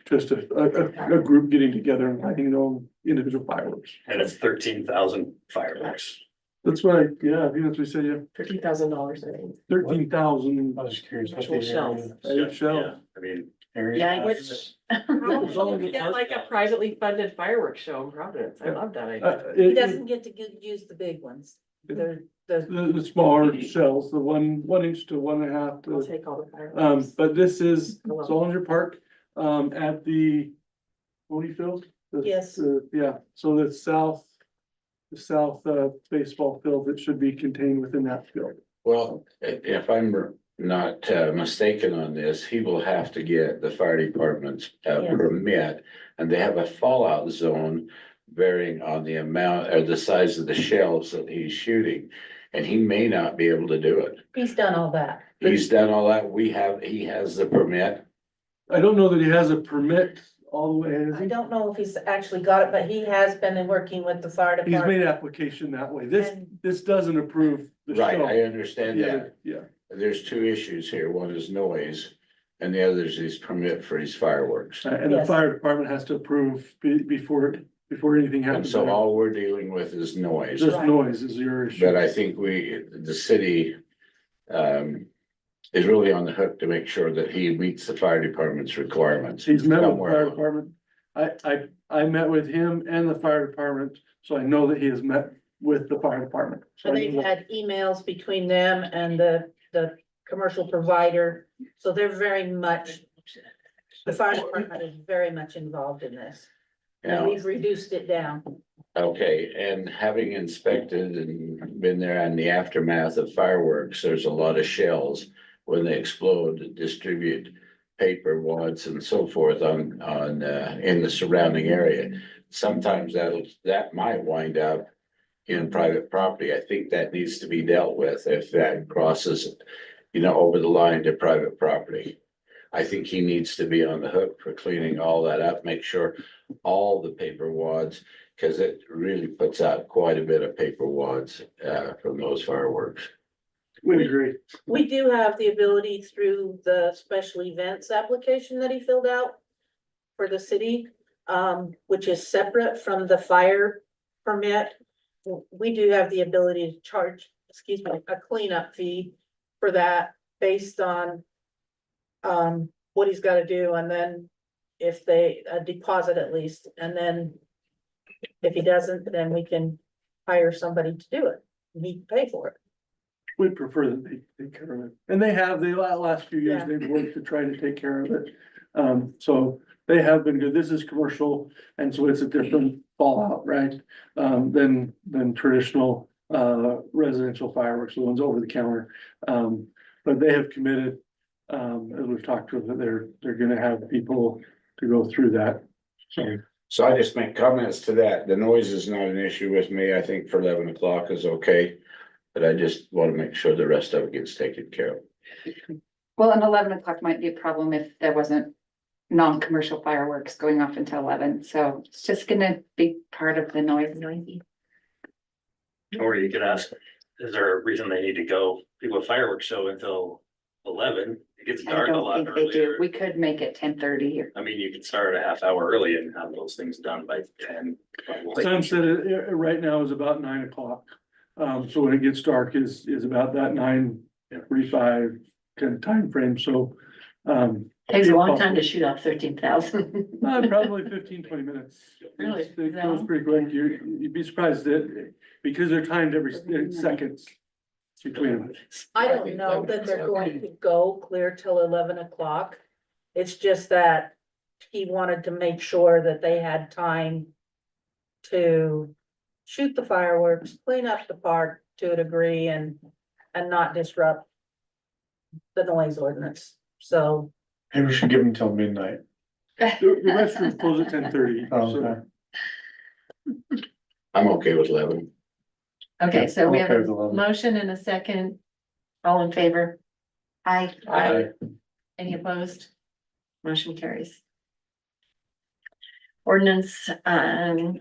just a group getting together and lighting their own individual fireworks. And it's 13,000 fireworks. That's right. Yeah, I think that's what we said, yeah. $50,000, I think. 13,000. I was curious. Actual shells. Yeah, I mean. Yeah, Which, get like a privately funded fireworks show in Providence. I love that idea. He doesn't get to use the big ones. They're, The smaller shells, the 1 inch to 1.5 I'll to, take all the fireworks. but this is Solinger Park, at the Holyfield. Yes. Yeah, so the south baseball field that should be contained within that field. Well, if I'm not mistaken on this, he will have to get the fire department's permit. And they have a fallout zone varying on the amount or the size of the shells that he's shooting. And he may not be able to do it. he's done all that. He's done all that. He has the permit. I don't know that he has a permit all the way. has I he? don't know if he's actually got it, but he has been working with the fire He's department. made application that way. This And- doesn't approve the Right, show. I understand that. Yeah, There's two issues here. One is noise and the other is his permit for his fireworks. and the Yes. fire department has to approve before anything And happens. so all we're dealing with is noise. Just Right. noise is your issue. But I think the city is really on the hook to make sure that he meets the fire department's requirements. He's met with the somewhere fire along. department. I met with him and the fire department, so I know that he has met with the fire department. So And I they've know that- had emails between them and the commercial provider, so they're very much, the fire department is very much involved in this. And Yeah. we've reduced it down. Okay, and having inspected and been there in the aftermath of fireworks, there's a lot of shells when they explode that distribute paper wads and so forth on in the surrounding area. Sometimes that might wind up in private property. I think that needs to be dealt with if that crosses, over the line to private property. I think he needs to be on the hook for cleaning all that up, make sure all the paper wads, because it really puts out quite a bit of paper wads from those fireworks. We agree. We do have the ability through the special events application that he filled out for the city, which is separate from the fire permit. We do have the ability to charge, a cleanup fee for that based on what he's gotta do, and then if they, a deposit at least, and then if he doesn't, then we can hire somebody to do it, and he can pay for it. We prefer that they take care of it, and they have, the last few years, Yeah. they've worked to try to take care of it. So they have been good, this is commercial, and so it's a different fallout, right? Than traditional, residential fireworks, the ones over the counter. But they have committed, as we've talked to them, that they're gonna have people to go through that, so. So I just make comments to that. The noise is not an issue with me. I think for 11 o'clock is okay. But I just want to make sure the rest of it gets taken care of. Well, and 11 o'clock might be a problem if there wasn't non-commercial fireworks going off until 11, so it's just gonna be part of the noisy. Or you could ask, is there a reason they need to go do a fireworks show until 11? It gets I dark a don't lot think they do, earlier. we could make it 10:30 or. I mean, you could start a half hour early and have those things done by 10. Sunset, right now is about 9 o'clock. So when it gets dark is about that 9:45 kind of timeframe, so. Takes a long time to shoot off 13,000. Probably 15-20 minutes. Really? It goes pretty quick. You'd be surprised that, because they're timed every seconds between them. I don't know that they're going to go clear till 11 o'clock. It's just that he wanted to make sure that they had time to shoot the fireworks, clean up the park to a degree and not disrupt the noise ordinance. So Maybe we should give them till midnight. The restrooms close at 10:30. Oh, So okay. I'm okay with 11. Okay, so we have Okay a with 11. motion and a second. All in favor? Aye. Aye. Any opposed? Motion carries. Ordinance, item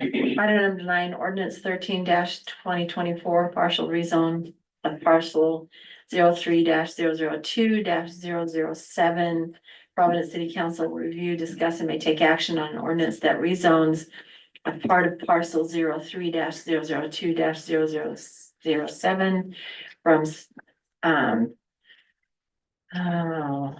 number 9, ordinance 13-2024, partial rezone of parcel 03-002-007. Providence City Council will review, discuss, and may take action on an ordinance that rezones a part of parcel 03-002-0007 from, oh.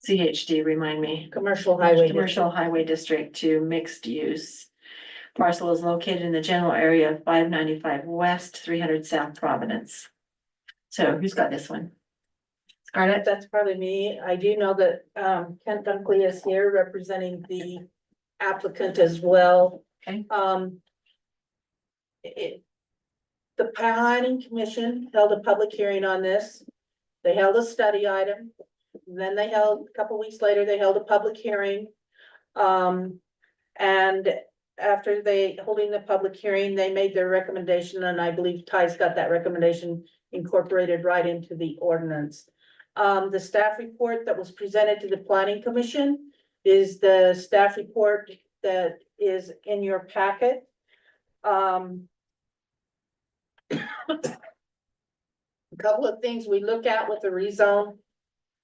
CHD, remind me. commercial highway. Commercial highway district to mixed use. Parcel is located in the general area of 595 West, 300 South Providence. So who's got this one? Scarlett? That's probably me. I do know that Kent Dunkley is here representing the applicant as well. Okay. The planning commission held a public hearing on this. They held a study item. Then they held, a couple weeks later, they held a public hearing. And after holding the public hearing, they made their recommendation, and I believe Ty's got that recommendation incorporated right into the ordinance. The staff report that was presented to the planning commission is the staff report that is in your packet. A couple of things we look at with the rezone.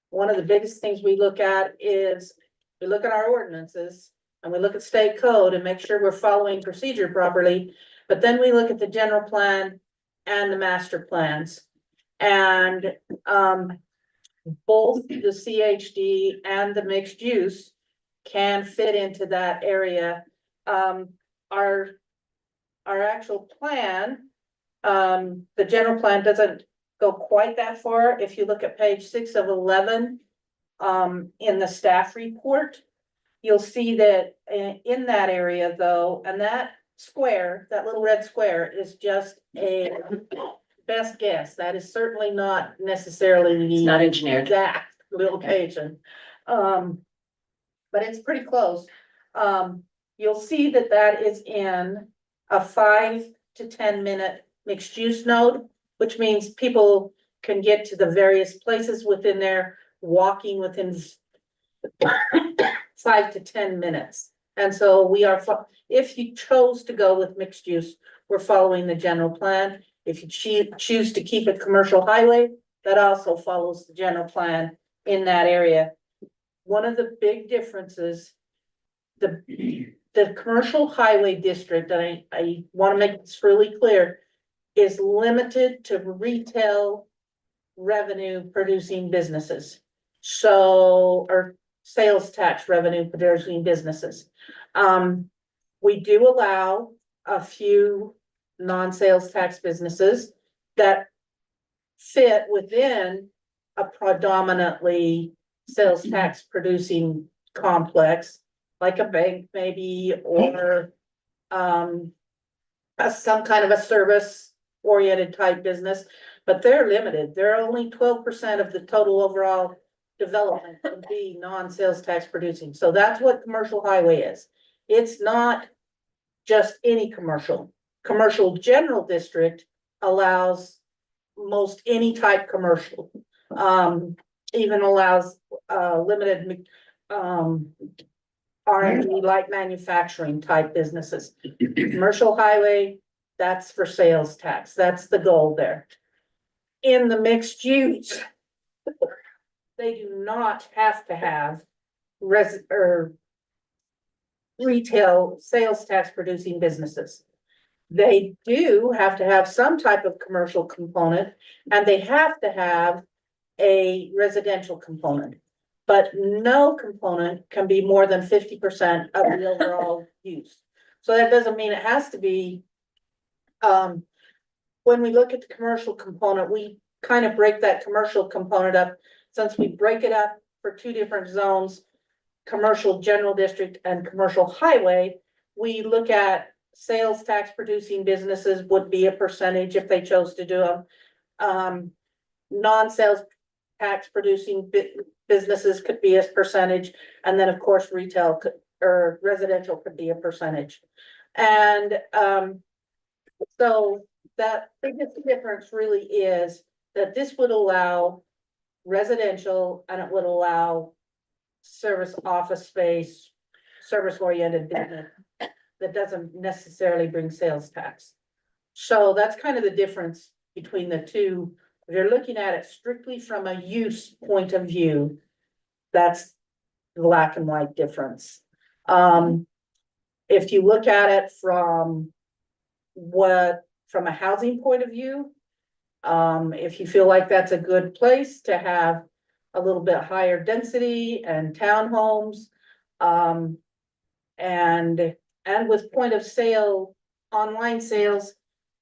One of the biggest things we look at is, we look at our ordinances and we look at state code and make sure we're following procedure properly. But then we look at the general plan and the master plans. And both the CHD and the mixed use can fit into that area. Our actual plan, the general plan doesn't go quite that far. If you look at page 6 of 11, in the staff report, you'll see that in that area though, and that square, that little red square is just a best guess. That is certainly not necessarily It's not engineered. that location. But it's pretty close. You'll see that that is in a 5 to 10 minute mixed use node, which means people can get to the various places within there, walking within 5 to 10 minutes. And so we are, if you chose to go with mixed use, we're following the general plan. If you choose to keep it commercial highway, that also follows the general plan in that area. One of the big differences, the commercial highway district, and I want to make this really clear, is limited to retail revenue producing businesses. So, or sales tax revenue producing businesses. We do allow a few non-sales tax businesses that fit within a predominantly sales tax producing complex, like a bank maybe, or some kind of a service oriented type business, but they're limited. They're only 12% of the total overall development would be non-sales tax producing. So that's what commercial highway is. It's not just any commercial. Commercial general district allows most any type commercial. Even allows limited R&D light manufacturing type businesses. Commercial highway, that's for sales tax. That's the goal there. In the mixed use, they do not have to have retail sales tax producing businesses. They do have to have some type of commercial component, and they have to have a residential component. But no component can be more than 50% of the overall use. So that doesn't mean it has to be. When we look at the commercial component, we kind of break that commercial component up. Since we break it up for two different zones, commercial general district and commercial highway, we look at sales tax producing businesses would be a percentage if they chose to do them. Non-sales tax producing businesses could be a percentage, and then of course retail could, or residential could be a percentage. And so that biggest difference really is that this would allow residential, and it would allow service office space, service oriented business that doesn't necessarily bring sales tax. So that's kind of the difference between the two. If you're looking at it strictly from a use point of view, that's the black and white difference. If you look at it from a housing point of view, if you feel like that's a good place to have a little bit higher density and townhomes, and with point of sale, online sales,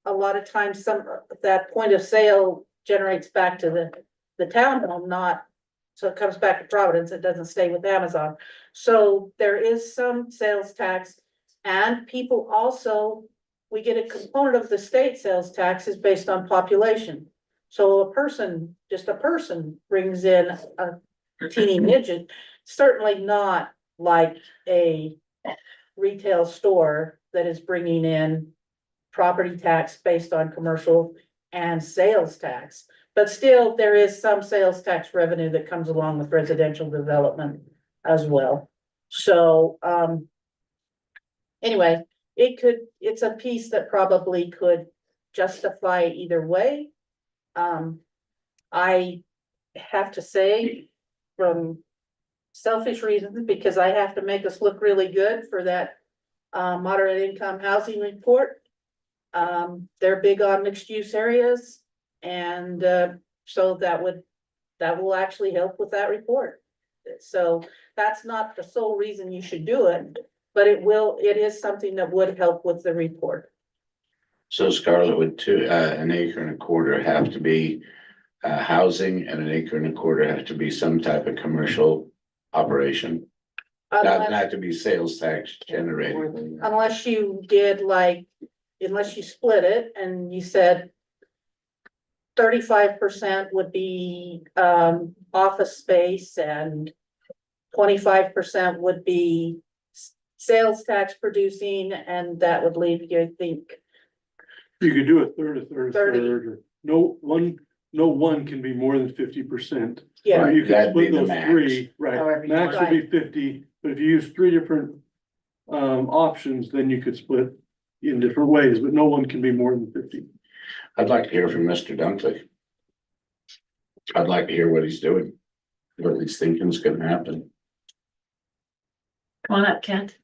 a lot of times that point of sale generates back to the townhome, so it comes back to Providence, it doesn't stay with Amazon. So there is some sales tax, and people also, we get a component of the state sales tax is based on population. So just a person brings in a teeny midget, certainly not like a retail store that is bringing in property tax based on commercial and sales tax. But still, there is some sales tax revenue that comes along with residential development as well. So, anyway, it's a piece that probably could justify either way. I have to say, from selfish reasons, because I have to make us look really good for that moderate income housing report. They're big on mixed use areas, and so that will actually help with that report. So that's not the sole reason you should do it, but it is something that would help with the report. So Scarlett, would an acre and a quarter have to be housing, and an acre and a quarter have to be some type of commercial operation? Not to be sales tax generated. Unless you unless you split it and you said 35% would be office space and 25% would be sales tax producing, and that would leave you, I think. You could do a third, 30. or no one can be more than 50%. Yeah. You could That'd be split the those max. three, right, However you max would be 50, but if you use three different options, then you could split in different ways, but no one can be more than 50. I'd like to hear from Mr. Dunkley. I'd like to hear what he's doing, what he's thinking is gonna happen. Come on up, Kent.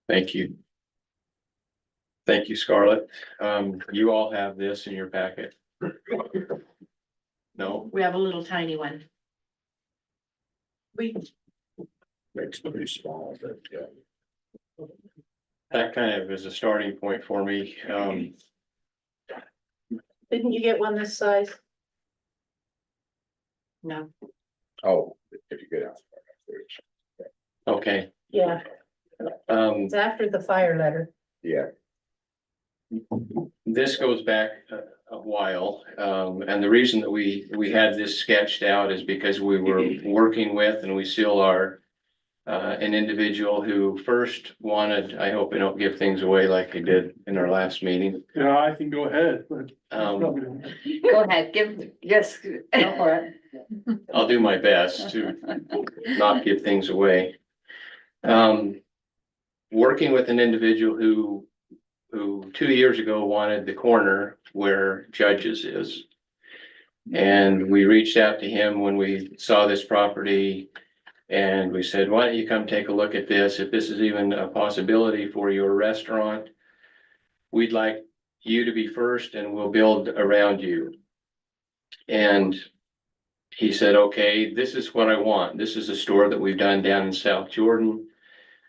Thank you. Thank you, Scarlett. You all have this in your packet. No, We have a little tiny one. it's pretty small, but yeah. That kind of is a starting point for me. Didn't you get one this size? No. Oh, if you get out. Okay, Yeah, it's after the fire letter. Yeah, this goes back a while, and the reason that we had this sketched out is because we were working with, and we still are, an individual who first wanted, I hope I don't give things away like I did in our last meeting. Yeah, I can go ahead, but. Go ahead, yes, go for it. I'll do my best to not give things away. Working with an individual who 2 years ago wanted the corner where Judges is. And we reached out to him when we saw this property and we said, why don't you come take a look at this? If this is even a possibility for your restaurant, we'd like you to be first and we'll build around you. And he said, okay, this is what I want. This is a store that we've done down in South Jordan.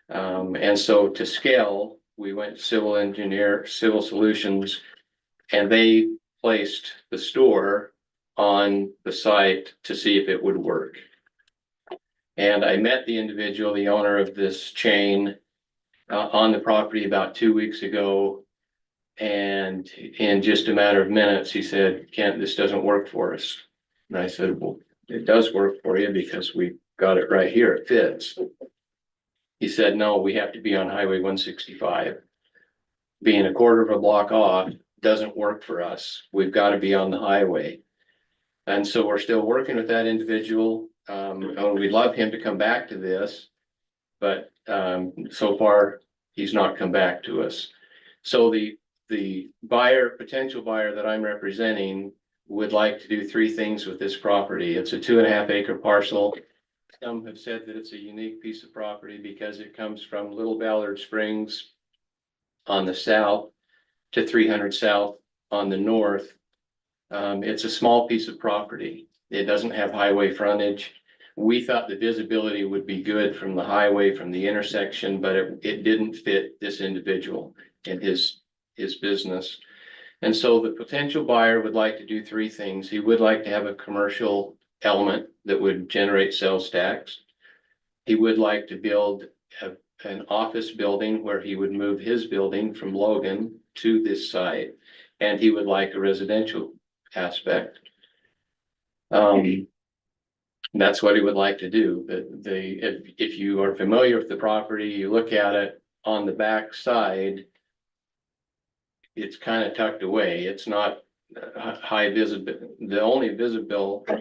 And so to scale, we went Civil Solutions, and they placed the store on the site to see if it would work. And I met the individual, the owner of this chain, on the property about 2 weeks ago. And in just a matter of minutes, he said, Kent, this doesn't work for us. And I said, well, it does work for you because we got it right here. It fits. He said, no, we have to be on Highway 165. Being a quarter of a block off doesn't work for us. We've got to be on the highway. And so we're still working with that individual. And we'd love him to come back to this, but so far he's not come back to us. So the potential buyer that I'm representing would like to do 3 things with this property. It's a 2.5 acre parcel. Some have said that it's a unique piece of property because it comes from Little Ballard Springs on the south to 300 South on the north. It's a small piece of property. It doesn't have highway frontage. We thought the visibility would be good from the highway, from the intersection, but it didn't fit this individual and his business. And so the potential buyer would like to do 3 things. He would like to have a commercial element that would generate sales tax. He would like to build an office building where he would move his building from Logan to this site. And he would like a residential aspect. That's what he would like to do. If you are familiar with the property, you look at it on the back side, it's kind of tucked away. It's not high visible. The only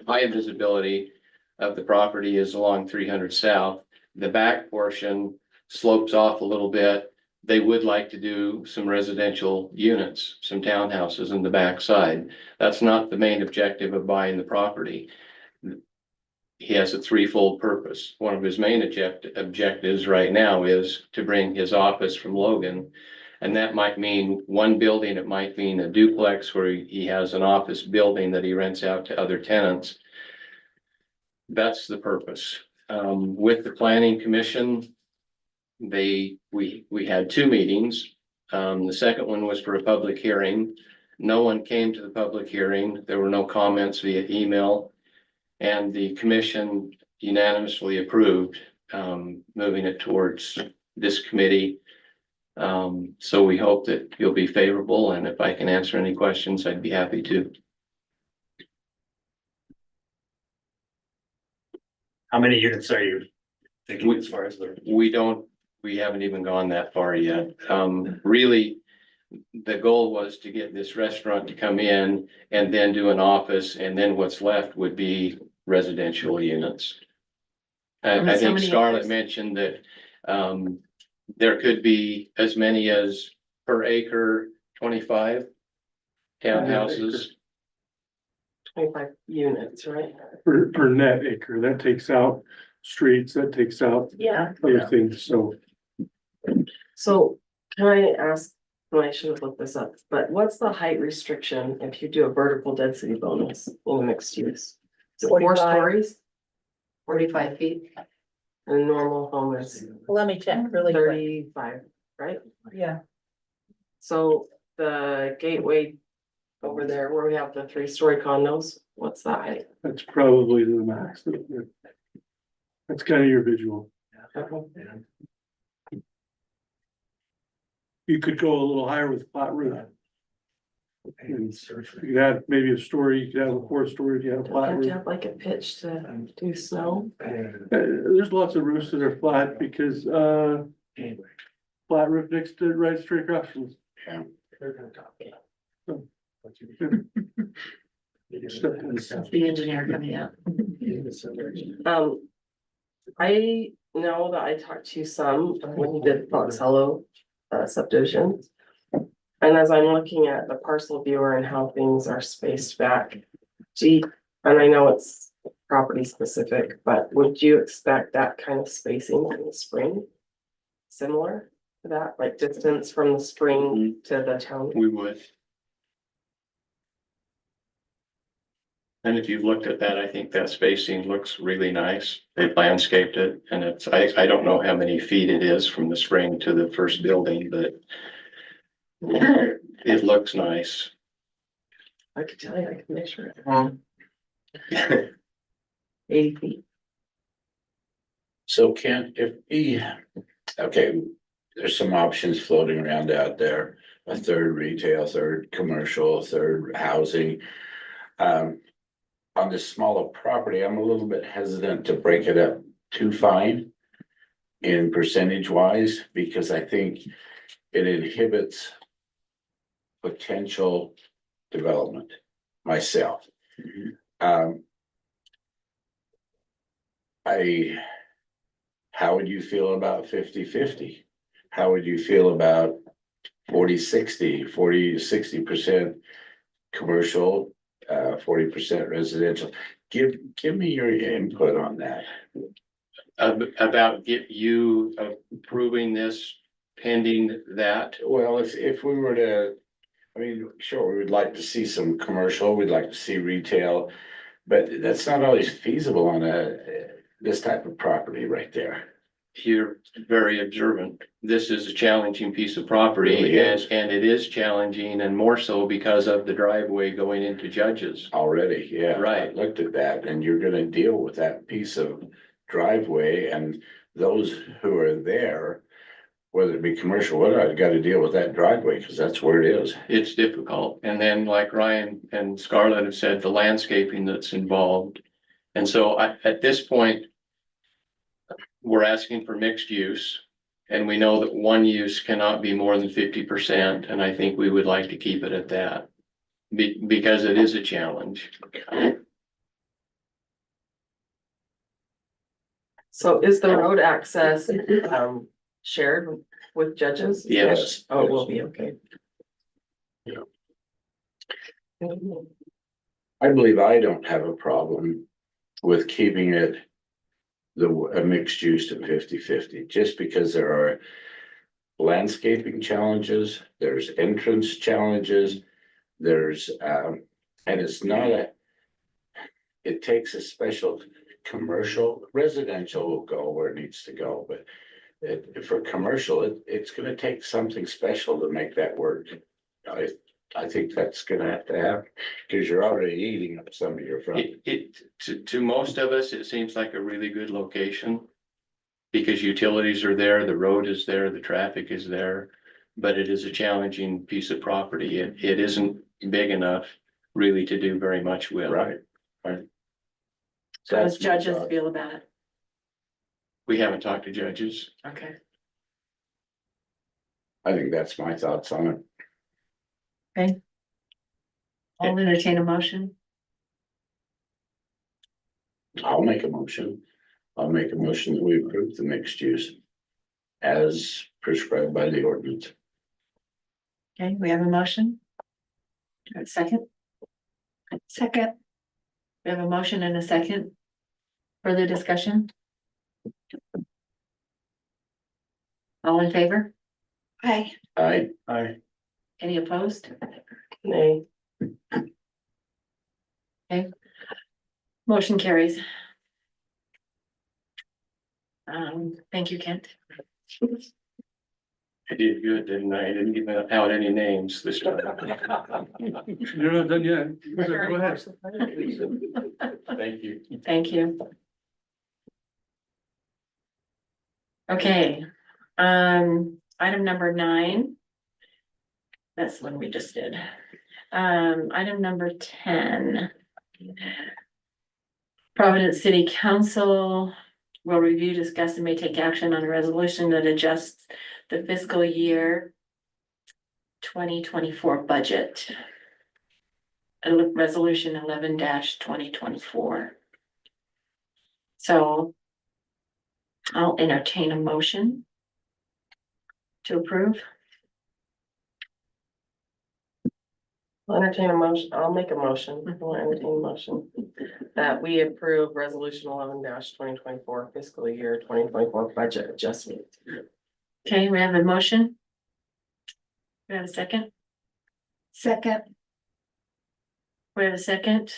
high visibility of the property is along 300 South. The back portion slopes off a little bit. They would like to do some residential units, some townhouses in the back side. That's not the main objective of buying the property. He has a 3-fold purpose. One of his main objectives right now is to bring his office from Logan. And that might mean one building, it might mean a duplex where he has an office building that he rents out to other tenants. That's the purpose. With the planning commission, we had 2 meetings. The second one was for a public hearing. No one came to the public hearing. There were no comments via email. And the commission unanimously approved moving it towards this committee. So we hope that you'll be favorable, and if I can answer any questions, I'd be happy to. How many units are you thinking as far as We haven't even gone that far yet. Really, the goal was to get this restaurant to come in and then do an office, and then what's left would be residential units. I think Scarlett mentioned that there could be as many as per acre 25 townhouses. 25 units, right? Per net acre, that takes out streets, that takes out Yeah. other things, so. So can I ask, well, I should have looked this up, but what's the height restriction if you do a vertical density bonus in a mixed use? Is it 4 45. stories? 45 feet. And a normal home is Let me check really quick. 35, right? Yeah. So the gateway over there where we have the 3-story condos, what's that height? That's probably the max. That's kind of your visual. You could go a little higher with flat roof. And you could have maybe a story, you could have a 4-story, if you had a Don't you flat have roof. to have like a pitch to do snow? There's lots of roofs that are flat because, flat roof next to, right straight across from us. Yeah. The engineer coming out. I know that I talked to you some when you did Fox Hollow subdivision. And as I'm looking at the parcel viewer and how things are spaced back, and I know it's property specific, but would you expect that kind of spacing in the spring? Similar to that, like distance from the spring to the town? We would. And if you've looked at that, I think that spacing looks really nice. They've landscaped it and it's, I don't know how many feet it is from the spring to the first building, but it looks nice. I could tell you, I can measure it. 80 feet. So okay, there's some options floating around out there, a third retail, third commercial, third housing. On this smaller property, I'm a little bit hesitant to break it up too fine in percentage wise, because I think it inhibits potential development myself. How would you feel about 50-50? How would you feel about 40-60, 40-60% commercial, 40% residential? Give me your input on that. About you approving this pending that. Well, if we were to, I mean, sure, we would like to see some commercial, we'd like to see retail, but that's not always feasible on this type of property right there. You're very observant. This is a challenging piece of property Really is. and it is challenging and more so because of the driveway going into Judges. Already, yeah. Right. I looked at that and you're gonna deal with that piece of driveway and those who are there, whether it be commercial, whatever, I've gotta deal with that driveway, cause that's where it is. It's difficult. And then like Ryan and Scarlett have said, the landscaping that's involved. And so at this point, we're asking for mixed use. And we know that one use cannot be more than 50%. And I think we would like to keep it at that. Because it is a challenge. So is the road access shared with Judges? Yes. Oh, it will be, okay. I believe I don't have a problem with keeping it a mixed use to 50-50, just because there are landscaping challenges, there's entrance challenges, there's, and it's not it takes a special commercial, residential will go where it needs to go, but for commercial, it's gonna take something special to make that work. I think that's gonna have to happen, because you're already eating up some of your front. To most of us, it seems like a really good location. Because utilities are there, the road is there, the traffic is there, but it is a challenging piece of property. It isn't big enough really to do very much with. Right. So does That's my Judges thought. feel about it? We haven't talked to Judges. Okay. I think that's my thoughts on it. Okay. I'll entertain a motion. I'll make a motion. I'll make a motion that we approve the mixed use as prescribed by the ordinance. Okay, we have a motion. A second. Second. We have a motion and a second. Further discussion? All in favor? Hi. Aye. Any opposed? Nay. Motion carries. Thank you, Kent. I did good, didn't I? I didn't give out any names this time. You're not done yet. Go ahead. Thank you. Thank you. Okay, item number 9. That's the one we just did. Item number 10. Providence City Council will review, discuss, and may take action on a resolution that adjusts the fiscal year 2024 budget. Resolution 11-2024. So I'll entertain a motion to approve. I'll entertain a motion, I'll make a motion, I'll entertain a motion that we approve resolution 11-2024 fiscal year 2024 budget adjustment. Okay, we have a motion. We have a second. Second. We have a second.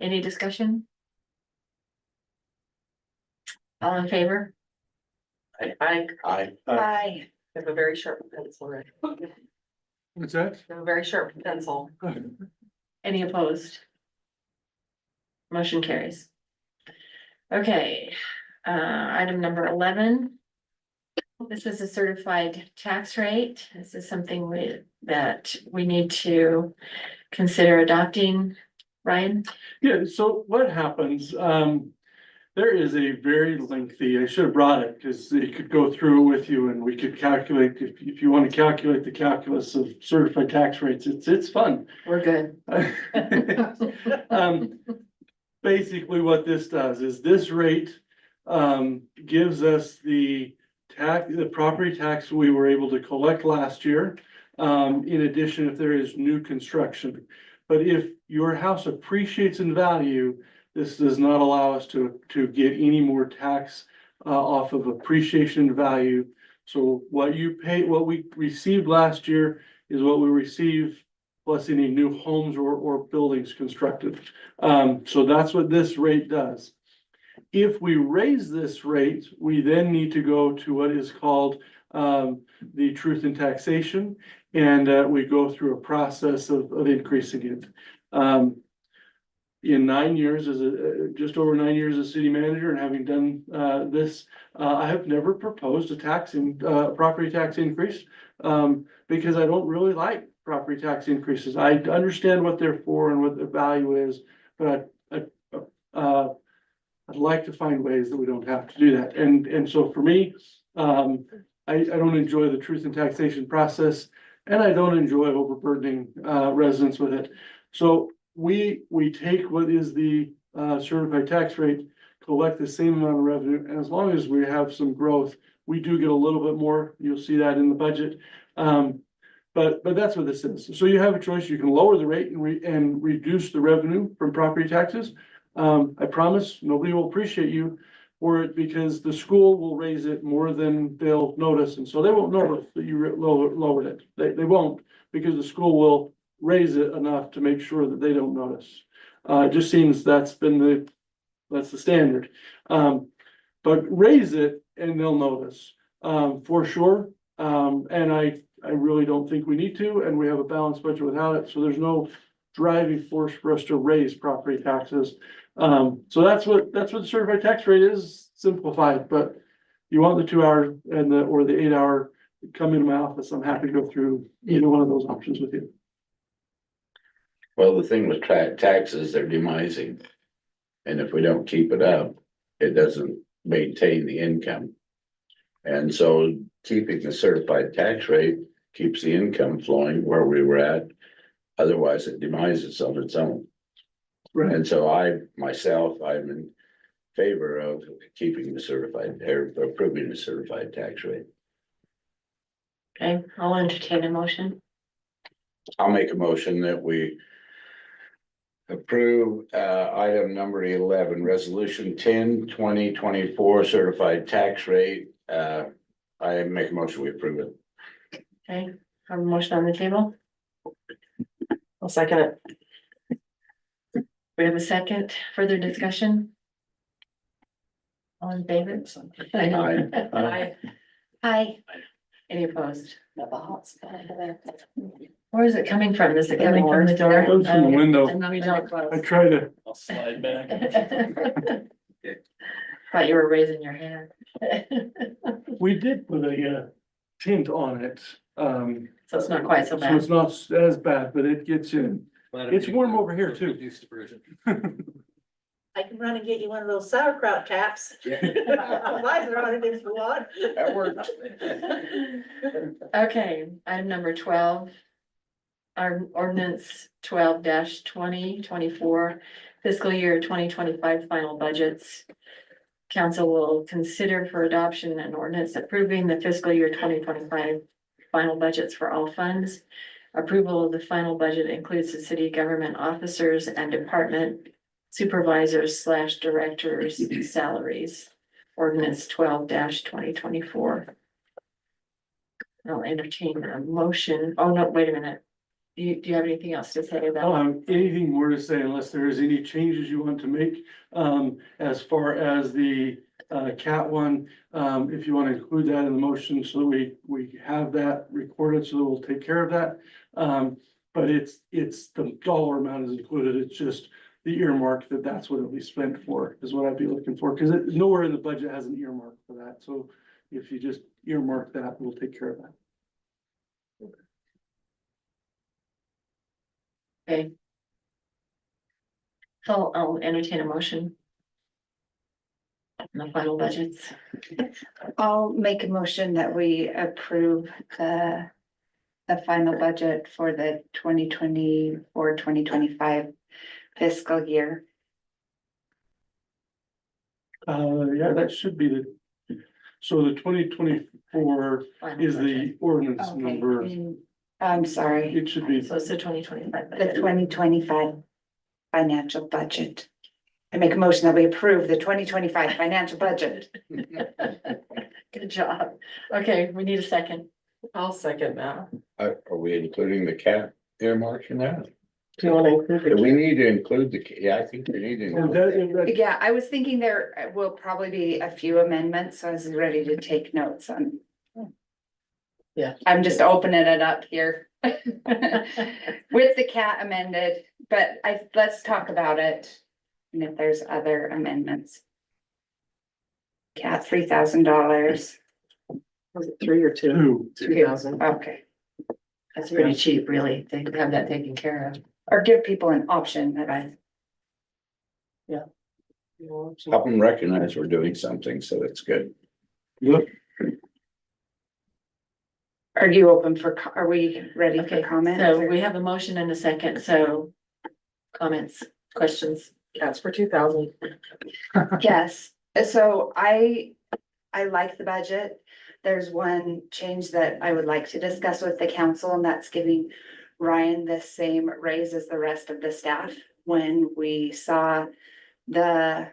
Any discussion? All in favor? I Hi. have a very sharp pencil, right? What's that? I have a very sharp pencil. Any opposed? Motion carries. Okay, item number 11. This is a certified tax rate. This is something that we need to consider adopting. Ryan? Yeah, so what happens, there is a very lengthy, I should have brought it, because it could go through with you and we could calculate, if you want to calculate the calculus of certified tax rates, it's fun. We're good. Basically what this does is this rate, gives us the property tax we were able to collect last year. In addition, if there is new construction, but if your house appreciates in value, this does not allow us to get any more tax off of appreciation value. So what we received last year is what we receive plus any new homes or buildings constructed. So that's what this rate does. If we raise this rate, we then need to go to what is called the truth in taxation, and we go through a process of increasing it. In 9 years, just over 9 years as city manager and having done this, I have never proposed a property tax increase because I don't really like property tax increases. I understand what they're for and what the value is, but I'd like to find ways that we don't have to do that. And so for me, I don't enjoy the truth in taxation process, and I don't enjoy overburdening residents with it. So we take what is the certified tax rate, collect the same amount of revenue, and as long as we have some growth, we do get a little bit more. You'll see that in the budget. But that's what this is. So you have a choice. You can lower the rate and reduce the revenue from property taxes. I promise nobody will appreciate you for it because the school will raise it more than they'll notice. And so they won't notice that you lowered it. They won't, because the school will raise it enough to make sure that they don't notice. It just seems that's the standard. But raise it and they'll notice, for sure. And I really don't think we need to, and we have a balanced budget without it. So there's no driving force for us to raise property taxes. So that's what the certified tax rate is, simplified, but you want the 2 hour or the 8 hour, come into my office. I'm happy to go through either one of those options with you. Well, the thing with taxes, they're demising. And if we don't keep it up, it doesn't maintain the income. And so keeping the certified tax rate keeps the income flowing where we were at. Otherwise, it demises on its own. Right. And so I'm in favor of keeping the certified or approving the certified tax rate. Okay, I'll entertain a motion. I'll make a motion that we approve item number 11, resolution 10-2024 certified tax rate. I make a motion we approve it. Okay, have a motion on the table. I'll second it. We have a second, further discussion? All in favor? I know. Aye. Aye. Any opposed? Where is it coming from? Is it coming from the door? Comes from the window. And then we don't close. I try to, I'll slide back. Thought you were raising your hand. we did put a tint on it, So it's not quite so so bad. it's not as bad, but it gets in. It's warm over here too. Reduced version. I can run and get you one of those sauerkraut caps. Lights are on it if you want. That worked. Okay, item number 12. Our ordinance 12-2024 fiscal year 2025 final budgets. Council will consider for adoption an ordinance approving the fiscal year 2025 final budgets for all funds. Approval of the final budget includes the city government officers and department supervisors / directors' salaries. Ordinance 12-2024. I'll entertain a motion. Oh, no, wait a minute. Do you have anything else to say I don't about? have anything more to say unless there is any changes you want to make. As far as the cat one, if you want to include that in the motion so that we have that recorded, so that we'll take care of that. But it's the dollar amount is included. It's just the earmark that's what it'll be spent for is what I'd be looking for, because nowhere in the budget has an earmark for that. So if you just earmark that, we'll take care of that. Okay. So I'll entertain a motion. On the final budgets. I'll make a motion that we approve the final budget for the 2024-2025 fiscal year. Yeah, that should be so the 2024 Final is budget. the ordinance Okay, number. I'm sorry, It should be, So it's the 2025 the budget. 2025 financial budget. I make a motion that we approve the 2025 financial budget. Good job. Okay, we need a second. I'll second that. Are we including the cat earmark in that? Do you want to include Do the? we need to include yeah, I think we need to. include that. Yeah, I was thinking there will probably be a few amendments, so I was ready to take notes on. Yeah. I'm just opening it up here. With the cat amended, but let's talk about it. And if there's other amendments. Cat $3,000. Was it 3 or 2? 2,000. Okay, That's pretty cheap, really. They have that taken care of. or give people an option that I, Help them recognize we're doing something, so it's good. look, are you open for, are we ready for Okay, comments? so or- we have a motion and a second, so comments, questions. Cats for 2,000. Yes, so I like the budget. There's one change that I would like to discuss with the council, and that's giving Ryan the same raise as the rest of the staff. When we saw the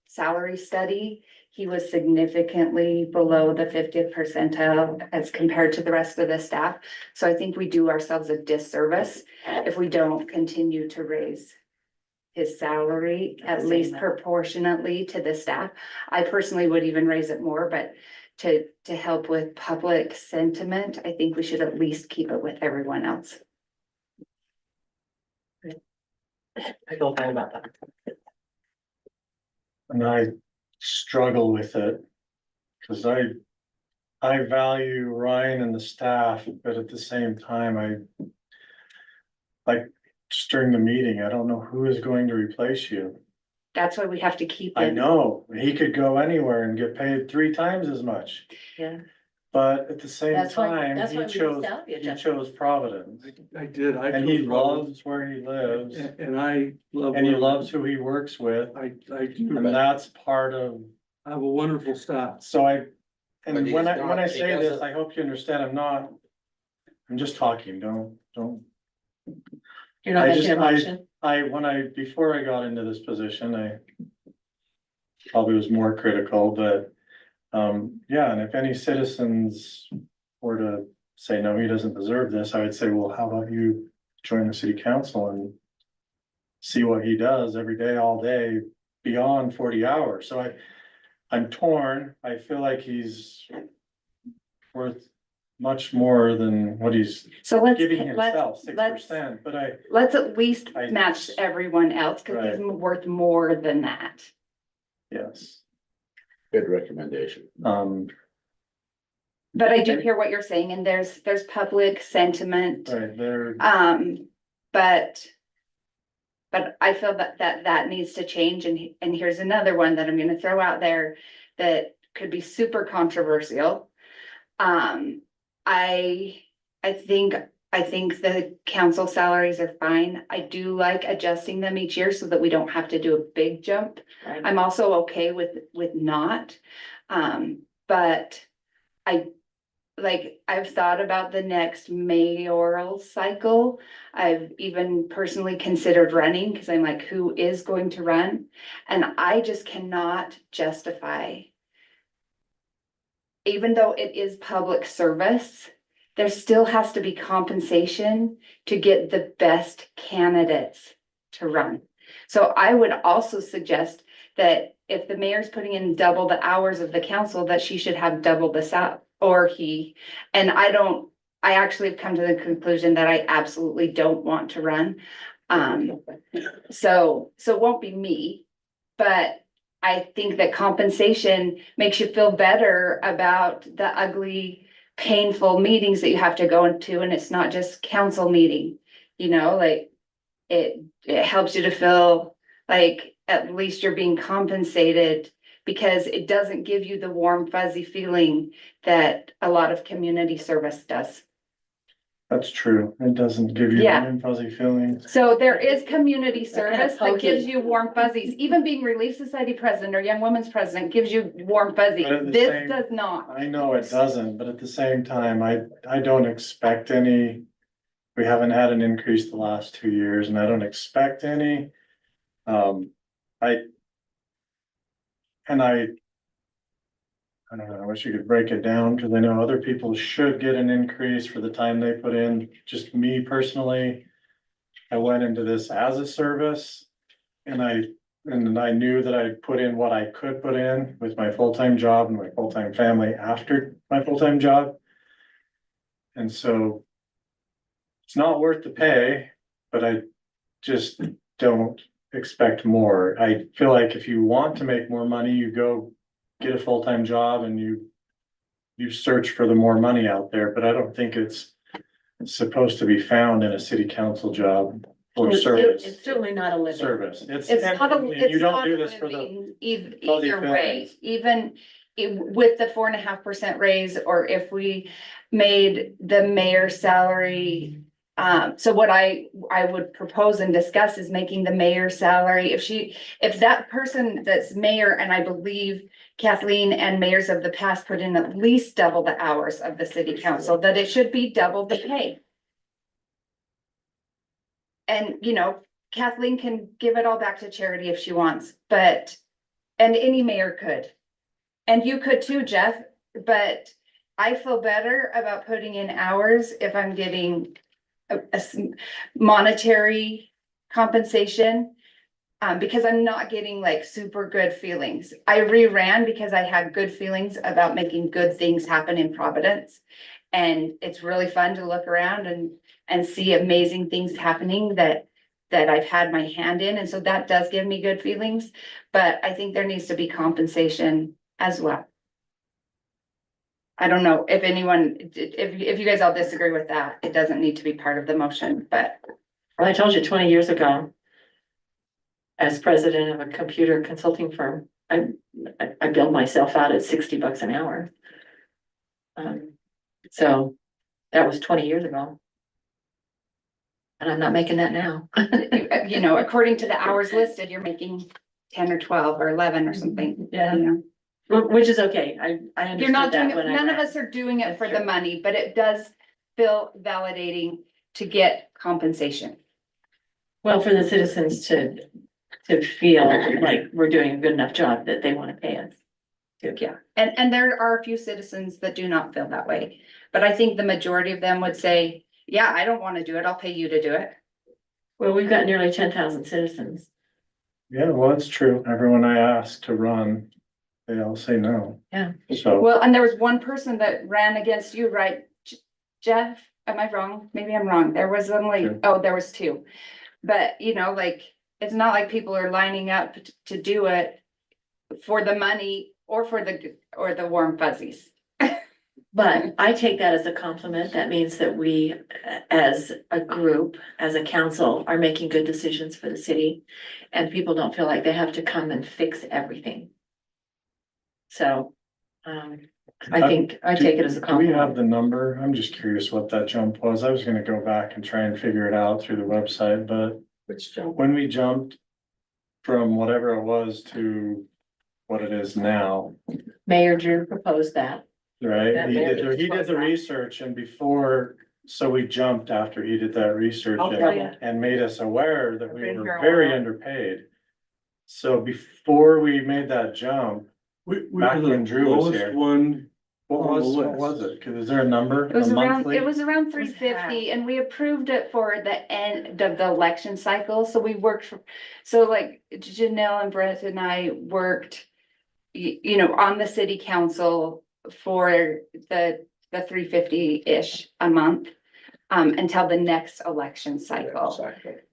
salary study, he was significantly below the 50th percentile as compared to the rest of the staff. So I think we do ourselves a disservice if we don't continue to raise his salary at least proportionately to the staff. I personally would even raise it more, but to help with public sentiment, I think we should at least keep it with everyone else. I feel fine about that. And I struggle with it. Cause I value Ryan and the staff, but at the same time, like, just during the meeting, I don't know who is going to replace you. That's why we have to keep I it. know, he could go anywhere and get paid 3 times as much, Yeah. but at the same That's why time, we he do chose, salary he adjustment. chose Providence. I did, And he loves where he lives, and I love. and he loves who he works with, I do, and that's part of, I have a wonderful staff. so But and he's when not- I he say this, doesn't- I hope you understand, I'm just talking, don't. You're not I making a just- motion? Before I got into this position, I probably was more critical, but Yeah, and if any citizens were to say, no, he doesn't deserve this, I would say, well, how about you join the city council and see what he does every day, all day, beyond 40 hours. So I'm torn. I feel like he's worth much more than what he's So let's, giving himself, let's 6%, but let's at least I- match everyone else, cause he's worth more than that. yes. Good recommendation. But I do hear what you're saying, and there's public sentiment, Right, there, but I feel that needs to change, and here's another one that I'm gonna throw out there that could be super controversial. I think the council salaries are fine. I do like adjusting them each year so that we don't have to do a big jump. Right. I'm also okay with not, but I've thought about the next mayoral cycle. I've even personally considered running, because I'm like, who is going to run? And I just cannot justify, even though it is public service, there still has to be compensation to get the best candidates to run. So I would also suggest that if the mayor's putting in double the hours of the council, that she should have double the salary, or he. And I actually have come to the conclusion that I absolutely don't want to run. So it won't be me, but I think that compensation makes you feel better about the ugly, painful meetings that you have to go into, and it's not just council meeting, like it helps you to feel like at least you're being compensated, because it doesn't give you the warm fuzzy feeling that a lot of community service does. that's true. It doesn't give you Yeah. warm fuzzy feelings. So there is community They're kind of service that gives pokey. you warm fuzzies. Even being Relief Society president or Young Women's president gives you warm fuzzies. But at the This same- does not. I know it doesn't, but at the same time, I don't expect any. We haven't had an increase the last 2 years, and I don't expect any. I don't know, I wish you could break it down, because I know other people should get an increase for the time they put in. Just me personally, I went into this as a service, and I knew that I put in what I could put in with my full-time job and my full-time family after my full-time job. And so it's not worth the pay, but I just don't expect more. I feel like if you want to make more money, you go get a full-time job and you search for the more money out there, but I don't think it's supposed to be found in a city council job or service. It's certainly not a living. Service. It's not a, and it's you don't not do a this for the living fuzzy either way, feelings. even with the 4.5% raise, or if we made the mayor's salary. So what I would propose and discuss is making the mayor's salary, if that person that's mayor, and I believe Kathleen and mayors of the past put in at least double the hours of the city council, that it should be double the pay. And, Kathleen can give it all back to charity if she wants, and any mayor could. And you could too, Jeff, but I feel better about putting in hours if I'm getting a monetary compensation. Because I'm not getting like super good feelings. I reran because I had good feelings about making good things happen in Providence. And it's really fun to look around and see amazing things happening that I've had my hand in. And so that does give me good feelings, but I think there needs to be compensation as well. I don't know if you guys all disagree with that, it doesn't need to be part of the motion, but. Well, I told you 20 years ago, as president of a computer consulting firm, I billed myself out at $60 an hour. So that was 20 years ago. And I'm not making that now. According to the hours listed, you're making 10 or 12 or 11 or something. Yeah. Which is okay. I understood You're not doing that it, when none of us are doing it That's for the true. money, but it does feel validating to get compensation. Well, for the citizens to feel like we're doing a good enough job that they want to pay us. too. Yeah, and there are a few citizens that do not feel that way, but I think the majority of them would say, yeah, I don't wanna do it, I'll pay you to do it. Well, we've got nearly 10,000 citizens. Yeah, well, it's true. Everyone I asked to run, they all say no. Yeah. So, Well, and there was one person that ran against you, right? Jeff, am I wrong? Maybe I'm wrong. There was only, Two. oh, there was two. But you know, like, it's not like people are lining up to do it for the money or for the warm fuzzies. But I take that as a compliment. That means that we, as a group, as a council, are making good decisions for the city. And people don't feel like they have to come and fix everything. So, I think, I take it as a do we have compliment. the number? I'm just curious what that jump was. I was gonna go back and try and figure it out through the website, but Which jump? when we jumped from whatever it was to what it is now, Mayor Drew proposed that. right? That He Mayor did, he did the research and before, so we jumped after he did that research I'll tell you. and made us aware that we Been were here a very while. underpaid. So before we made that jump, We back were the when Drew was lowest here. one. what on the what was it? Cause is there a number? It was A around, monthly? it was around was 350 and we approved it for the end of the election cycle. So we worked for, so like Janelle and Brett and I worked, you know, on the city council for the 350-ish a month. Until the next election cycle.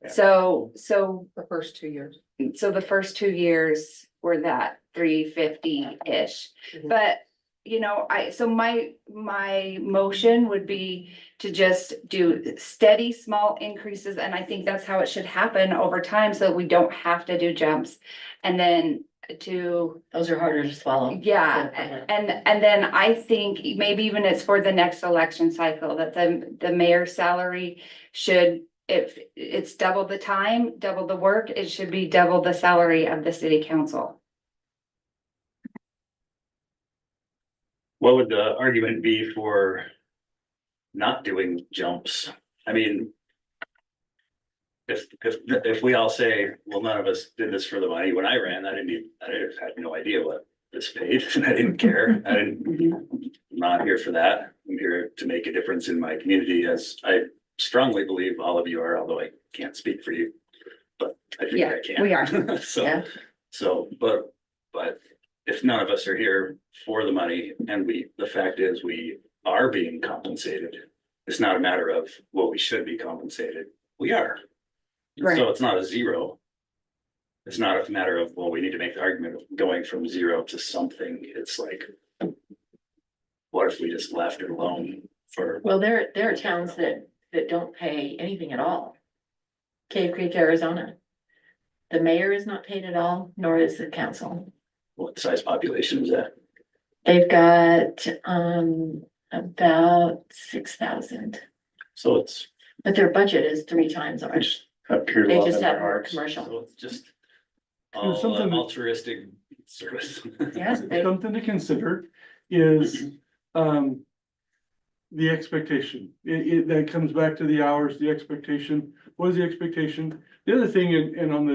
So The first 2 years. so the first 2 years were that 350-ish. Mhm. But, you know, so my motion would be to just do steady, small increases, and I think that's how it should happen over time, so that we don't have to do jumps. And then to, Those are harder to swallow. yeah, and then I think maybe even it's for the next election cycle, that the mayor's salary should, if it's double the time, double the work, it should be double the salary of the city council. What would the argument be for not doing jumps? I mean, if we all say, well, none of us did this for the money, when I ran, I had no idea what this paid, and I didn't care. I'm not here for that. I'm here to make a difference in my community, as I strongly believe all of you are, although I can't speak for you. But I think Yeah, I can. we are. Yeah. But if none of us are here for the money, and the fact is we are being compensated, it's not a matter of, well, we should be compensated. We are. Right. So it's not a zero. It's not a matter of, well, we need to make the argument of going from zero to something. It's like, what if we just left it alone for? Well, there are towns that don't pay anything at all. Cave Creek, Arizona. The mayor is not paid at all, nor is the council. What size population is that? They've got, about 6,000, So it's, but their budget is 3 times ours. Have pure They love just in their have more hearts. commercial. so it's just something that- altruistic service. Yeah, they- Something to consider is, the expectation. That comes back to the hours, the expectation. What is the expectation? The other thing, and on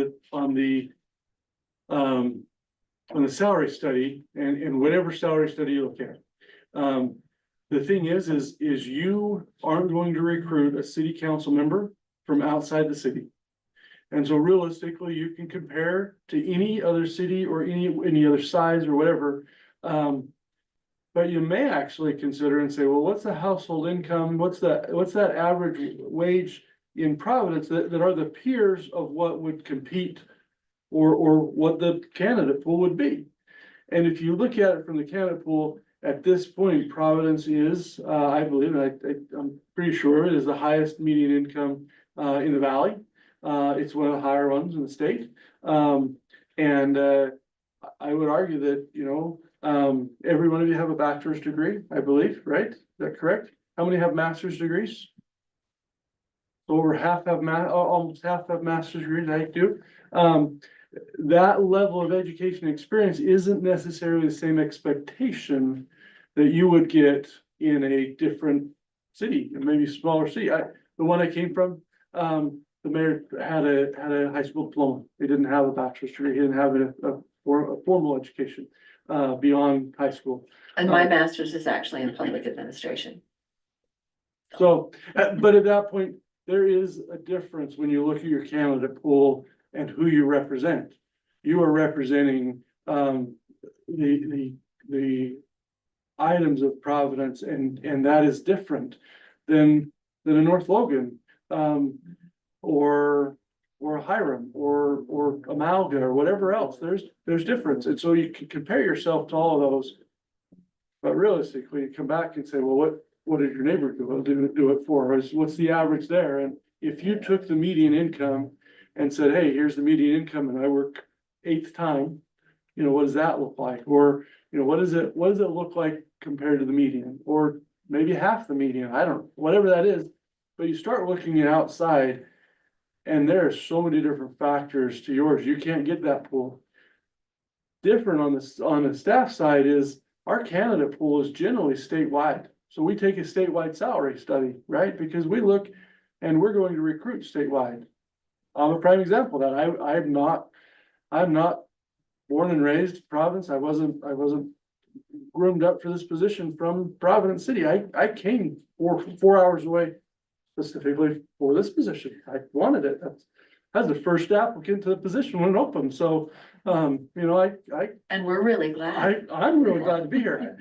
the salary study, and whatever salary study you look at. The thing is you aren't going to recruit a city council member from outside the city. And so realistically, you can compare to any other city or any other size or whatever. But you may actually consider and say, well, what's the household income? What's that average wage in Providence that are the peers of what would compete or what the candidate pool would be? And if you look at it from the candidate pool, at this point, Providence is, I believe, and I'm pretty sure it is the highest median income in the valley. It's one of the higher ones in the state. And I would argue that, every one of you have a bachelor's degree, I believe, right? Is that correct? How many have master's degrees? Over half have almost half have master's degrees, I do. That level of education experience isn't necessarily the same expectation that you would get in a different city, maybe smaller city. The one I came from, the mayor had a high school diploma. He didn't have a bachelor's degree. He didn't have a formal education. beyond high school. And my master's is actually in public administration. So, but at that point, there is a difference when you look at your candidate pool and who you represent. You are representing, the items of Providence, and that is different than a North Logan, or a Hiram, or a Malga, or whatever else. There's difference, and so you can compare yourself to all of those. But realistically, you come back and say, well, what did your neighbor do it for? What's the average there? And if you took the median income and said, hey, here's the median income, and I work 8th time, you know, what does that look like? Or, you know, what does it look like compared to the median? Or maybe half the median, I don't know, whatever that is. But you start looking at outside, and there are so many different factors to yours. You can't get that pool. Different on the staff side is our candidate pool is generally statewide. So we take a statewide salary study, right? Because we look and we're going to recruit statewide. I'm a prime example of that. I'm not born and raised in Providence. I wasn't groomed up for this position from Providence City. I came 4 hours away specifically for this position. I wanted it. That's the first applicant to the position when it opened. So, you know, And we're really glad. I'm really glad to be here.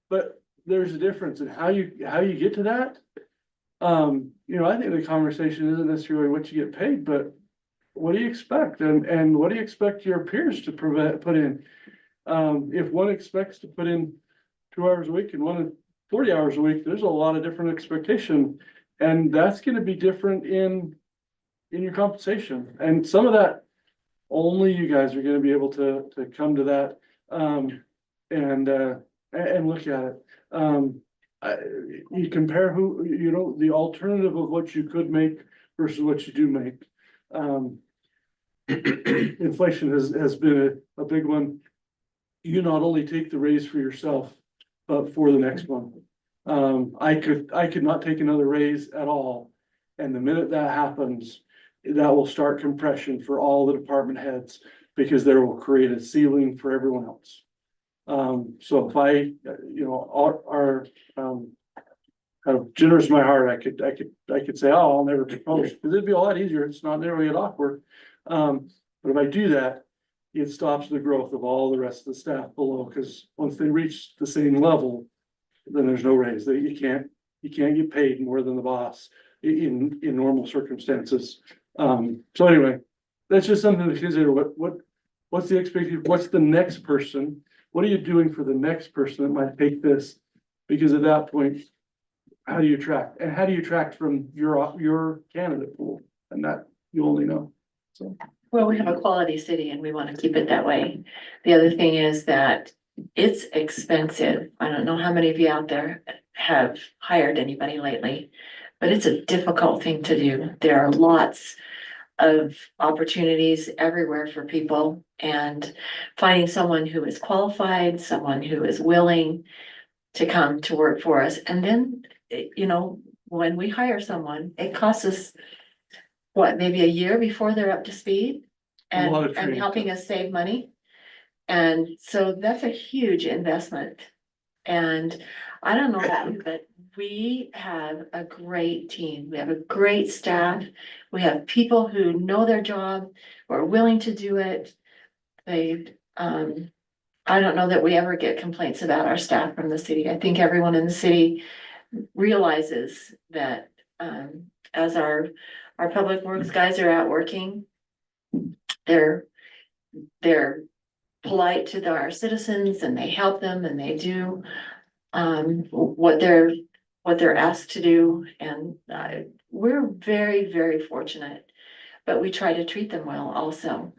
But there's a difference in how you get to that. You know, I think the conversation isn't necessarily what you get paid, but what do you expect? And what do you expect your peers to put in? If one expects to put in 2 hours a week and one 40 hours a week, there's a lot of different expectation. And that's gonna be different in your compensation. And some of that, only you guys are gonna be able to come to that, and look at it. You compare the alternative of what you could make versus what you do make. Inflation has been a big one. You not only take the raise for yourself, but for the next one. I could not take another raise at all. And the minute that happens, that will start compression for all the department heads, because there will create a ceiling for everyone else. So if I, are kind of generous in my heart, I could say, oh, I'll never propose, because it'd be a lot easier. It's not nearly as awkward. But if I do that, it stops the growth of all the rest of the staff below, because once they reach the same level, then there's no raise. You can't get paid more than the boss in normal circumstances. So anyway, that's just something to consider. What's the expectation? What's the next person? What are you doing for the next person that might take this? Because at that point, how do you attract? And how do you attract from your candidate pool? And that you only know. So. Well, we have a quality city and we want to keep it that way. The other thing is that it's expensive. I don't know how many of you out there have hired anybody lately, but it's a difficult thing to do. There are lots of opportunities everywhere for people, and finding someone who is qualified, someone who is willing to come to work for us. And then, when we hire someone, it costs us maybe a year before they're up to speed and helping us save money. And so that's a huge investment. And I don't know about you, but we have a great team. We have a great staff. We have people who know their job, who are willing to do it. I don't know that we ever get complaints about our staff from the city. I think everyone in the city realizes that, as our public works guys are out working, they're polite to our citizens, and they help them, and they do what they're asked to do. And we're very, very fortunate, but we try to treat them well also.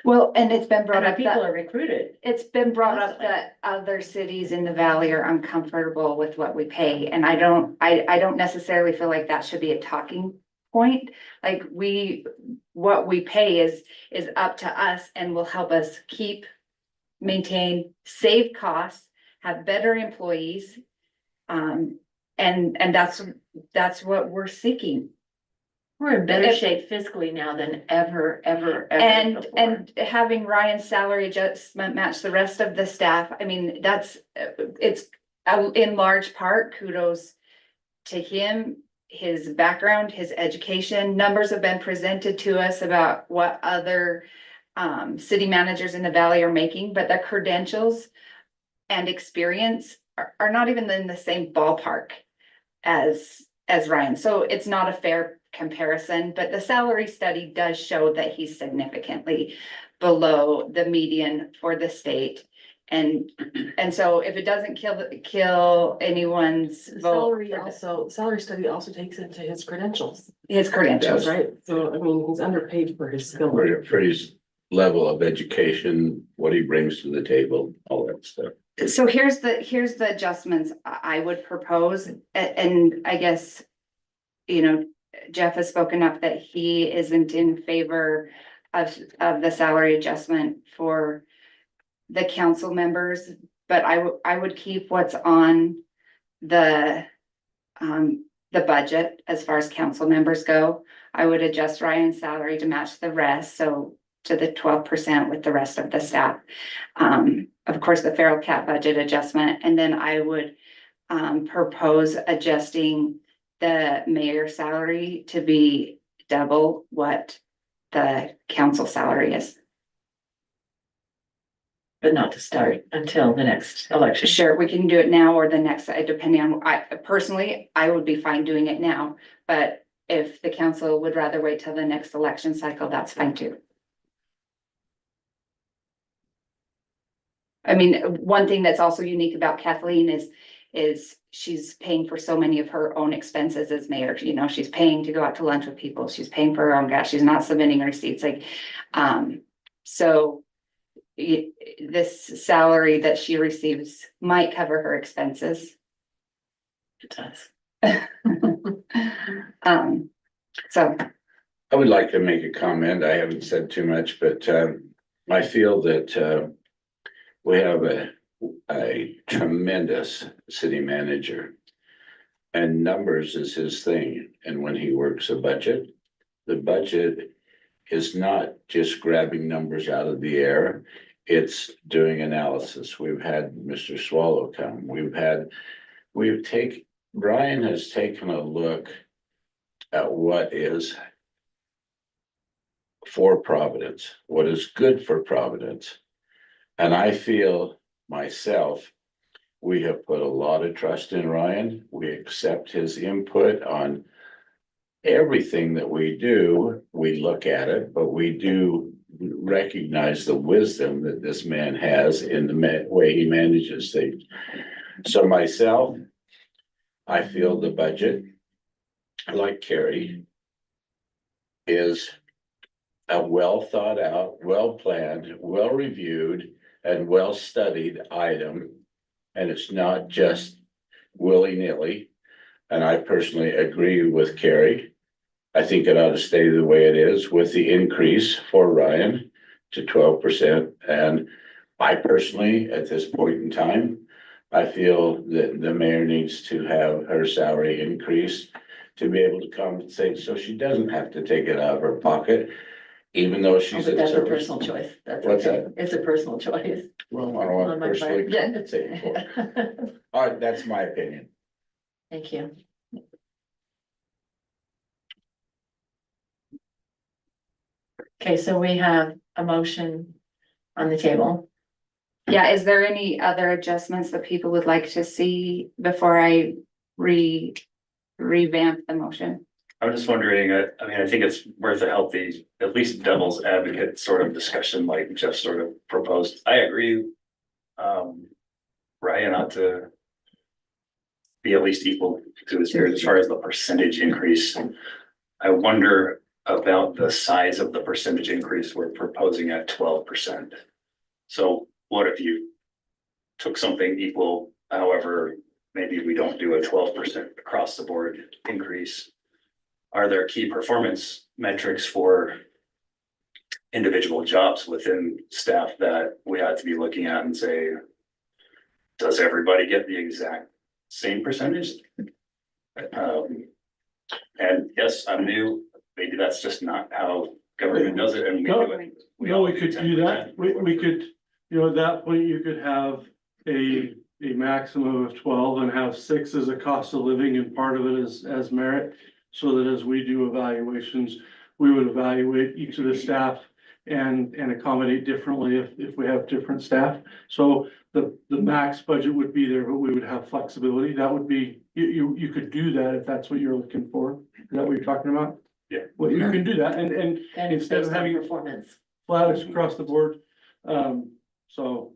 Well, and it's been brought up People that are recruited. it's been brought up that other cities in the valley are uncomfortable with what we pay. And I don't necessarily feel like that should be a talking point. Like what we pay is up to us and will help us maintain, save costs, have better employees. And that's what we're seeking. We're in better If- shape fiscally now than ever before. And having Ryan's salary adjustment match the rest of the staff, I mean, it's in large part kudos to him, his background, his education. Numbers have been presented to us about what other city managers in the valley are making, but their credentials and experience are not even in the same ballpark as Ryan. So it's not a fair comparison, but the salary study does show that he's significantly below the median for the state. And so if it doesn't kill anyone's vote. Salary study also takes into his credentials, His credentials, right? So, I mean, he's underpaid for his skill. For his level of education, what he brings to the table, all that stuff. So here's the adjustments I would propose, and I guess, you know, Jeff has spoken up that he isn't in favor of the salary adjustment for the council members, but I would keep what's on the budget as far as council members go. I would adjust Ryan's salary to match the rest, so to the 12% with the rest of the staff. Of course, the feral cat budget adjustment, and then I would propose adjusting the mayor's salary to be double what the council salary is. But not to start until the next election. Sure, we can do it now or the next, depending on, personally, I would be fine doing it now, but if the council would rather wait till the next election cycle, that's fine too. I mean, one thing that's also unique about Kathleen is she's paying for so many of her own expenses as mayor. You know, she's paying to go out to lunch with people. She's paying for her own gas. She's not submitting receipts, like, so this salary that she receives might cover her expenses. It does. So. I would like to make a comment. I haven't said too much, but I feel that we have a tremendous city manager. And numbers is his thing. And when he works a budget, the budget is not just grabbing numbers out of the air. It's doing analysis. We've had Mr. Swallow come. Brian has taken a look at what is for Providence, what is good for Providence. And I feel myself, we have put a lot of trust in Ryan. We accept his input on everything that we do. We look at it, but we do recognize the wisdom that this man has in the way he manages things. So myself, I feel the budget, like Carrie, is a well thought out, well planned, well reviewed, and well studied item. And it's not just willy-nilly. And I personally agree with Carrie. I think it ought to stay the way it is with the increase for Ryan to 12%. And I personally, at this point in time, I feel that the mayor needs to have her salary increased to be able to compensate so she doesn't have to take it out of her pocket, even though she's. But that's a personal choice. That's What's okay. that? It's a personal choice. Well, I don't want On to my personally part. Yeah. compensate for it. All right, that's my opinion. Thank you. Okay, so we have a motion on the table. Yeah, is there any other adjustments that people would like to see before I revamp the motion? I'm just wondering, I mean, I think it's worth a healthy, at least devil's advocate sort of discussion like Jeff sort of proposed. I agree. Ryan ought to be at least equal to his peers as far as the percentage increase. I wonder about the size of the percentage increase we're proposing at 12%. So what if you took something equal, however, maybe we don't do a 12% across the board increase? Are there key performance metrics for individual jobs within staff that we ought to be looking at and say, does everybody get the exact same percentage? And yes, I'm new. maybe that's just not how government does it and we do it. No, we could do that. We could, you know, at that point, you could have a maximum of 12 and have 6 as a cost of living and part of it as merit. So that as we do evaluations, we would evaluate each of the staff and accommodate differently if we have different staff. So the max budget would be there, but we would have flexibility. That would be, you could do that if that's what you're looking for. Is that what you're talking about? Yeah. Well, you can do that and And it's instead of based on having performance. flat across the board. So.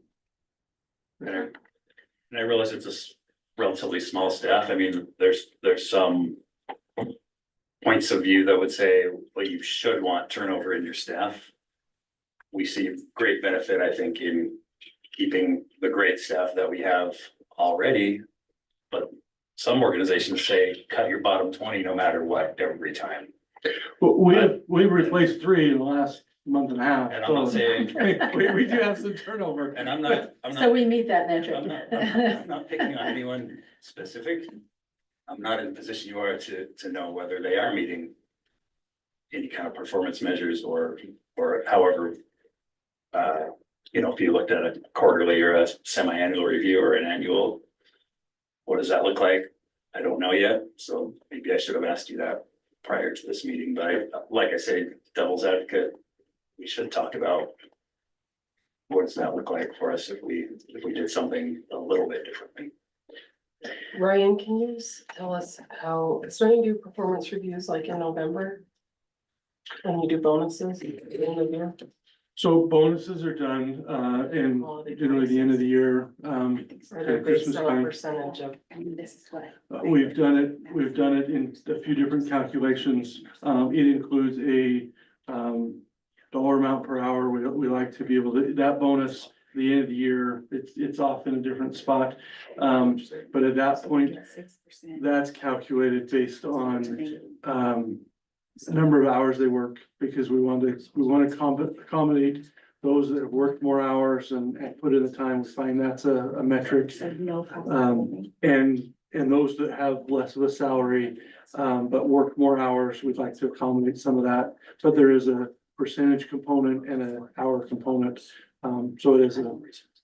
And I realize it's a relatively small staff. I mean, there's some points of view that would say, well, you should want turnover in your staff. We see great benefit, I think, in keeping the great staff that we have already. But some organizations say, cut your bottom 20 no matter what, every time. Well, we've replaced 3 in the last month and a half. And I'm not so saying- We do have some turnover. And I'm not. So we meet that metric. I'm not picking on anyone specific. I'm not in the position you are to know whether they are meeting any kind of performance measures or however, you know, if you looked at a quarterly or a semi-annual review or an annual, what does that look like? I don't know yet, so maybe I should have asked you that prior to this meeting, but like I say, devil's advocate, we should talk about what does that look like for us if we did something a little bit differently. Ryan, can you just tell us how, so you do performance reviews like in November? And you do bonuses in the year? So bonuses are done, in generally the end of the year, Are they at based Christmas on a time. percentage of? We've done it in a few different calculations. It includes a, dollar amount per hour. We like to be able to, that bonus, the end of the year, it's off in a different spot. But at that point, that's calculated based on, number of hours they work, because we want to accommodate those that have worked more hours and put in the time. We find that's a metric. And those that have less of a salary, but work more hours, we'd like to accommodate some of that. But there is a percentage component and an hour component. So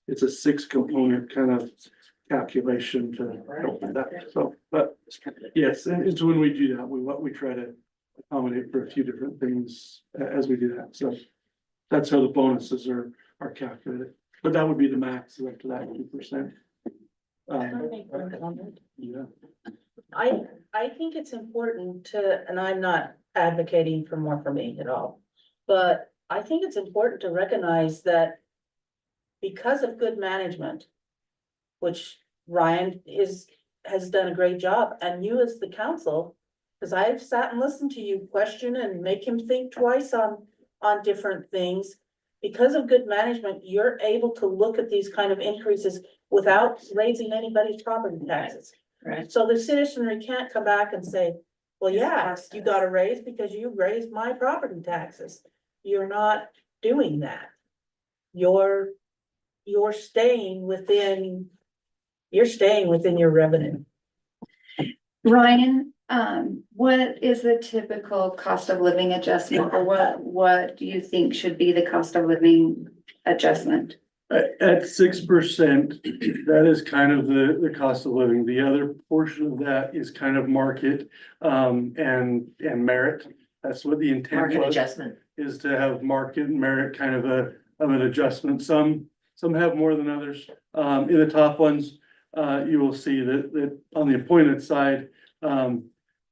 it's a 6 component kind of calculation to help with that. So, but yes, and it's when we do that, we try to accommodate for a few different things as we do that. So that's how the bonuses are calculated. But that would be the max up to that 2%. Yeah. I think it's important to, and I'm not advocating for more for me at all, but I think it's important to recognize that because of good management, which Ryan has done a great job, and you as the council, because I've sat and listened to you question and make him think twice on different things. Because of good management, you're able to look at these kind of increases without raising anybody's property taxes. Right. So the citizenry can't come back and say, well, yeah, you got a raise because you raised my property taxes. You're not doing that. You're staying within your revenue. Ryan, what is the typical cost of living adjustment, or what do you think should be the cost of living adjustment? At 6%, that is kind of the cost of living. The other portion of that is kind of market, and merit. That's what the intent Market was, adjustment. is to have market and merit kind of an adjustment. Some have more than others. In the top ones, you will see that on the appointed side,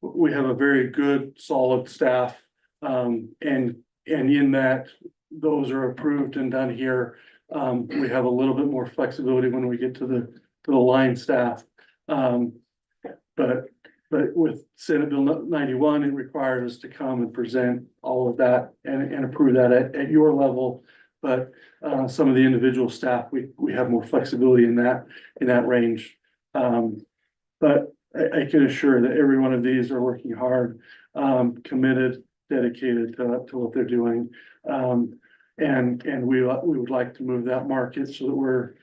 we have a very good, solid staff. And in that, those are approved and done here. We have a little bit more flexibility when we get to the line staff. But with Senate Bill 91, it required us to come and present all of that and approve that at your level. But some of the individual staff, we have more flexibility in that range. But I can assure that every one of these are working hard, committed, dedicated to what they're doing. And we would like to move that market so that we're,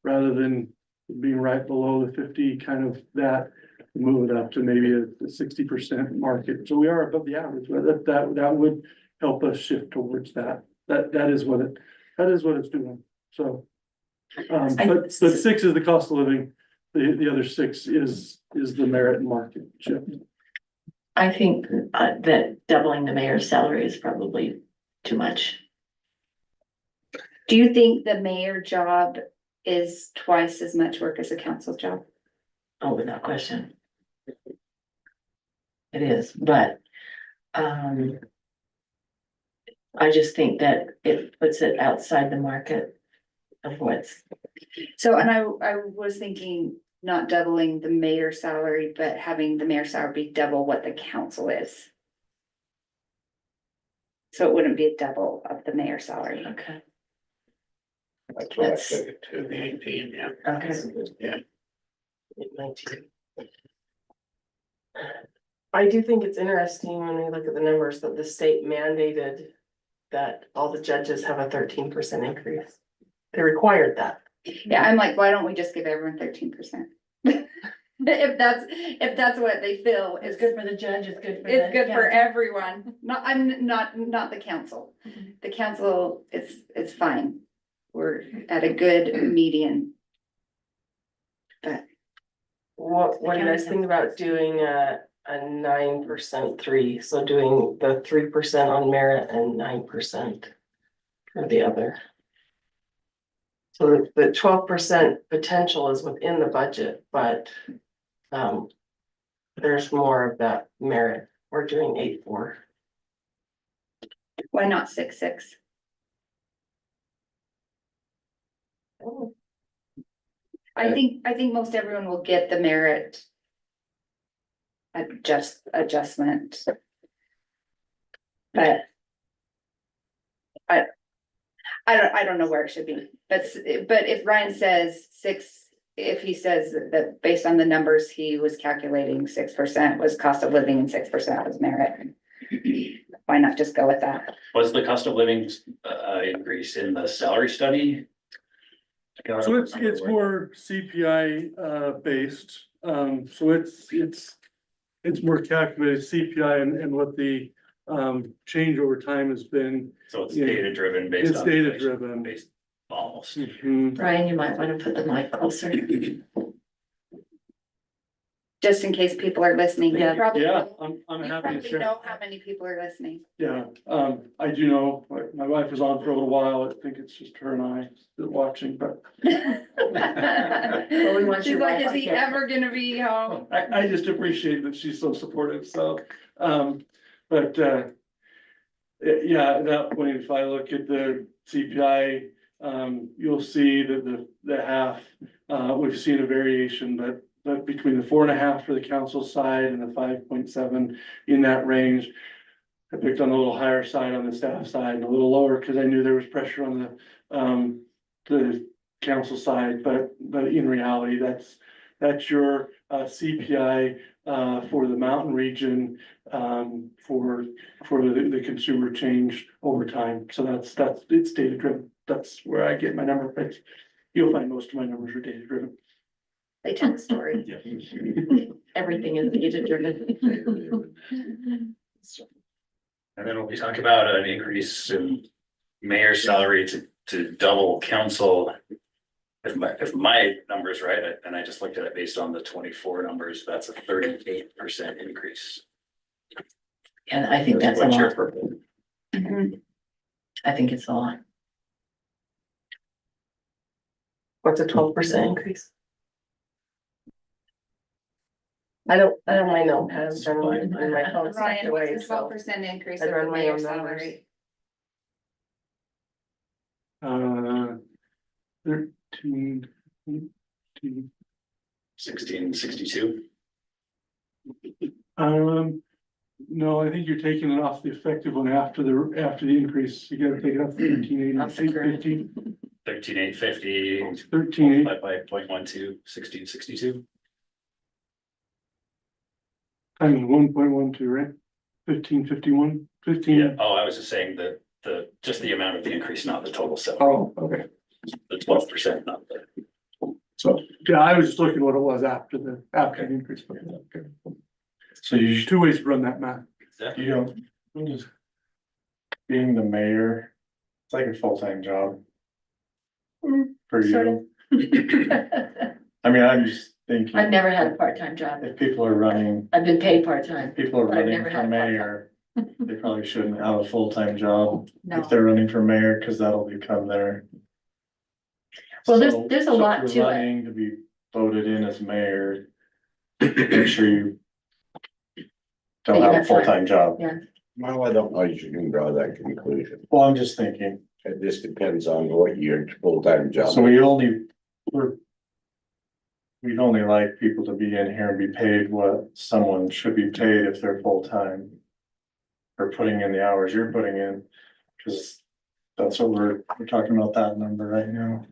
rather than being right below the 50, kind of that, move it up to maybe a 60% market. So we are above the average, but that would help us shift towards that. That is what it's doing, so. But 6 is the cost of living, the other 6 is the merit and market shift. I think that doubling the mayor's salary is probably too much. Do you think the mayor job is twice as much work as a council job? Oh, without question. It is, but, I just think that it puts it outside the market of what's. So, and I was thinking not doubling the mayor's salary, but having the mayor's salary be double what the council is. So it wouldn't be a double of the mayor's salary. Okay. That's what I took it to, the 18, yeah. Okay. Yeah. 19. I do think it's interesting when we look at the numbers that the state mandated that all the judges have a 13% increase. They required that. Yeah, I'm like, why don't we just give everyone 13%? If that's what they feel It's is good for the judge, it's good for. it's the good for council. everyone. Not the council. The council, it's fine. We're at a good median. But What do you guys think about doing a 9% 3? So doing the 3% on merit and 9% for the other. So the 12% potential is within the budget, but there's more of that merit. We're doing 8-4. why not 6-6? I think most everyone will get the merit adjustment. But I don't know where it should be, but if Ryan says 6, if he says that based on the numbers he was calculating, 6% was cost of living and 6% was merit. Why not just go with that? Was the cost of living increase in the salary study? So it's more CPI based, so it's more calculated CPI and what the change over time has been. So it's data driven based It's on. data inflation, driven. Based almost. Ryan, you might want to put the mic closer. Just in case people are listening. You Yeah. probably Yeah, know- I'm you happy to probably share. know how many people are listening. Yeah, I do know, my wife was on for a little while, I think it's just her and I still watching, but. Well, we want She's your like, wife is on he camera. ever gonna be home? I just appreciate that she's so supportive, so, yeah, at that point, if I look at the CPI, you'll see that the half, we've seen a variation, but between the 4.5 for the council side and the 5.7 in that range. I picked on the little higher side on the staff side and a little lower because I knew there was pressure on the council side, but in reality, that's your CPI for the mountain region for the consumer change over time. So it's data driven. That's where I get my number. But you'll find most of my numbers are data driven. They tell the story. Everything is data driven. And then when we talk about an increase in mayor's salary to double council. If my number's right, and I just looked at it based on the 24 numbers, that's a 38% increase. And I think that's a What's your lot. purple? I think it's a lot. What's a 12% increase? I don't my notepads on my phone. stuck Ryan, away, what's the so 12% increase I of run the my mayor's own numbers. salary? 13, 18. 1662. No, I think you're taking it off the effective one after the increase. You gotta take it off 13,850. 13,850. 13,850. Multiplied by 0.12, 1662. Times 1.12, right? 1551, 15. Yeah, oh, I was just saying that just the amount of the increase, not the total salary, Oh, okay. the 12%, not the. So, yeah, I was just looking what it was after the increase. So you, two ways to run that, Matt. Exactly. You don't, I'm just. Being the mayor, it's like a full-time job. For sort you. I mean, I'm just thinking. I've never had a part-time job. If people are running, I've been paid part-time. people are But I've running never for had a part-time. mayor, they probably shouldn't have a full-time job. No. If they're running for mayor, cause that'll become their. Well, So- there's a so if lot you're to it. running to be voted in as mayor. Make sure you. That Don't you have a have time. full-time job. Yeah. Well, I don't know if you can draw that conclusion. Well, I'm just thinking, It just depends on what your full-time job. so we'd only like people to be in here and be paid what someone should be paid if they're full-time. Or putting in the hours you're putting in, cause that's what we're talking about that number right now.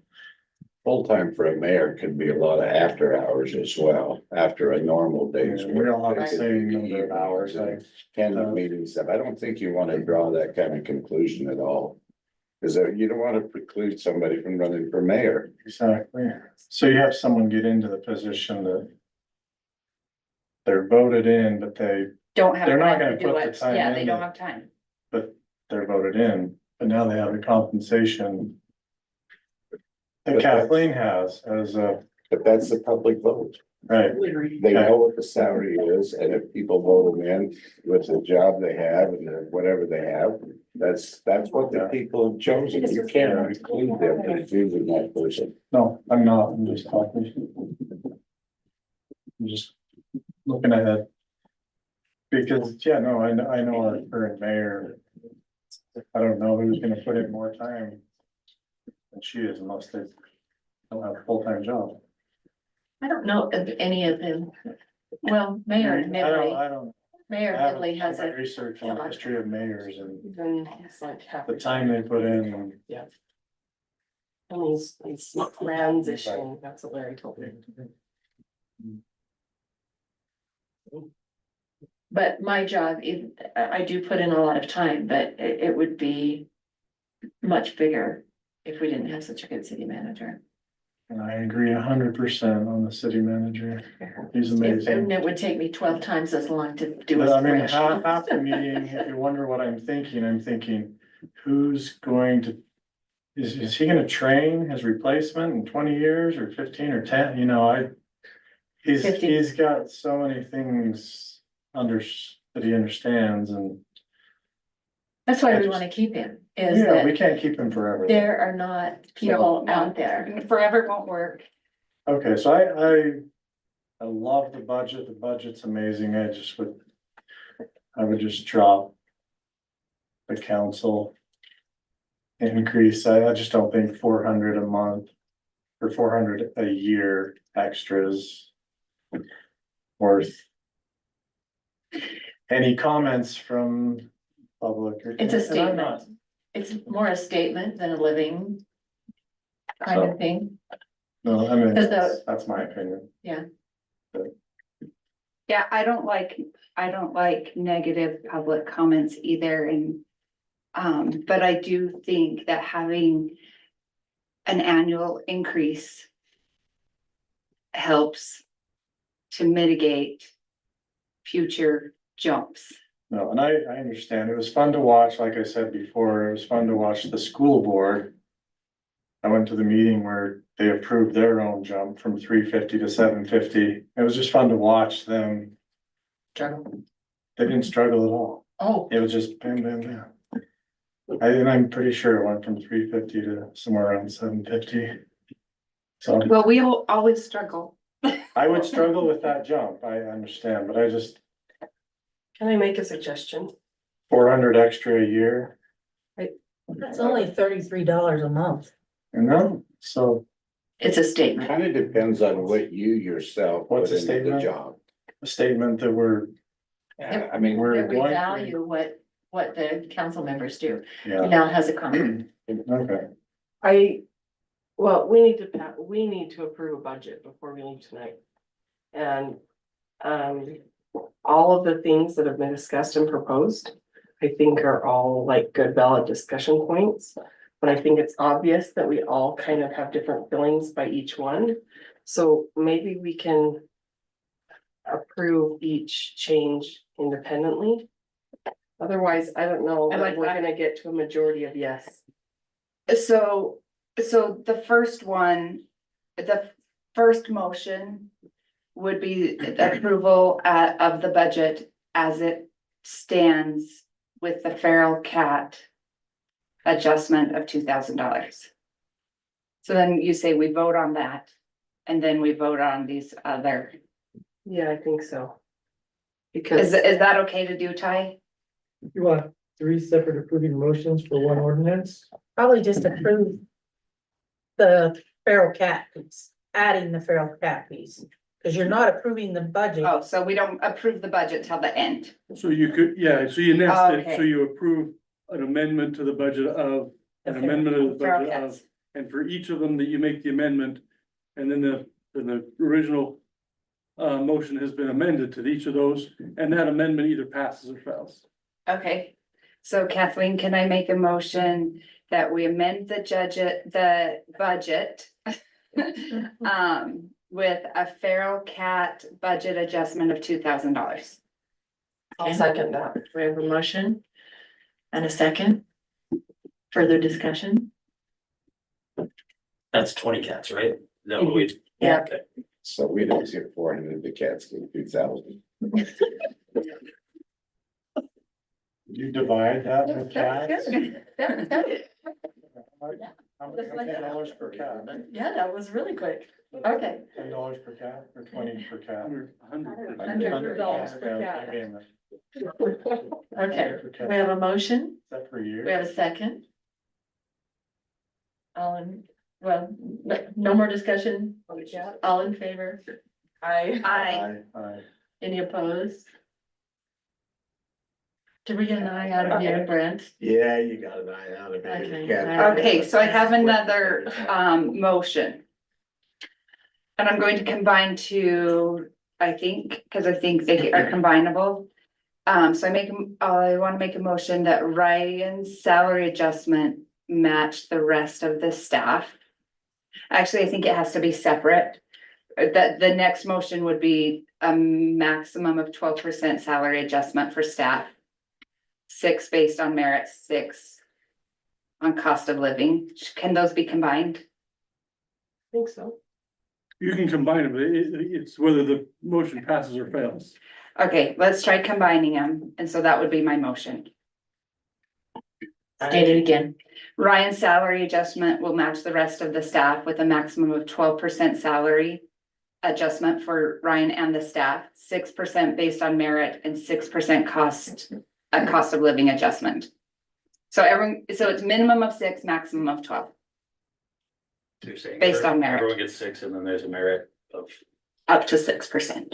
Full-time for a mayor could be a lot of after hours as well, after a normal day's We don't have work. the same number of hours, like, Can meetings stuff. I don't think you wanna draw that kind of conclusion at all. Cause you don't wanna preclude somebody from running for mayor. exactly, so you have someone get into the position that. They're voted in, but Don't have They're not time gonna to do put the it. time Yeah, in they don't to- have time. they're voted in, but now they have the compensation. That But that's- Kathleen has as a, But that's the public vote. right, They know what the salary is, and if people vote them in with the job they have and whatever they have, that's what the people have chosen. You can't exclude them from choosing that person. no, I'm not, I'm just talking. I'm just looking ahead. Because, yeah, no, I know our current mayor. I don't know who's gonna put in more time. Than she is unless they don't have a full-time job. I don't know of any of them. Well, Mayor Midley, I don't. Mayor I haven't Midley has done my a, research on the history of mayors and Then it's like half. the time they put in and. And he's transitioning, that's what Larry told me. but my job, I do put in a lot of time, but it would be much bigger if we didn't have such a good city manager. And I agree 100% on the city manager. He's And amazing. it would take me 12 times as long to do But a I mean, spreadsheet. half the meeting, if you wonder what I'm thinking, who's going to? Is he gonna train his replacement in 20 years or 15 or 10? You know, 50. he's got so many things that he understands and. That's why we want to keep him, is Yeah, we that can't keep him forever. there are not people out there. Forever won't work. Okay, so I love the budget. The budget's amazing. I would just drop the council increase. I just don't think 400 a month or 400 a year extras worth. Any comments from public? It's a And I'm not- statement. It's more a statement than a living kind So- of thing. No, I mean, Because that's my opinion. Yeah, I don't like negative public comments either and, but I do think that having an annual increase helps to mitigate future jumps. No, and I understand. It was fun to watch, like I said before, it was fun to watch the school board. I went to the meeting where they approved their own jump from 350 to 750. It was just fun to watch them. Struggle. They didn't struggle at all. Oh, It was just bam, bam, bam. And I'm pretty sure it went from 350 to somewhere around 750. So Well, we will always struggle. I would struggle with that jump, I understand, but I just, Can I make a suggestion? 400 extra a year, That's only $33 a month. you know, so it's a statement. Kind of depends on what you yourself What's put a into the statement? job. a statement that we're, I mean, we're That we going. value what the council members do. Yeah, Now it has a comment. okay, We need to approve a budget before we leave tonight. And, all of the things that have been discussed and proposed, I think are all like good valid discussion points. But I think it's obvious that we all kind of have different feelings by each one. So maybe we can approve each change independently. Otherwise, I don't know I like that we're that. gonna get to a majority of yes. So the first one, the first motion would be the approval of the budget as it stands with the feral cat adjustment of $2,000. So then you say we vote on that, and then we vote on these other, Yeah, I think so. Because is that okay to do, Ty? You want 3 separate approving motions for one ordinance? Probably just approve the feral cat piece, adding the feral cat piece, because you're not approving the budget. Oh, so we don't approve the budget till the end. So you could, yeah, so you nest it, Okay. so you approve an amendment to the budget of, an amendment of the Feral budget of, cats. and for each of them that you make the amendment. And then the original motion has been amended to each of those, and that amendment either passes or fails. Okay, so Kathleen, can I make a motion that we amend the budget? With a feral cat budget adjustment of $2,000. I'll second that. We have a motion and a second. Further discussion? That's 20 cats, right? No, we. Yeah. Okay. So we don't get 400, the cats get 2,000. You divide that with How much $10 per cat? Yeah, that was really quick. Okay. $10 per cat or 20 per cat? $100 per cat. Okay, we have a motion, That per year? we have a second. Well, no more discussion, all in favor? Aye. Any opposed? Did we get an eye out of you, Brent? Yeah, you got an eye out of Okay. it. Okay, so I have another motion. And I'm going to combine two, I think, because I think they are combinable. So I want to make a motion that Ryan's salary adjustment match the rest of the staff. Actually, I think it has to be separate. That the next motion would be a maximum of 12% salary adjustment for staff. 6 based on merit, 6 on cost of living. Can those be combined? I think so. You can combine them, but it's whether the motion passes or fails. Okay, let's try combining them, and so that would be my motion. State it again. Ryan's salary adjustment will match the rest of the staff with a maximum of 12% salary adjustment for Ryan and the staff, 6% based on merit and 6% cost of living adjustment. So it's minimum of 6, maximum of 12. So you're saying Based on merit. Everyone gets 6 and then there's a merit of. Up to 6%.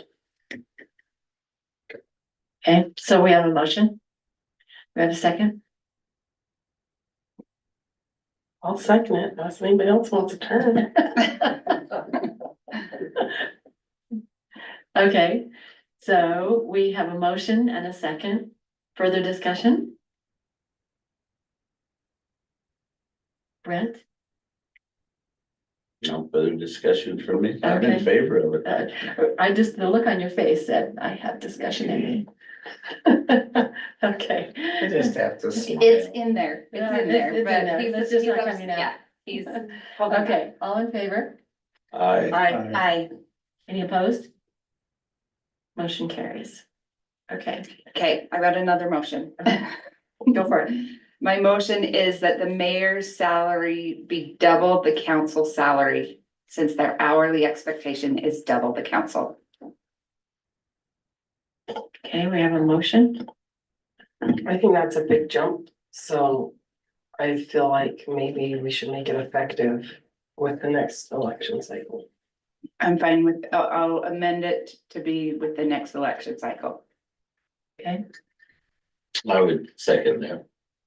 Okay, so we have a motion. We have a second. I'll second it, unless anybody else wants a turn. Okay, so we have a motion and a second. Further discussion? Brent? No further discussion from me. I'm in Okay. favor of it. The look on your face said I have discussion in me. Okay. I just have to smile. It's in there, it's Yeah, in there, it's in but there. he's It's just not he's coming out. yeah, he's holding back. Okay, all in favor? Aye. Aye. Any opposed? Motion carries. Okay, Okay, I got another motion. go for it. My motion is that the mayor's salary be double the council salary, since their hourly expectation is double the council. Okay, we have a motion. I think that's a big jump, so I feel like maybe we should make it effective with the next election cycle. I'm fine with, I'll amend it to be with the next election cycle. Okay, I would second that.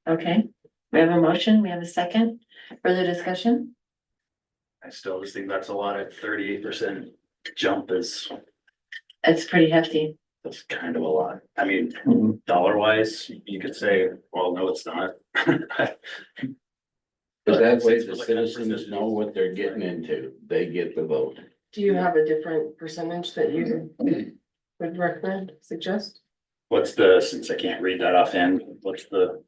okay. We have a motion, we have a second. Further discussion? I still just think that's a lot at 38% jump is, It's pretty hefty. that's kind of a lot. I mean, dollar wise, you could say, well, no, it's not. But that way Since we're the looking at citizens percentages. know what they're getting into. They get the vote. Do you have a different percentage that you Would recommend, suggest? What's the, since I can't read that offhand, what's the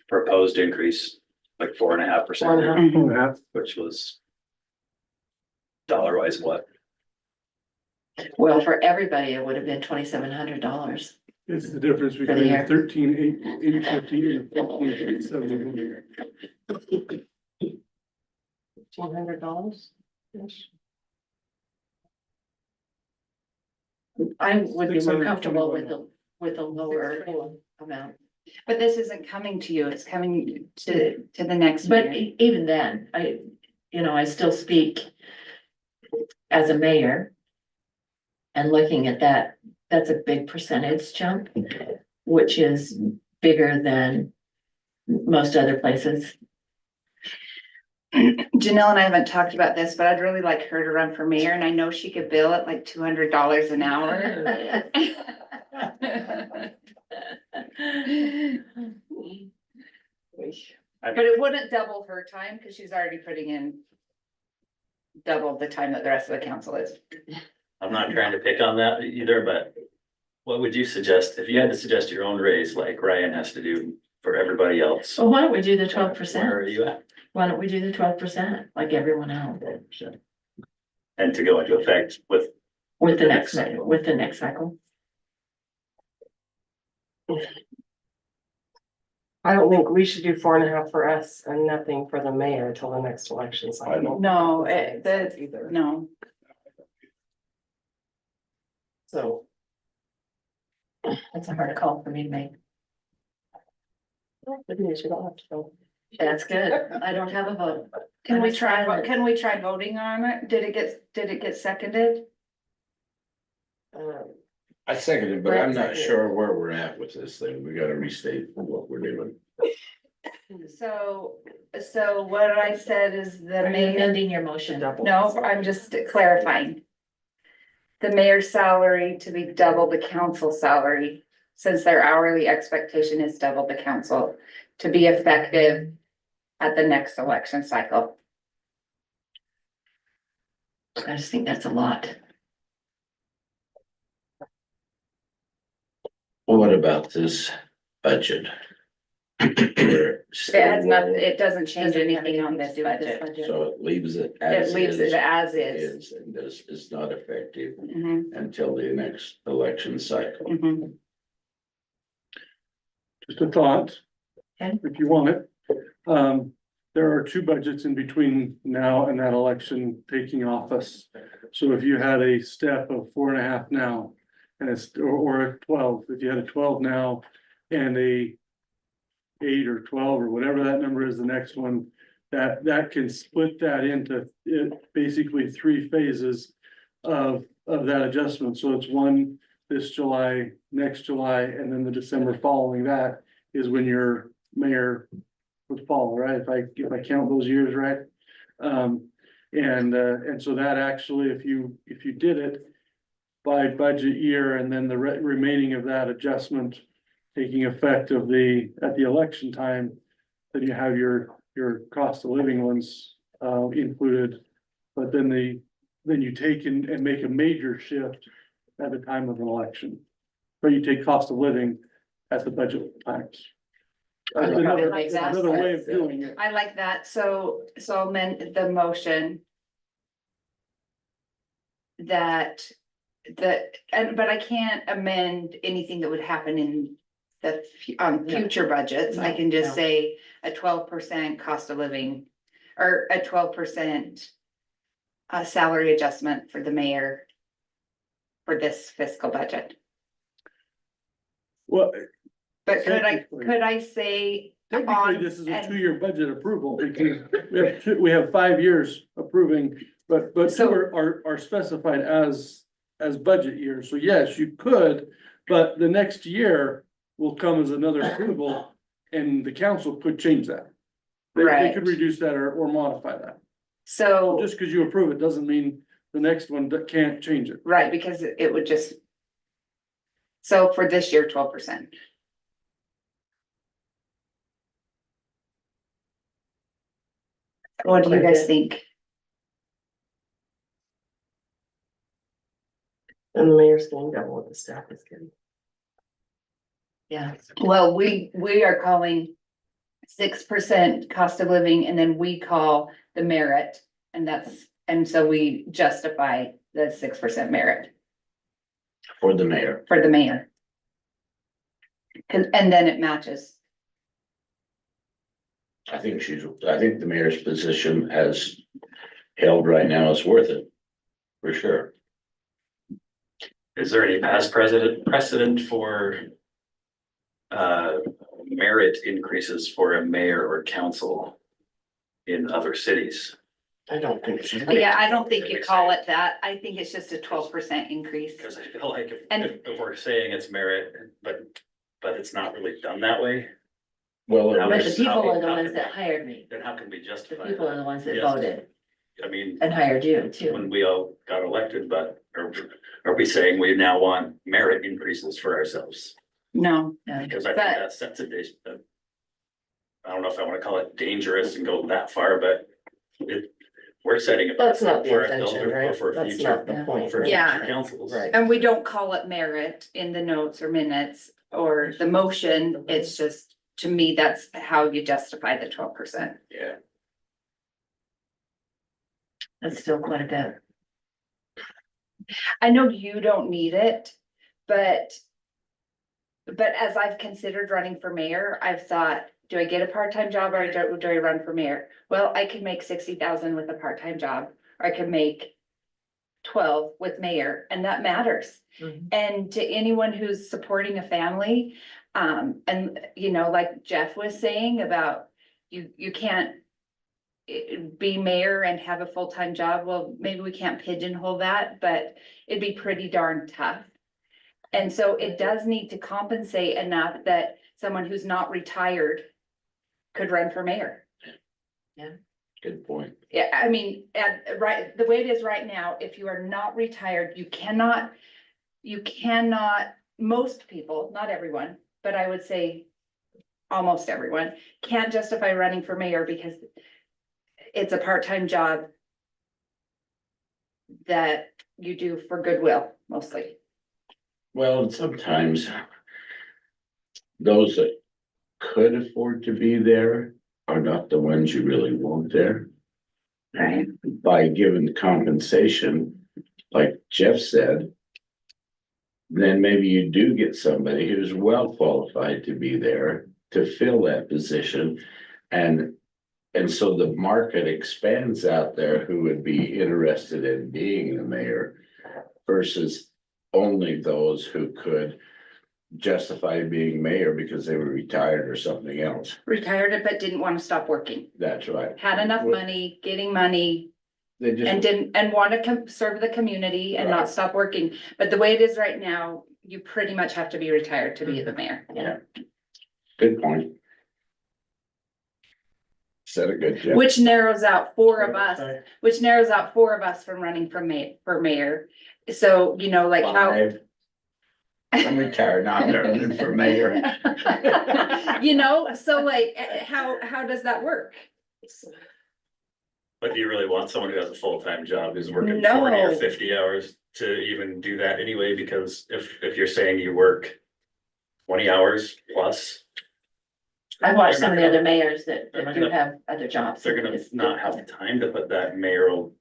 proposed increase? Like 4.5%, which was dollar wise what? Well, for everybody, it would have been $2,700. It's the difference the between year. 13,850 and 14,870. $100? I would be more comfortable with 621. a lower amount. But this isn't coming to you, it's coming to the next But meeting. even then, I still speak as a mayor. And looking at that, that's a big percentage jump, which is bigger than most other places. Janelle and I haven't talked about this, but I'd really like her to run for mayor, and I know she could bill at like $200 an hour. But it wouldn't double her time, because she's already putting in double the time that the rest of the council is. I'm not trying to pick on that either, but what would you suggest if you had to suggest your own raise like Ryan has to do for everybody else? Well, why don't we do the Where 12%? are you at? Why don't we do the 12% like everyone else And to go into effect with with the The next, next cycle. with the next cycle? I don't think we should do 4.5 for us and nothing for the mayor until the next election cycle. No, Either. no. So. That's a hard call for me to make. Good news, you don't have to go. That's good. I don't have a vote. Can we I'm try, silent. can we try voting on it? Did it get seconded? I second it, but I'm not sure where we're at with this thing. We gotta restate what we're doing. So what I said is the Are you mayor, amending your motion? no, I'm just clarifying. The mayor's salary to be double the council salary, since their hourly expectation is double the council, to be effective at the next election cycle. I just think that's a lot. Well, what about this budget? It has nothing, it doesn't change anything on this budget. So it leaves it It as leaves it is. as is. And this is not effective Mhm, until the next election cycle. mhm. Just a thought, Okay. if you want it. There are two budgets in between now and that election taking office. So if you had a step of 4.5 now, and it's, or a 12, if you had a 12 now and a 8 or 12 or whatever that number is, the next one, that can split that into basically 3 phases of that adjustment. So it's one this July, next July, and then the December following that is when your mayor would fall, right? If I count those years right. And so that actually, if you did it by budget year and then the remaining of that adjustment taking effect at the election time, then you have your cost of living ones included. But then you take and make a major shift at the time of an election. But you take cost of living at the budget times. That's another way of doing it. I like that, so I'll amend the motion. But I can't amend anything that would happen in the future budgets. I can just say a 12% cost of living. Or a 12% salary adjustment for the mayor. For this fiscal budget. Well, But could I say? technically, this is a 2-year budget approval because we have 5 years approving, but 2 are specified as budget years. So yes, you could, but the next year will come as another approval and the council could change that. They Right. could reduce that or modify that. So, Just because you approve it doesn't mean the next one can't change it. right, because it would just. So for this year, 12%. What do you guys think? And the mayor's getting double what the staff is getting. Yeah. Well, we are calling 6% cost of living, and then we call the merit, and so we justify the 6% merit For the mayor. for the mayor. And then it matches. I think the mayor's position as held right now is worth it, for sure. Is there any past precedent for merit increases for a mayor or council in other cities? I don't think so. Yeah, I don't think you call it that. I think it's just a 12% increase. Because I feel like And- if we're saying it's merit, but it's not really done that way, Well, How But it the is- was, people how- are the how ones can- that hired me. then how can we The justify people are that? the ones that Yes. voted I mean, and hired you too. when we all got elected, but are we saying we now want merit increases for ourselves? No, Because I think But- that sets a I don't know if I want to call it dangerous and go that far, but we're setting a That's not the for intention, ourselves or right? for That's future, not the point. for Yeah. future councils. Right. and we don't call it merit in the notes or minutes or the motion. It's just, to me, that's how you justify the 12%. Yeah. That's still quite a bit. I know you don't need it, but as I've considered running for mayor, I've thought, do I get a part-time job or do I run for mayor? Well, I could make 60,000 with a part-time job, or I could make 12 with mayor, and that matters. Mhm. And to anyone who's supporting a family, and like Jeff was saying about you can't be mayor and have a full-time job. Well, maybe we can't pigeonhole that, but it'd be pretty darn tough. And so it does need to compensate enough that someone who's not retired could run for mayor. good point. Yeah, I mean, right, the way it is right now, if you are not retired, you cannot, most people, not everyone, but I would say almost everyone, can't justify running for mayor because it's a part-time job that you do for goodwill mostly. Well, and sometimes those that could afford to be there are not the ones you really want there. Right. By giving compensation, like Jeff said, then maybe you do get somebody who's well qualified to be there to fill that position. And so the market expands out there who would be interested in being the mayor versus only those who could justify being mayor because they were retired or something else. Retired, but didn't want to stop working, That's right. had enough money, getting money, They and just, want to serve the community and Right. not stop working. But the way it is right now, you pretty much have to be retired to be the mayor. good point. Said it good, Jeff. Which narrows out four of us from running for mayor. So, like how, Five. I'm retired, now I'm running for mayor. so like, how does that work? But do you really want someone who has a full-time job who's working No. 40 or 50 hours to even do that anyway? Because if you're saying you work 20 hours plus, I've watched They're some not of the other gonna- mayors that they're not do gonna- have other jobs. they're gonna It's not have the time to put that mayoral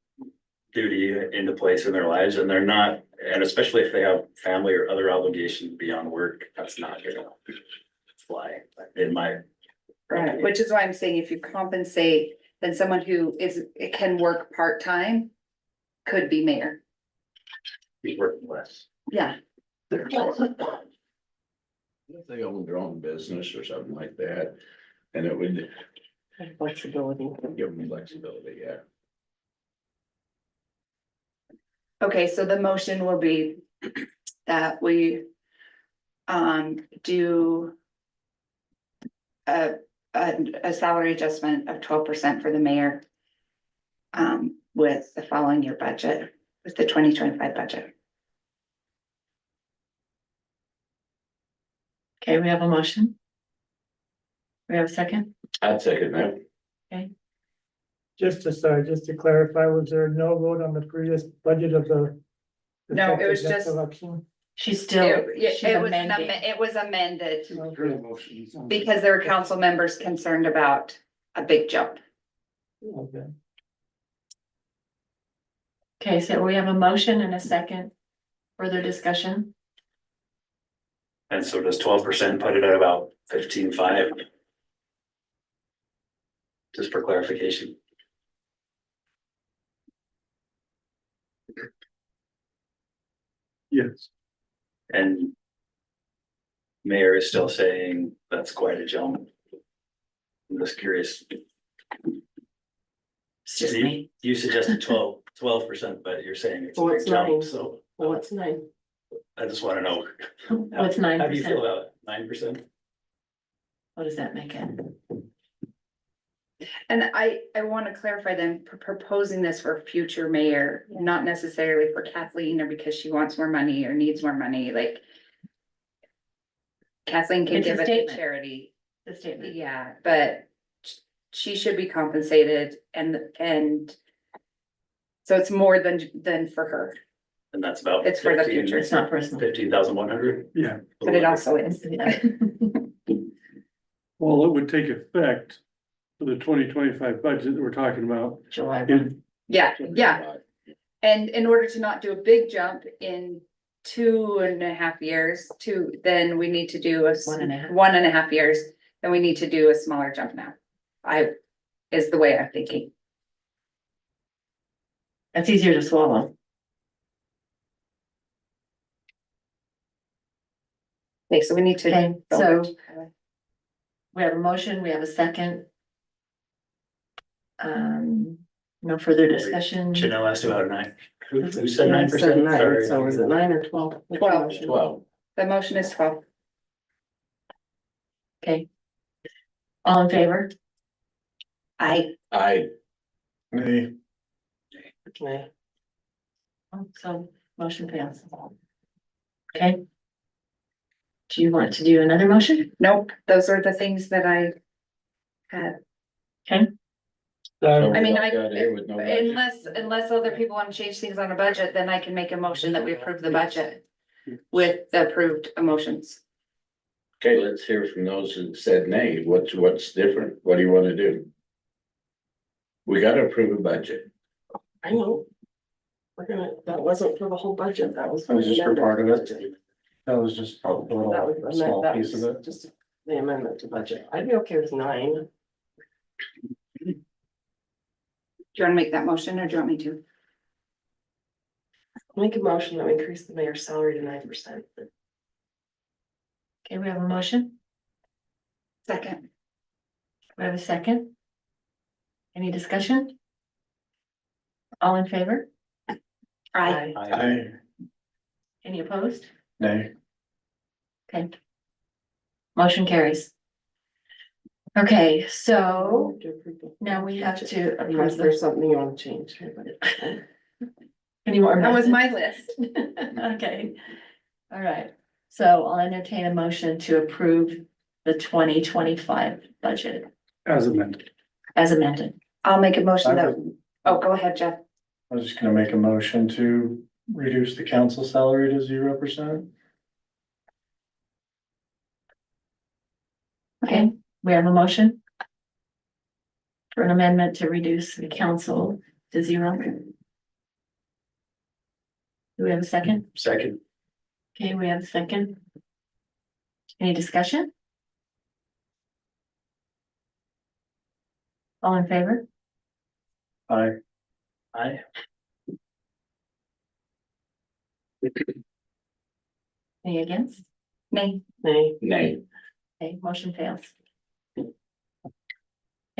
duty into place in their lives, and they're not, and especially if they have family or other obligations beyond work, that's not gonna fly in my. Right, which is why I'm saying if you compensate, then someone who can work part-time could be mayor. Be working less. Yeah. If they own their own business or something like that, and it would Flexibility. give them flexibility, yeah. Okay, so the motion will be that we do a salary adjustment of 12% for the mayor with the following year budget, with the 2025 budget. Okay, we have a motion. We have a second? I'd second that. Just to clarify, was there no vote on the previous budget of the No, it was just, She's still, she's it was, amending. it was amended because there were council members concerned about a big jump. Okay, so we have a motion and a second. Further discussion? And so does 12% put it at about 15.5? Just for clarification. Yes. And mayor is still saying that's quite a jump. I'm just curious. It's just me. You suggested 12%, but you're saying it's a Well, big it's jump, 9. so Well, it's 9. I just wanna know. What's How do you 9%? feel about it? 9%? What does that make it? And I want to clarify them proposing this for future mayor, not necessarily for Kathleen or because she wants more money or needs more money, like. Kathleen can It's a give it to statement. charity, The statement. yeah, but she should be compensated and. So it's more than for her, And that's about. it's for the future, It's not personal. 15,100. Yeah, but it also is. well, it would take effect for the 2025 budget that we're talking about. July. In Yeah, yeah. And in order to not do a big jump in 2.5 years, then we need to do 1.5. 1.5 years, then we need to do a smaller jump now. Is the way I'm thinking. That's easier to swallow. Okay, so we need to. Okay, so we have a motion, we have a second. No further discussion. Chanel asked about 9. Who Yeah, said I 9%? said 9, Sorry. so is it 9 or 12? Which 12. motion? 12. The motion is 12. Okay. All in favor? I, May. Okay. So motion fails. Okay. Do you want to do another motion? nope, those are the things that I had. I mean, unless other people want to change things on a budget, then I can make a motion that we approve the budget with the approved emotions. Okay, let's hear from those who said nay. What's different? What do you wanna do? We gotta approve a budget. I know. That wasn't for the whole budget, that was. That was just for the part of amendment it. That was just a That was, little small that piece was of it. just the amendment to budget. I'd be okay with 9. Do you wanna make that motion or do you want me to? Make a motion that we increase the mayor's salary to 9%. Okay, we have a motion. Second. We have a second. Any discussion? All in favor? I, Any opposed? Nay. Okay. Motion carries. Okay, so now we have to approve Unless there's something you want to change. any more. that was amendments? my list. Okay, all right, so I'll entertain a motion to approve the 2025 budget As amended. as amended. I'll make a motion I that, oh, go ahead, Jeff. I was just gonna make a motion to reduce the council salary to 0%. Okay, we have a motion for an amendment to reduce the council to 0. Do we have a second? Second. Okay, we have a second. Any discussion? All in favor? Aye. Aye. Any against? Nay. Nay. Nay. Okay, motion fails.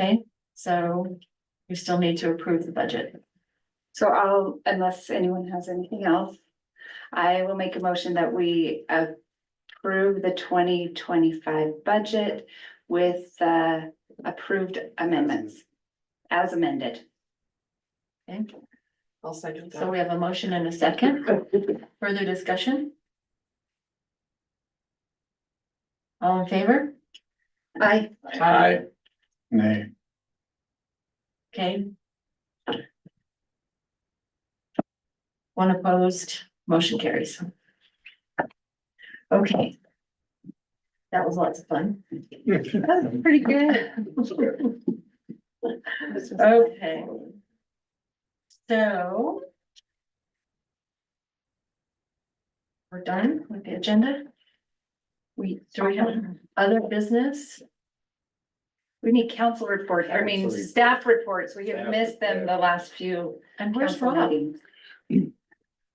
Okay, so we still need to approve the budget. So unless anyone has anything else, I will make a motion that we approve the 2025 budget with approved amendments as amended. Okay, I'll second so that. we have a motion and a second. Further discussion? All in favor? I, Aye. Nay. Okay. One opposed, Motion carries. Okay. That was lots of fun. That was pretty good. Okay. So. We're done with the agenda. Do we have other business? We need council report, I mean, staff reports. We have missed them the last few. And where's council Rob? meetings.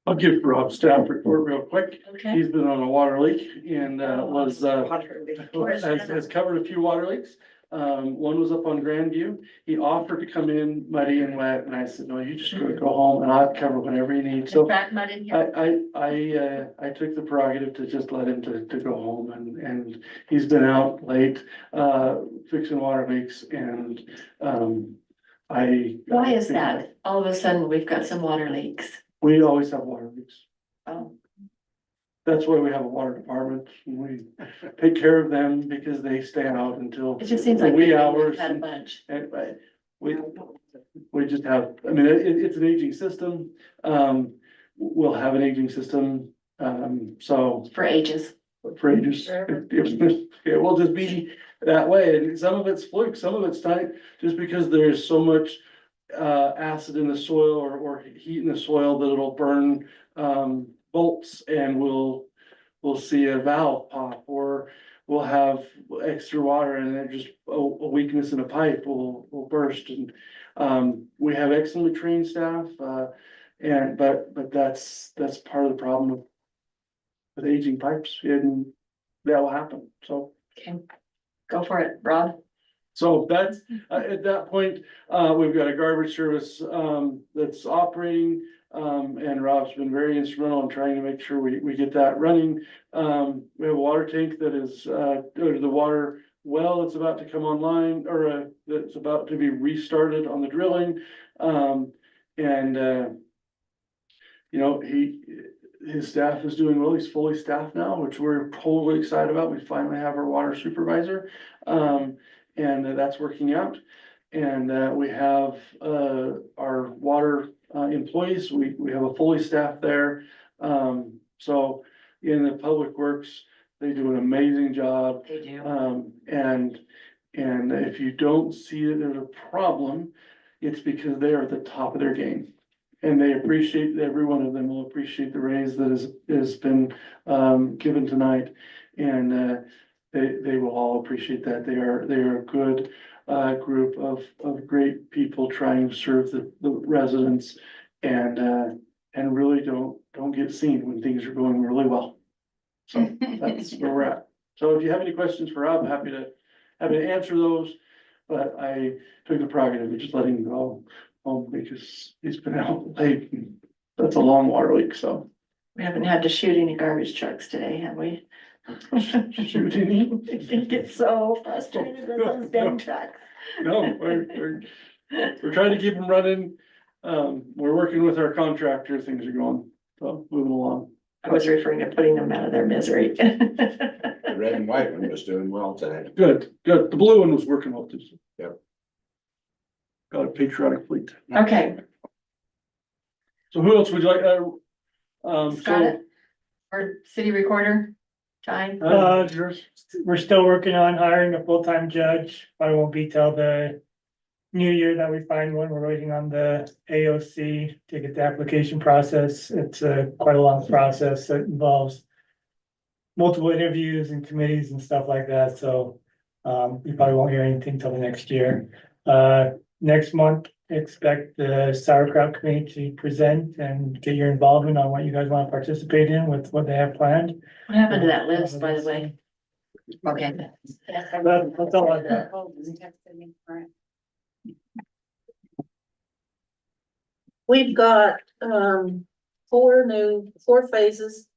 I'll give Rob staff report real quick. Okay. He's been on a water leak and Where's has covered a few water leaks. One was up on Grandview. He offered to come in muddy and wet, and I said, no, you just go home and I'll cover whenever you need. So Back mud in here. I took the prerogative to just let him to go home and he's been out late, fixing water leaks and, Why is that? All of a sudden, we've got some water leaks. We always have water leaks. Oh, That's why we have a water department. We take care of them because they stay out until it just seems like wee we've hours. had a bunch. And we just have, I mean, it's an aging system. We'll have an aging system. So For ages. for ages, it will just be that way. And some of it's fluke, some of it's tight, just because there's so much acid in the soil or heat in the soil that it'll burn bolts and we'll see a valve pop or we'll have extra water and then just a weakness in a pipe will burst. And we have excellently trained staff, but that's part of the problem with aging pipes, and that will happen. So Okay, go for it, Rob. so that's, at that point, we've got a garbage service, that's operating. And Rob's been very instrumental in trying to make sure we get that running. We have a water tank that is, the water well that's about to come online, or, that's about to be restarted on the drilling. You know, his staff is doing well. He's fully staffed now, which we're totally excited about. We finally have our water supervisor. And that's working out. And we have our water employees. We have a fully staffed there. So in the public works, they do an amazing job. They do. And if you don't see that there's a problem, it's because they are at the top of their game. And they appreciate, every one of them will appreciate the raise that has been given tonight. And they will all appreciate that. They are a good group of great people trying to serve the residents and really don't get seen when things are going really well. So that's where we're at. So if you have any questions for Rob, happy to answer those. But I took the prerogative of just letting him go home because he's been out late. And that's a long water leak, so. We haven't had to shoot any garbage trucks today, have we? Shooting. It gets so frustrated with those damn trucks. No, we're trying to keep them running. We're working with our contractor, things are going, so moving along. I was referring to putting them out of their misery. The red and white one was doing well today. Good. The blue one was working well too. Yep. Got a patriotic fleet. Okay, So who else would you like, Scott, our city recorder, Ty. yours? We're still working on hiring a full-time judge, but it won't be till the new year that we find one. We're waiting on the AOC to get the application process. It's quite a long process that involves multiple interviews and committees and stuff like that, so we probably won't hear anything till the next year. Next month, expect the sauerkraut committee to present and get your involvement on what you guys want to participate in with what they have planned. What happened to that list, by the way? Okay. That's all I got. We've got, four phases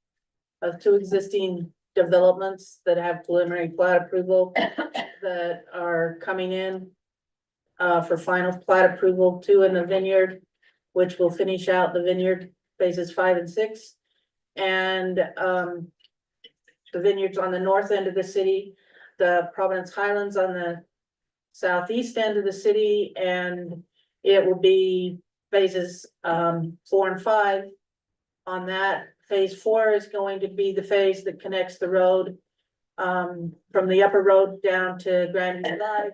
of two existing developments that have preliminary plat approval that are coming in for final plat approval, two in the vineyard, which will finish out the vineyard phases 5 and 6. And, the vineyards on the north end of the city, the Providence Highlands on the southeast end of the city, and it will be phases 4 and 5 on that phase 4 is going to be the phase that connects the road. From the upper road down to Grandview Drive.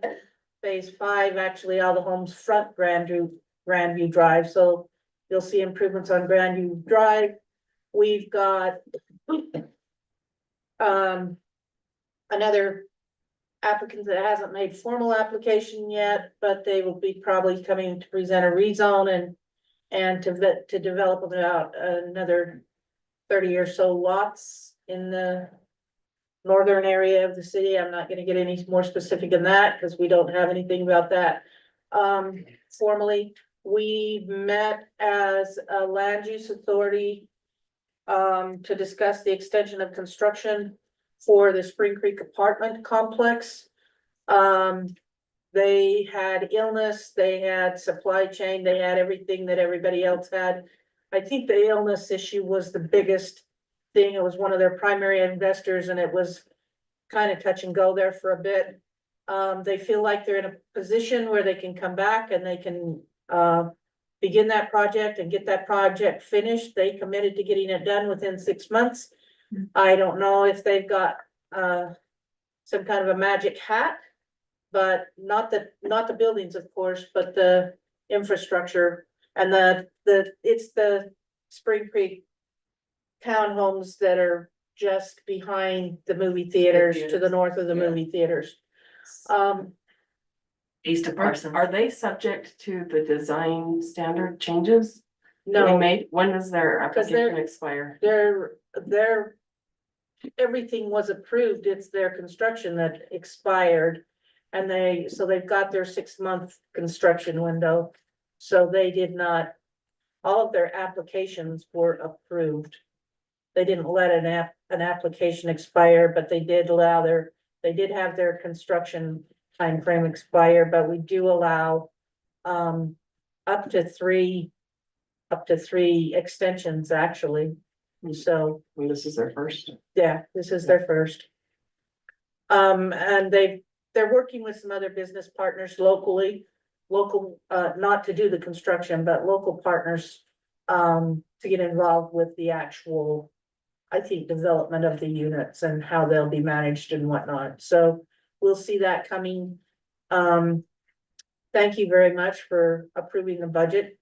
Phase 5, actually, all the homes front Grandview Drive, so you'll see improvements on Grandview Drive. We've got another applicant that hasn't made formal application yet, but they will be probably coming to present a rezone and to develop about another 30 or so lots in the northern area of the city. I'm not gonna get any more specific than that because we don't have anything about that. Formally, we met as a land use authority to discuss the extension of construction for the Spring Creek apartment complex. They had illness, they had supply chain, they had everything that everybody else had. I think the illness issue was the biggest thing. It was one of their primary investors and it was kind of touch and go there for a bit. They feel like they're in a position where they can come back and they can begin that project and get that project finished. They committed to getting it done within 6 months. I don't know if they've got some kind of a magic hat, but not the buildings, of course, but the infrastructure and it's the Spring Creek townhomes that are just behind the movie theaters to the north of the movie theaters. East of Parsons. Are they subject to the design standard changes? that we No, made? When does their 'Cause they're- application expire? their everything was approved. It's their construction that expired. And they've got their 6-month construction window. So they did not, all of their applications were approved. They didn't let an application expire, but they did have their construction timeframe expire, but we do allow up to three extensions, actually. So, And this is their first. yeah, this is their first. And they're working with some other business partners locally, not to do the construction, but local partners to get involved with the actual, I think, development of the units and how they'll be managed and whatnot. So we'll see that coming. Thank you very much for approving the budget.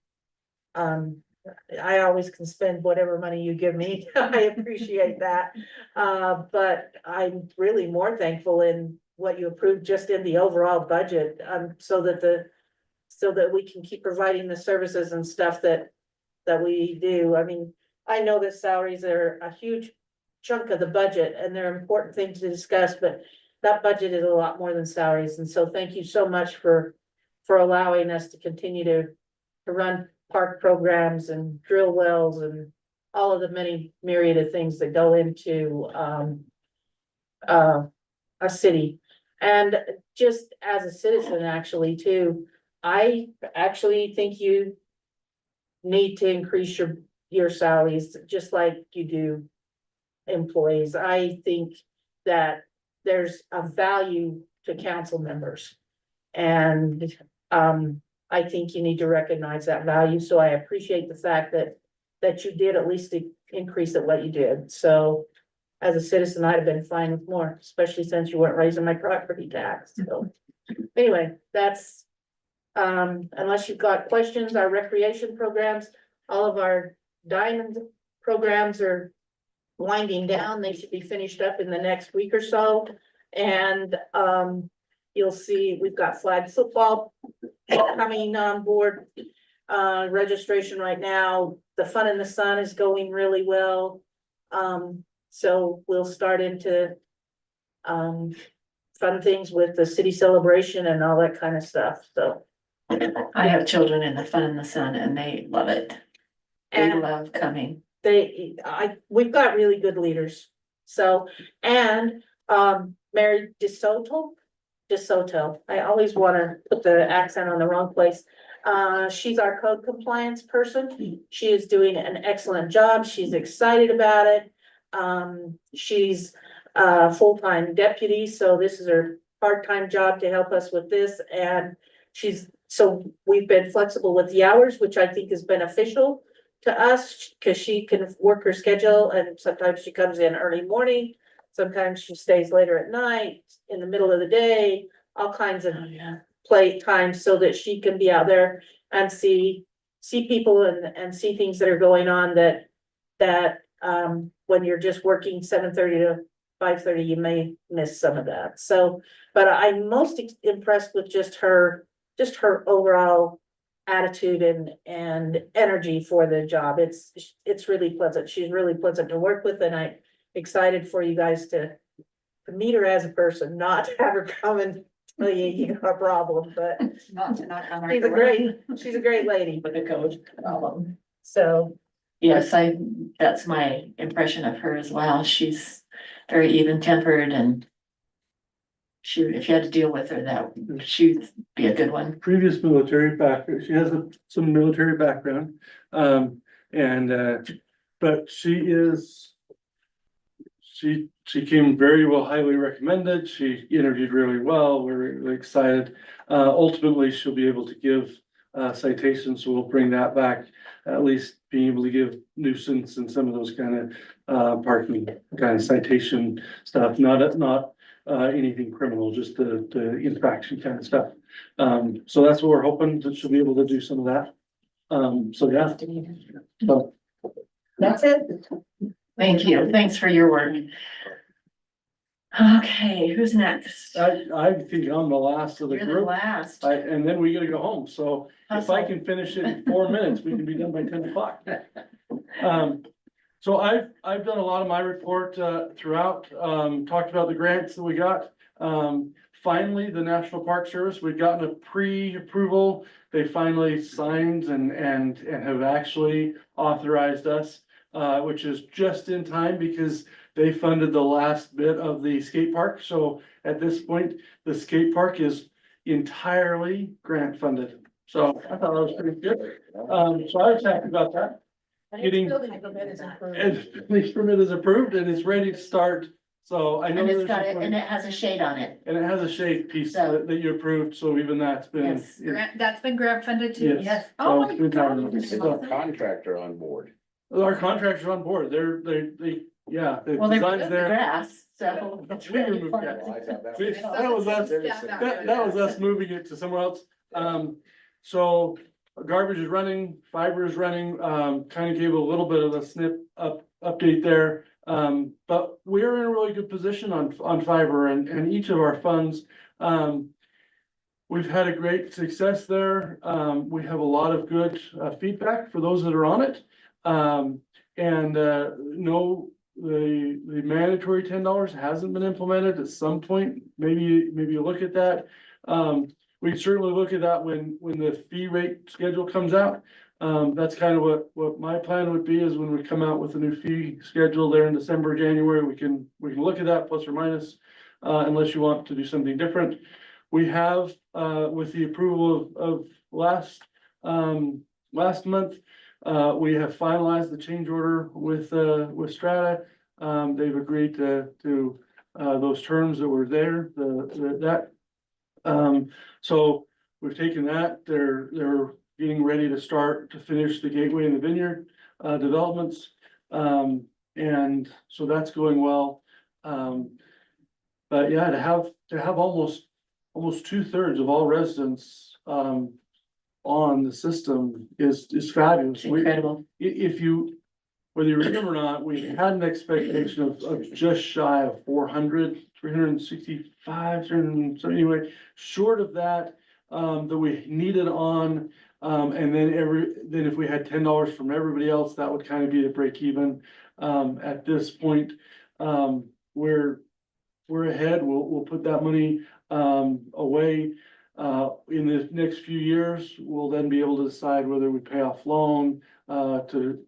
I always can spend whatever money you give me. I appreciate that. But I'm really more thankful in what you approved just in the overall budget, so that we can keep providing the services and stuff that we do. I mean, I know that salaries are a huge chunk of the budget and they're important things to discuss, but that budget is a lot more than salaries. And so thank you so much for allowing us to continue to run park programs and drill wells and all of the many myriad of things that go into a city. And just as a citizen, actually, too, I actually think you need to increase your salaries, just like you do employees. I think that there's a value to council members. And I think you need to recognize that value. So I appreciate the fact that you did at least increase it what you did. So as a citizen, I'd have been fine with more, especially since you weren't raising my property tax. So anyway, that's, unless you've got questions, our recreation programs, all of our diamond programs are winding down. They should be finished up in the next week or so. And, you'll see we've got flag football coming on board. Registration right now, the Fun in the Sun is going really well. So we'll start into fun things with the city celebration and all that kind of stuff, so. I have children in the Fun in the Sun and they love it. They And love coming. we've got really good leaders. So, and Mary DeSoto, I always want to put the accent on the wrong place. She's our code compliance person. She is doing an excellent job. She's excited about it. She's a full-time deputy, so this is her part-time job to help us with this. And so we've been flexible with the hours, which I think is beneficial to us, cause she can work her schedule, and sometimes she comes in early morning. Sometimes she stays later at night, in the middle of the day, all kinds of play time, so that she can be out there and see people and see things that are going on that when you're just working 7:30 to 5:30, you may miss some of that. So, but I'm most impressed with just her overall attitude and energy for the job. It's really pleasant. She's really pleasant to work with, and I'm excited for you guys to meet her as a person, not have her come and tell you got a problem, but Not to knock on our she's a door. she's a great lady. With a coach. So, Yes, that's my impression of her as well. She's very even tempered and if you had to deal with her, that she'd be a good one. Previous military background, she has some military background. But she came very well, highly recommended. She interviewed really well. We're really excited. Ultimately, she'll be able to give citations, so we'll bring that back. At least being able to give nuisance and some of those kind of parking kind of citation stuff, not anything criminal, just the infraction kind of stuff. So that's what we're hoping, that she'll be able to do some of that. So yeah. So that's it. Thank you. Thanks for your work. Okay, who's next? I think I'm the last of the You're the group. last. And then we gotta go home, so if I can finish it in 4 minutes, we can be done by 10 o'clock. So I've done a lot of my report throughout, talked about the grants that we got. Finally, the National Park Service, we've gotten a pre-approval. They finally signed and have actually authorized us, which is just in time because they funded the last bit of the skate park. So at this point, the skate park is entirely grant funded. So I thought that was pretty good. So I was happy about that. Getting, and police permit is approved and it's ready to start. So I know And it's there's. got it, and it has a shade on it. And it has a shade piece So- that you approved, so even that's been. Yes. That's been grant funded too. Yes. Oh So my it's been God. done. Is our contractor on board? Our contractors are on board. Yeah, the Well, they designs removed the there. grass, so. it's We ready removed for that. it. Well, I thought that We- was- That was us, that was us moving it to somewhere else. So garbage is running, fiber is running, kind of gave a little bit of a update there. But we're in a really good position on fiber and each of our funds. We've had a great success there. We have a lot of good feedback for those that are on it. No, the mandatory $10 hasn't been implemented. At some point, maybe you look at that. We certainly look at that when the fee rate schedule comes out. That's kind of what my plan would be, is when we come out with a new fee schedule there in December, January, we can look at that plus or minus, unless you want to do something different. We have, with the approval of last month, we have finalized the change order with Strata. They've agreed to those terms that were there, so we've taken that. They're getting ready to start to finish the Gateway and the Vineyard developments. And so that's going well. But yeah, to have almost 2/3 of all residents on the system is fabulous. It's incredible. Whether you remember or not, we had an expectation of just shy of 400, 365, so anyway, short of that, that we needed on. And then if we had $10 from everybody else, that would kind of be the break even. At this point, we're ahead. We'll put that money away. In the next few years, we'll then be able to decide whether we pay off loan to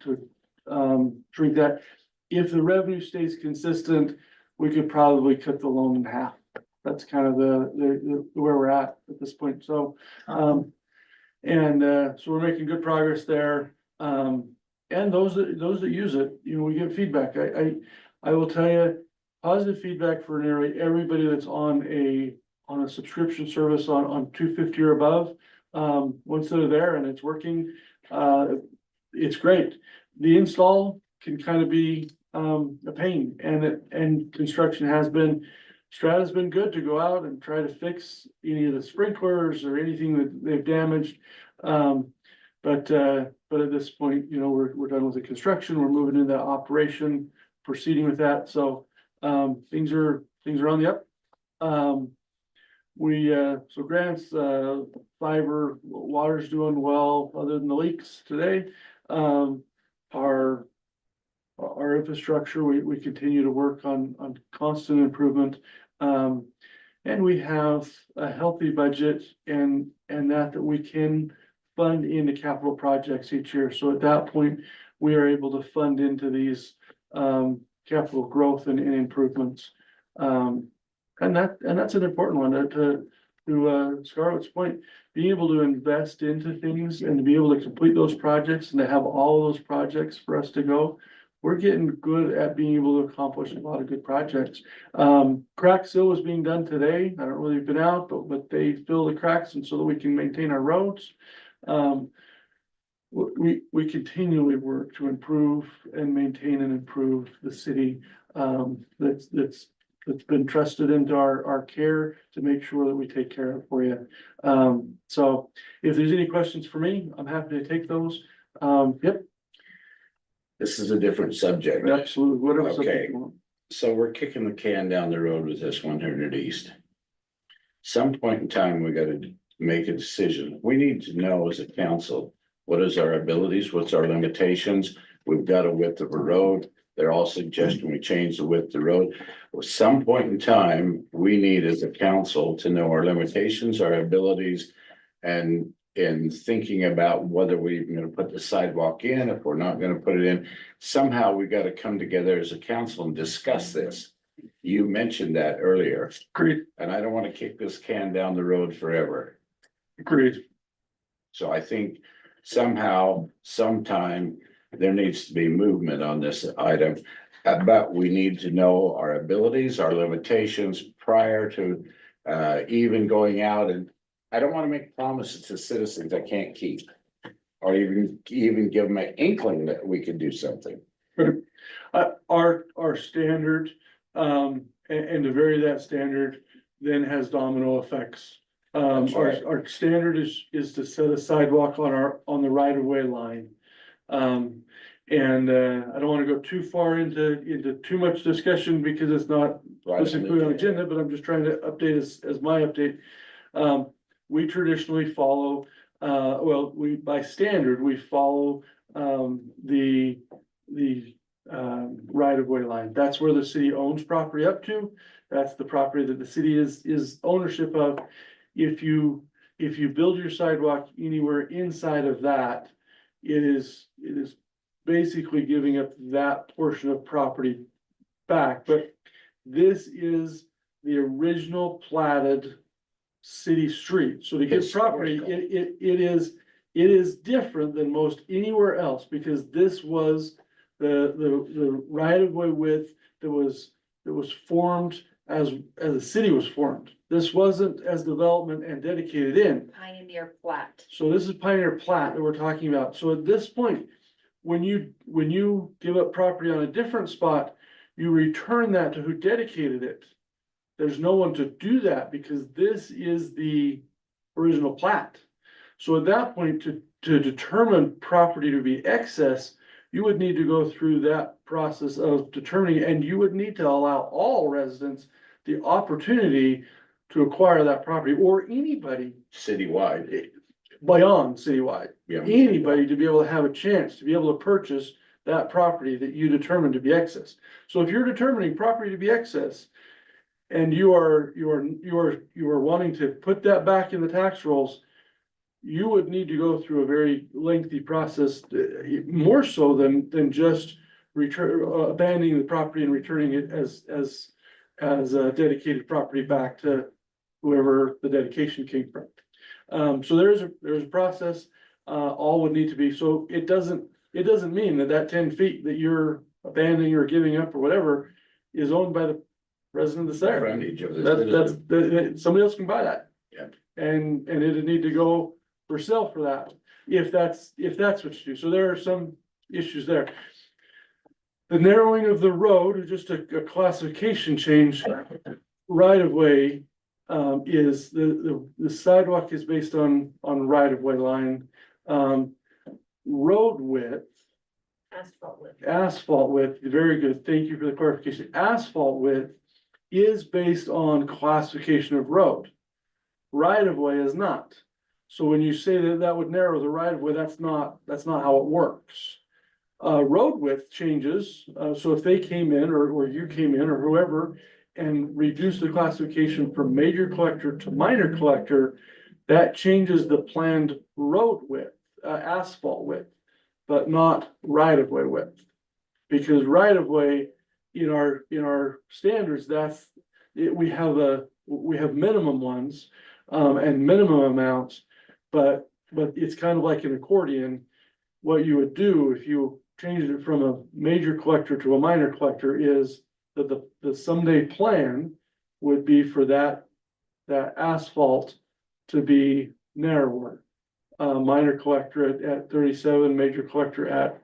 shrink that. If the revenue stays consistent, we could probably cut the loan in half. That's kind of the where we're at this point. So, so we're making good progress there. And those that use it, we get feedback. I will tell you, positive feedback for nearly everybody that's on a subscription service on $250 or above. Once they're there and it's working, it's great. The install can kind of be, a pain, and construction has been, Strata's been good to go out and try to fix any of the sprinklers or anything that they've damaged. But at this point, you know, we're done with the construction, we're moving into operation, proceeding with that, so, things are on the up. So grants, fiber, water's doing well, other than the leaks today. Our infrastructure, we continue to work on constant improvement. And we have a healthy budget and that we can fund into capital projects each year. So at that point, we are able to fund into these, capital growth and improvements. And that's an important one to Scarlett's point, being able to invest into things and to be able to complete those projects and to have all those projects for us to go. We're getting good at being able to accomplish a lot of good projects. Crack seal is being done today. I don't know if you've been out, but they fill the cracks and so that we can maintain our roads. We continually work to improve and maintain and improve the city, that's been trusted into our care to make sure that we take care of for you. So if there's any questions for me, I'm happy to take those. Yep. This is a different subject. Absolutely, whatever. Okay. subject you want. So we're kicking the can down the road with this 100 East. Some point in time, we gotta make a decision. We need to know as a council, what is our abilities, what's our limitations? We've got a width of a road. They're all suggesting we change the width of the road. At some point in time, we need as a council to know our limitations, our abilities. And in thinking about whether we're gonna put the sidewalk in, if we're not gonna put it in, somehow we gotta come together as a council and discuss this. You mentioned that earlier. Agreed. And I don't wanna kick this can down the road forever. Agreed. So I think somehow, sometime, there needs to be movement on this item. But we need to know our abilities, our limitations prior to even going out, and I don't wanna make promises to citizens I can't keep. Or even give them an inkling that we could do something. Our standard, and to vary that standard then has domino effects. That's right. Our standard is to set a sidewalk on the right of way line. And I don't wanna go too far into too much discussion because it's not specifically on the agenda, but I'm just trying to update as my update. We traditionally follow, by standard, we follow, the right of way line. That's where the city owns property up to. That's the property that the city is ownership of. If you build your sidewalk anywhere inside of that, it is basically giving up that portion of property back. But this is the original platted city street. So to get property, it is different than most anywhere else because this was the right of way width that was formed as the city was formed. This wasn't as development and dedicated in. Pioneer plat. So this is Pioneer Plat that we're talking about. So at this point, when you give up property on a different spot, you return that to who dedicated it. There's no one to do that because this is the original plat. So at that point, to determine property to be excess, you would need to go through that process of determining, and you would need to allow all residents the opportunity to acquire that property or anybody Citywide. beyond citywide. Yeah. Anybody to be able to have a chance to be able to purchase that property that you determine to be excess. So if you're determining property to be excess and you are wanting to put that back in the tax rolls, you would need to go through a very lengthy process, more so than just abandoning the property and returning it as a dedicated property back to whoever the dedication came from. So there's a process, all would need to be, so it doesn't mean that 10 feet that you're abandoning or giving up or whatever is owned by the resident that's there. Frontage of the That's somebody else can buy that. Yeah. And it'd need to go for sale for that. if that's what you do. So there are some issues there. The narrowing of the road is just a classification change. Right of way is the sidewalk is based on right of way line. Road width, asphalt width, very good. Thank you for the clarification. Asphalt width is based on classification of road. Right of way is not. So when you say that that would narrow the right of way, that's not how it works. Road width changes, so if they came in or you came in or whoever and reduced the classification from major collector to minor collector, that changes the planned road width, asphalt width, but not right of way width. Because right of way in our standards, we have minimum ones and minimum amounts, but it's kind of like an accordion. What you would do if you changed it from a major collector to a minor collector is that the someday plan would be for that asphalt to be narrower. Minor collector at 37, major collector at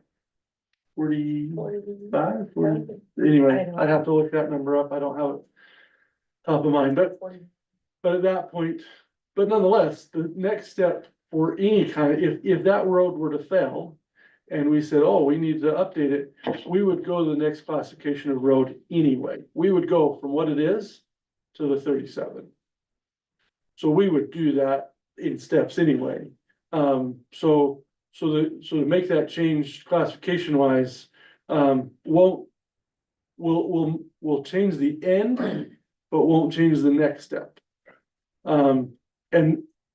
45, 40. Anyway, I'd have to look that number up. I don't have it top of mind, but at that point, but nonetheless, the next step for any kind of, if that road were to fail, and we said, oh, we need to update it, we would go to the next classification of road anyway. We would go from what it is to the 37. So we would do that in steps anyway. So to make that change classification wise, we'll change the end, but won't change the next step. And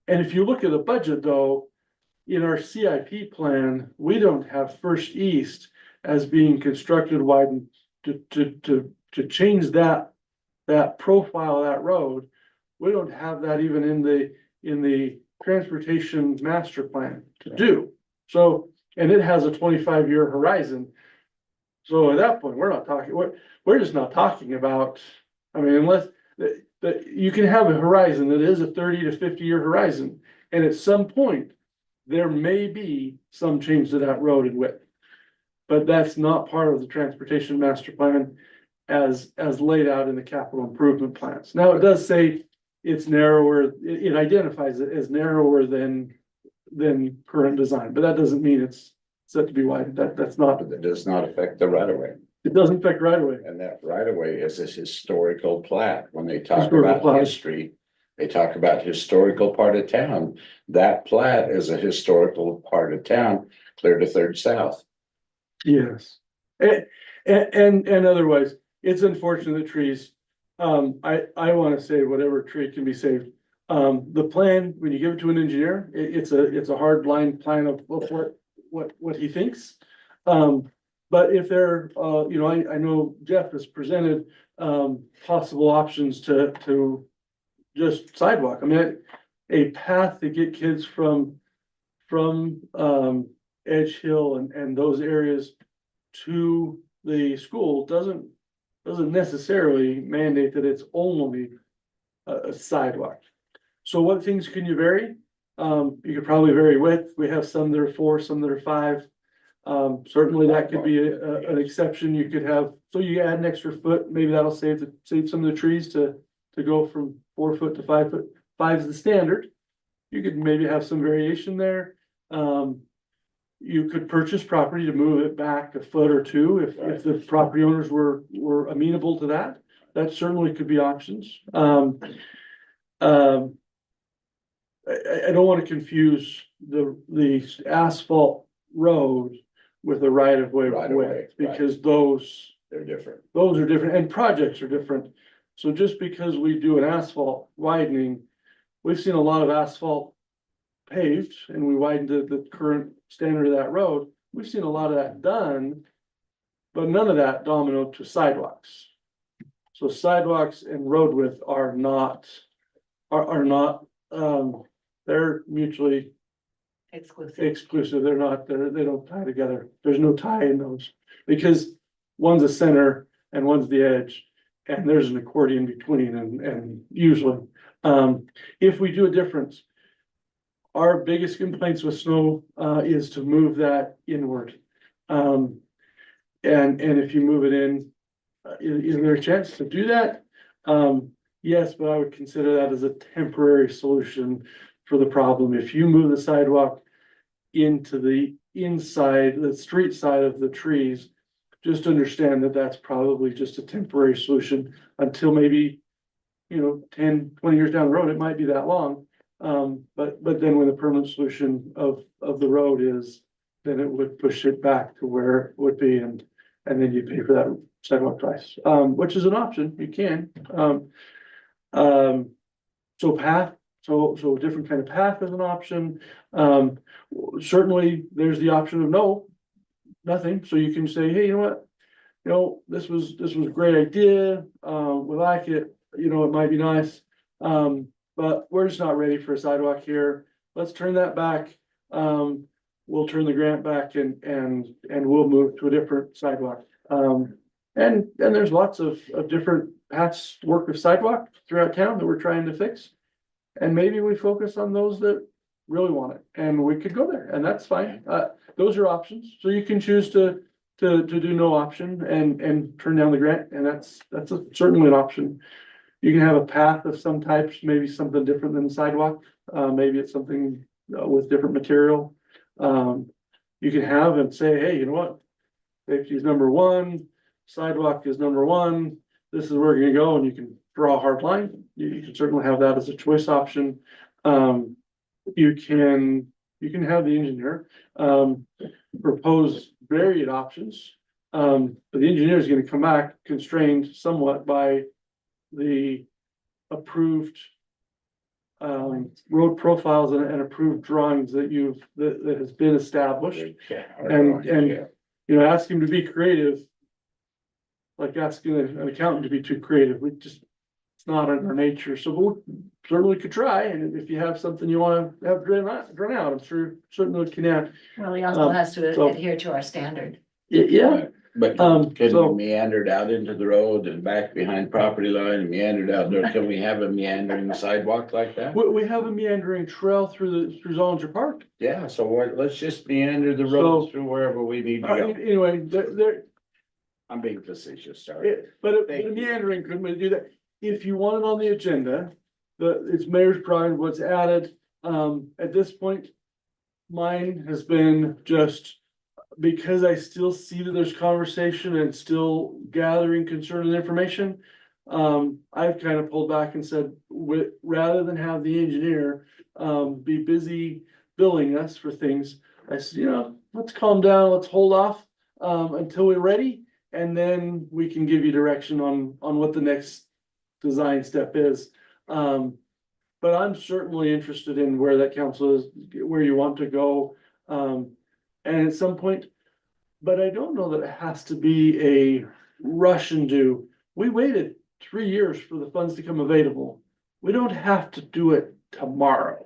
if you look at the budget though, in our CIP plan, we don't have First East as being constructed widened to change that profile of that road. We don't have that even in the transportation master plan to do. So, and it has a 25-year horizon. So at that point, we're just not talking about, I mean, unless that you can have a horizon that is a 30 to 50-year horizon. And at some point, there may be some change to that road in width. But that's not part of the transportation master plan as laid out in the capital improvement plans. Now, it does say it's narrower, it identifies it as narrower than current design, but that doesn't mean it's set to be widened. That's not. But that does not affect the right of way. It doesn't affect right of way. And that right of way is this historical plat. When they talk Historical about plat. history, they talk about historical part of town. That plat is a historical part of town, clear to Third South. Yes. And otherwise, it's unfortunate that trees, I want to say whatever tree can be saved. The plan, when you give it to an engineer, it's a hard line plan of what he thinks. But if there, I know Jeff has presented, possible options to just sidewalk. I mean, a path to get kids from Edge Hill and those areas to the school doesn't necessarily mandate that it's only a sidewalk. So what things can you vary? You could probably vary width. We have some that are 4, some that are 5. Certainly that could be an exception. You could have, so you add an extra foot, maybe that'll save some of the trees to go from 4 foot to 5 foot. 5 is the standard. You could maybe have some variation there. You could purchase property to move it back a foot or 2 if the property owners were amenable to that. That certainly could be options. I don't want to confuse the asphalt road with a right of way width, because those They're different. those are different and projects are different. So just because we do an asphalt widening, we've seen a lot of asphalt paved and we widened the current standard of that road. We've seen a lot of that done, but none of that dominoed to sidewalks. So sidewalks and road width are not, they're mutually exclusive. They're not, they don't tie together. There's no tie in those because one's a center and one's the edge and there's an accordion between and usually, if we do a difference, our biggest complaints with snow, is to move that inward. And if you move it in, is there a chance to do that? Yes, but I would consider that as a temporary solution for the problem. If you move the sidewalk into the inside, the street side of the trees, just understand that that's probably just a temporary solution until maybe, 10, 20 years down the road, it might be that long. But then when the permanent solution of the road is, then it would push it back to where it would be, and then you pay for that sidewalk twice, which is an option, you can. So a different kind of path is an option. Certainly, there's the option of nothing, so you can say, hey, you know what? This was a great idea, we like it, it might be nice. But we're just not ready for a sidewalk here. Let's turn that back. We'll turn the grant back and we'll move to a different sidewalk. And there's lots of different paths to work with sidewalk throughout town that we're trying to fix. And maybe we focus on those that really want it, and we could go there, and that's fine. Those are options. So you can choose to do no option and turn down the grant, and that's certainly an option. You can have a path of some types, maybe something different than the sidewalk. Maybe it's something with different material. You can have and say, hey, you know what? Safety is number one, sidewalk is number one. This is where we're gonna go, and you can draw a hard line. You can certainly have that as a choice option. You can have the engineer propose varied options. But the engineer is gonna come back constrained somewhat by the approved road profiles and approved drawings that has been established. And ask him to be creative. Like asking an accountant to be too creative, it's not in our nature, so we certainly could try, and if you have something you wanna have drawn out, I'm sure certainly can add. Well, he also has to adhere to our standard. Yeah. But so- can we meandered out into the road and back behind property line and meandered out there? Can we have a meandering sidewalk like that? We have a meandering trail through Zollinger Park. Yeah, so let's just meander the road through wherever we need to go. Anyway, there, I'm being facetious, sorry. but a meandering, couldn't we do that? If you want it on the agenda, it's mayor's pride what's added. At this point, mine has been just because I still see that there's conversation and still gathering concern and information. I've kind of pulled back and said, rather than have the engineer be busy billing us for things, I said, let's calm down, let's hold off until we're ready, and then we can give you direction on what the next design step is. But I'm certainly interested in where that council is, where you want to go. And at some point, but I don't know that it has to be a rush and do. We waited 3 years for the funds to come available. We don't have to do it tomorrow.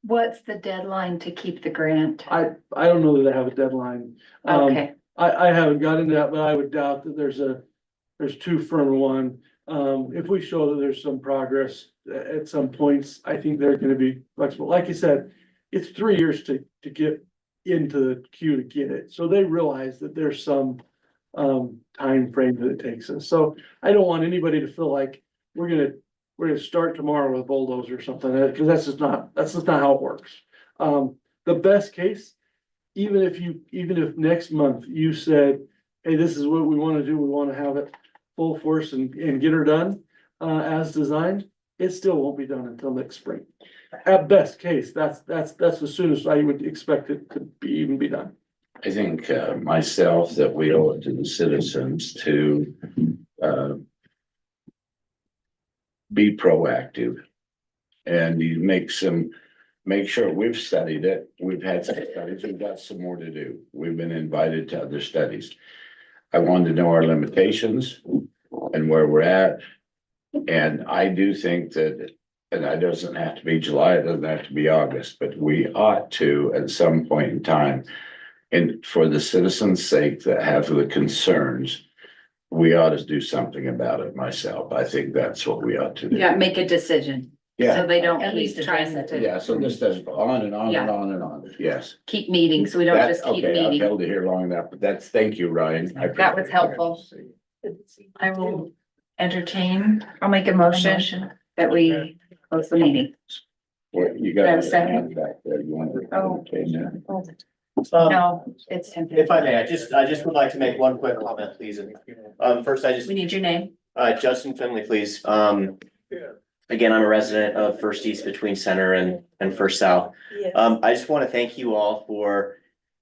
What's the deadline to keep the grant? I don't know that I have a deadline. Okay, I haven't got into that, but I would doubt that there's too firm a one. If we show that there's some progress at some points, I think they're gonna be flexible. Like you said, it's 3 years to get into the queue to get it. So they realize that there's some time frame that it takes us. So I don't want anybody to feel like we're gonna start tomorrow with a bulldozer or something, because that's just not how it works. The best case, even if next month you said, hey, this is what we want to do, we want to have it full force and get her done as designed, it still won't be done until next spring. At best case, that's the soonest I would expect it to even be done. I think myself that we owe it to the citizens to be proactive. And you make sure we've studied it. We've had some studies, we've got some more to do. We've been invited to other studies. I wanted to know our limitations and where we're at. And I do think that, and that doesn't have to be July, it doesn't have to be August, but we ought to, at some point in time, and for the citizens' sake that have the concerns, we ought to do something about it myself. I think that's what we ought to do. yeah, make a decision. Yeah, they don't At least keep address trying it. to yeah, so this does on and on Yeah. and on and on, yes. keep meeting, so we don't That's just keep okay, I've meeting. held it here long enough, but that's, thank you, Ryan. I That was appreciate it. helpful. I will entertain I'll make a a motion motion. that we close the meeting. Well, you Do I have got a a second? hand back there, you want to? Oh. Okay, now. No, it's 10. If I may, I just would like to make one quick comment, please. First, I just, We need your name. Justin Finley, please. Again, I'm a resident of First East between Center and First South. Yes. I just want to thank you all for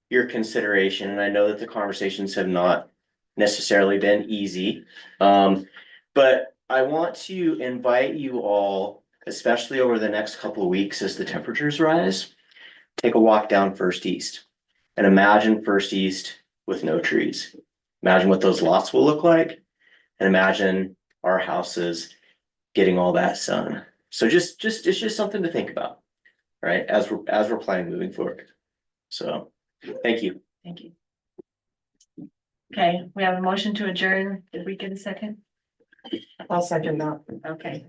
your consideration, and I know that the conversations have not necessarily been easy. But I want to invite you all, especially over the next couple of weeks as the temperatures rise, take a walk down First East and imagine First East with no trees. Imagine what those lots will look like, and imagine our houses getting all that sun. So it's just something to think about, right? As we're planning moving forward. So, thank you. Thank you. Okay, we have a motion to adjourn. Did we get a second? I'll second that. Okay.